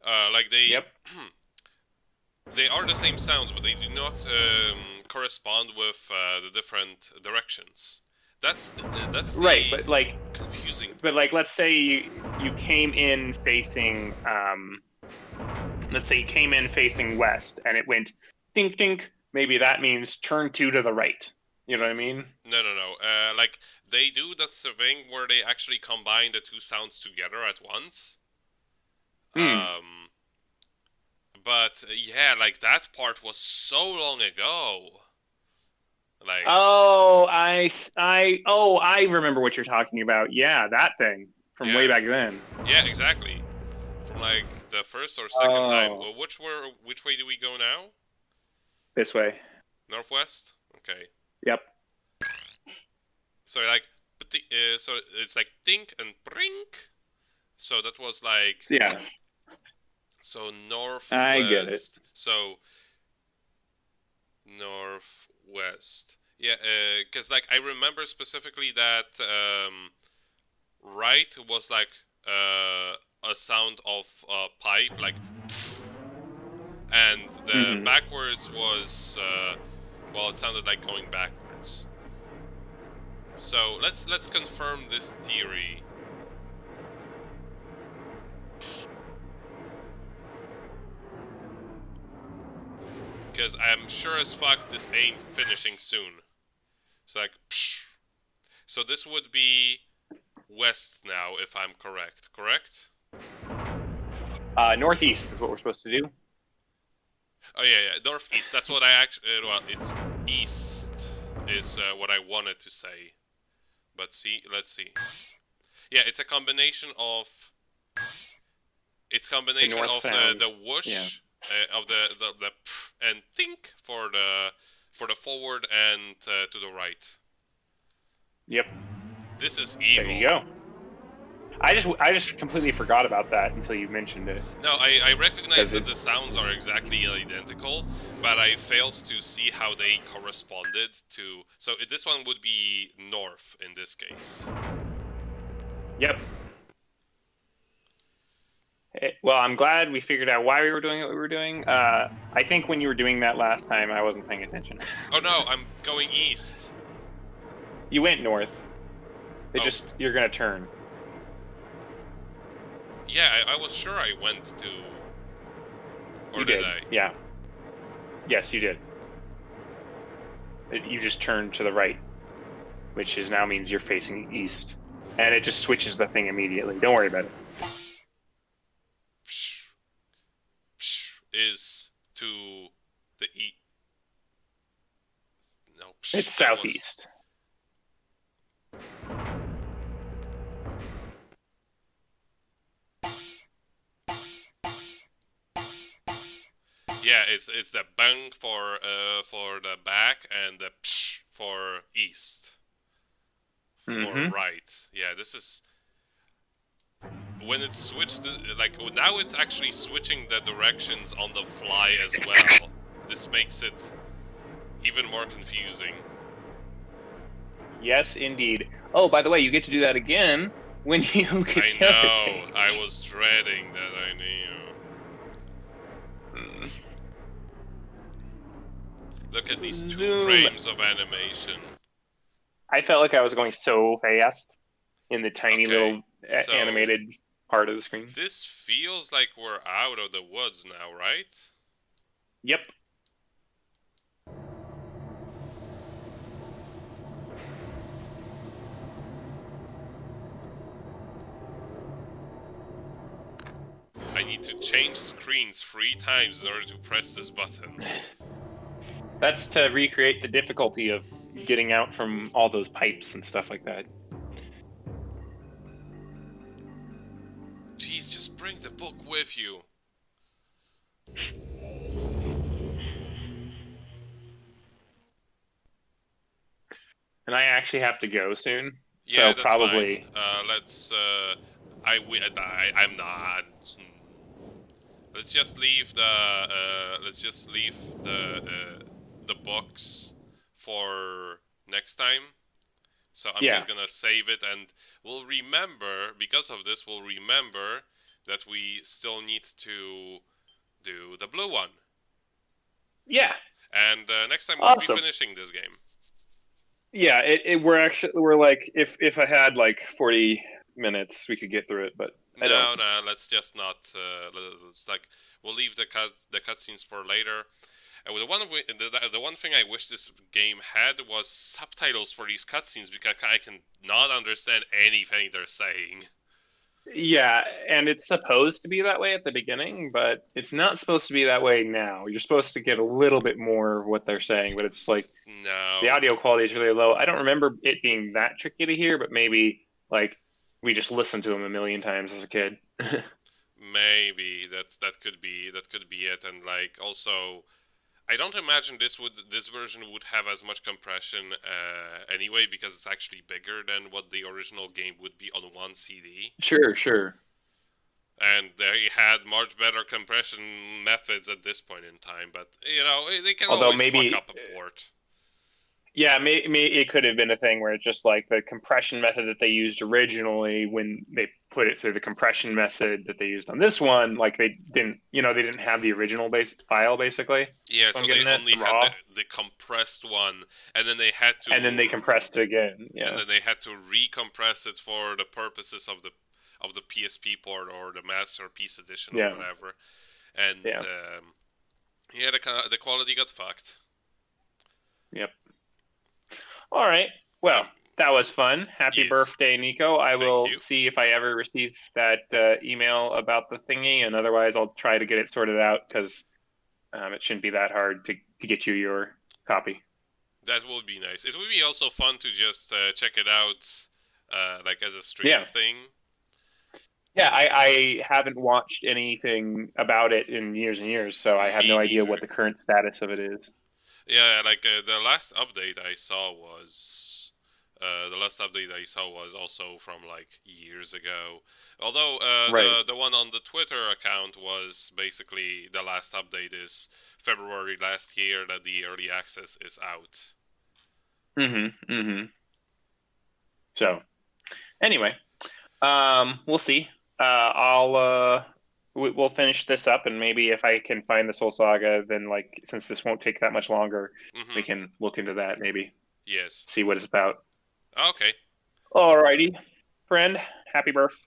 [SPEAKER 1] Like they.
[SPEAKER 2] Yep.
[SPEAKER 1] They are the same sounds, but they do not correspond with the different directions. That's the
[SPEAKER 2] Right, but like
[SPEAKER 1] confusing.
[SPEAKER 2] But like, let's say you came in facing, let's say you came in facing west, and it went dink dink. Maybe that means turn 2 to the right. You know what I mean?
[SPEAKER 1] No. Like they do that thing where they actually combine the two sounds together at once. But yeah, like that part was so long ago. Like
[SPEAKER 2] I remember what you're talking about. Yeah, that thing from way back then.
[SPEAKER 1] Yeah, exactly. From like the first or second time. Well, which way do we go now?
[SPEAKER 2] This way.
[SPEAKER 1] Northwest? Okay.
[SPEAKER 2] Yep.
[SPEAKER 1] So like so it's like think and brink. So that was like
[SPEAKER 2] Yeah.
[SPEAKER 1] So northwest.
[SPEAKER 2] I get it.
[SPEAKER 1] So northwest. Yeah, because like I remember specifically that right was like a sound of pipe, like, and the backwards was well, it sounded like going backwards. So let's confirm this theory. Because I'm sure as fuck this ain't finishing soon. So like, psh. So this would be west now, if I'm correct. Correct?
[SPEAKER 2] Northeast is what we're supposed to do.
[SPEAKER 1] Oh yeah, northeast. That's what I actually. Well, it's east is what I wanted to say. But let's see. Yeah, it's a combination of. It's combination of the whoosh. Yeah. Of the pff and think for the forward and to the right.
[SPEAKER 2] Yep.
[SPEAKER 1] This is evil.
[SPEAKER 2] There you go. I just completely forgot about that until you mentioned it.
[SPEAKER 1] No, I recognize that the sounds are exactly identical, but I failed to see how they corresponded to. So this one would be north in this case.
[SPEAKER 2] Yep. Well, I'm glad we figured out why we were doing what we were doing. I think when you were doing that last time, I wasn't paying attention.
[SPEAKER 1] Oh no, I'm going east.
[SPEAKER 2] You went north. You're gonna turn.
[SPEAKER 1] Yeah, I was sure I went to. Or
[SPEAKER 2] you did.
[SPEAKER 1] I?
[SPEAKER 2] Yeah. Yes, you did. You just turned to the right, which now means you're facing east, and it just switches the thing immediately. Don't worry about it.
[SPEAKER 1] Is to the east. No,
[SPEAKER 2] it's southeast.
[SPEAKER 1] Yeah, it's the bang for the back and the psh for east. Or right. Yeah, this is when it's switched, like now it's actually switching the directions on the fly as well. This makes it even more confusing.
[SPEAKER 2] Yes, indeed. Oh, by the way, you get to do that again when you get
[SPEAKER 1] I know. I was dreading that. I knew. Look at these two frames of animation.
[SPEAKER 2] I felt like I was going so fast in the tiny little animated part of the screen.
[SPEAKER 1] This feels like we're out of the woods now, right?
[SPEAKER 2] Yep.
[SPEAKER 1] I need to change screens 3 times in order to press this button.
[SPEAKER 2] That's to recreate the difficulty of getting out from all those pipes and stuff like that.
[SPEAKER 1] Jeez, just bring the book with you.
[SPEAKER 2] And I actually have to go soon.
[SPEAKER 1] Yeah,
[SPEAKER 2] so
[SPEAKER 1] that's
[SPEAKER 2] probably.
[SPEAKER 1] Fine. Let's. I'm not. let's just leave the books for next time. So I'm
[SPEAKER 2] Yeah.
[SPEAKER 1] just gonna save it, and we'll remember, because of this, we'll remember that we still need to do the blue one.
[SPEAKER 2] Yeah.
[SPEAKER 1] And next time we'll be
[SPEAKER 2] Awesome.
[SPEAKER 1] finishing this game.
[SPEAKER 4] Yeah, we're like if I had like 40 minutes, we could get through it, but I don't.
[SPEAKER 1] No, let's just not. Let's, like, we'll leave the cutscenes for later. And the one thing I wish this game had was subtitles for these cutscenes, because I can not understand anything they're saying.
[SPEAKER 4] Yeah, and it's supposed to be that way at the beginning, but it's not supposed to be that way now. You're supposed to get a little bit more of what they're saying, but it's like
[SPEAKER 1] No.
[SPEAKER 4] the audio quality is really low. I don't remember it being that tricky to hear, but maybe like we just listened to them a million times as a kid.
[SPEAKER 1] Maybe that could be it, and like also, I don't imagine this version would have as much compression anyway, because it's actually bigger than what the original game would be on one CD,
[SPEAKER 4] Sure.
[SPEAKER 1] and they had much better compression methods at this point in time. But they can
[SPEAKER 4] Although
[SPEAKER 1] always
[SPEAKER 4] maybe
[SPEAKER 1] fuck up a port.
[SPEAKER 4] Yeah, it could have been a thing where it's just like the compression method that they used originally when they put it through the compression method that they used on this one, like they didn't have the original base file basically.
[SPEAKER 1] Yeah,
[SPEAKER 4] I'm
[SPEAKER 1] so
[SPEAKER 4] getting
[SPEAKER 1] they
[SPEAKER 4] it
[SPEAKER 1] only
[SPEAKER 4] raw,
[SPEAKER 1] had the compressed one, and then they had to
[SPEAKER 4] and then they compressed it again.
[SPEAKER 1] and
[SPEAKER 4] Yeah,
[SPEAKER 1] then they had to recompress it for the purposes of the PSP port or the Masterpiece Edition or
[SPEAKER 4] Yeah.
[SPEAKER 1] whatever. And
[SPEAKER 4] Yeah.
[SPEAKER 1] the quality got fucked.
[SPEAKER 4] Yep. All right. Well, that was fun. Happy
[SPEAKER 1] Yes.
[SPEAKER 4] birthday, Nico. I
[SPEAKER 1] Thank
[SPEAKER 4] will
[SPEAKER 1] you.
[SPEAKER 4] see if I ever receive that email about the thingy, and otherwise I'll try to get it sorted out because it shouldn't be that hard to get you your copy.
[SPEAKER 1] That would be nice. It would be also fun to just check it out, like as a stream
[SPEAKER 4] Yeah.
[SPEAKER 1] thing.
[SPEAKER 4] Yeah, I haven't watched anything about it in years and years, so I have
[SPEAKER 1] Me
[SPEAKER 4] no idea
[SPEAKER 1] neither.
[SPEAKER 4] what the current status of it is.
[SPEAKER 1] Yeah, like the last update I saw was also from like years ago. Although
[SPEAKER 4] Right.
[SPEAKER 1] the one on the Twitter account was basically the last update is February last year that the early access is out.
[SPEAKER 4] So, anyway, we'll see. We'll finish this up, and maybe if I can find the Soul Saga, then like since this won't take that much longer, we can look into that maybe.
[SPEAKER 1] Yes.
[SPEAKER 4] See what it's about.
[SPEAKER 1] Okay.
[SPEAKER 4] Alrighty, friend. Happy birthday.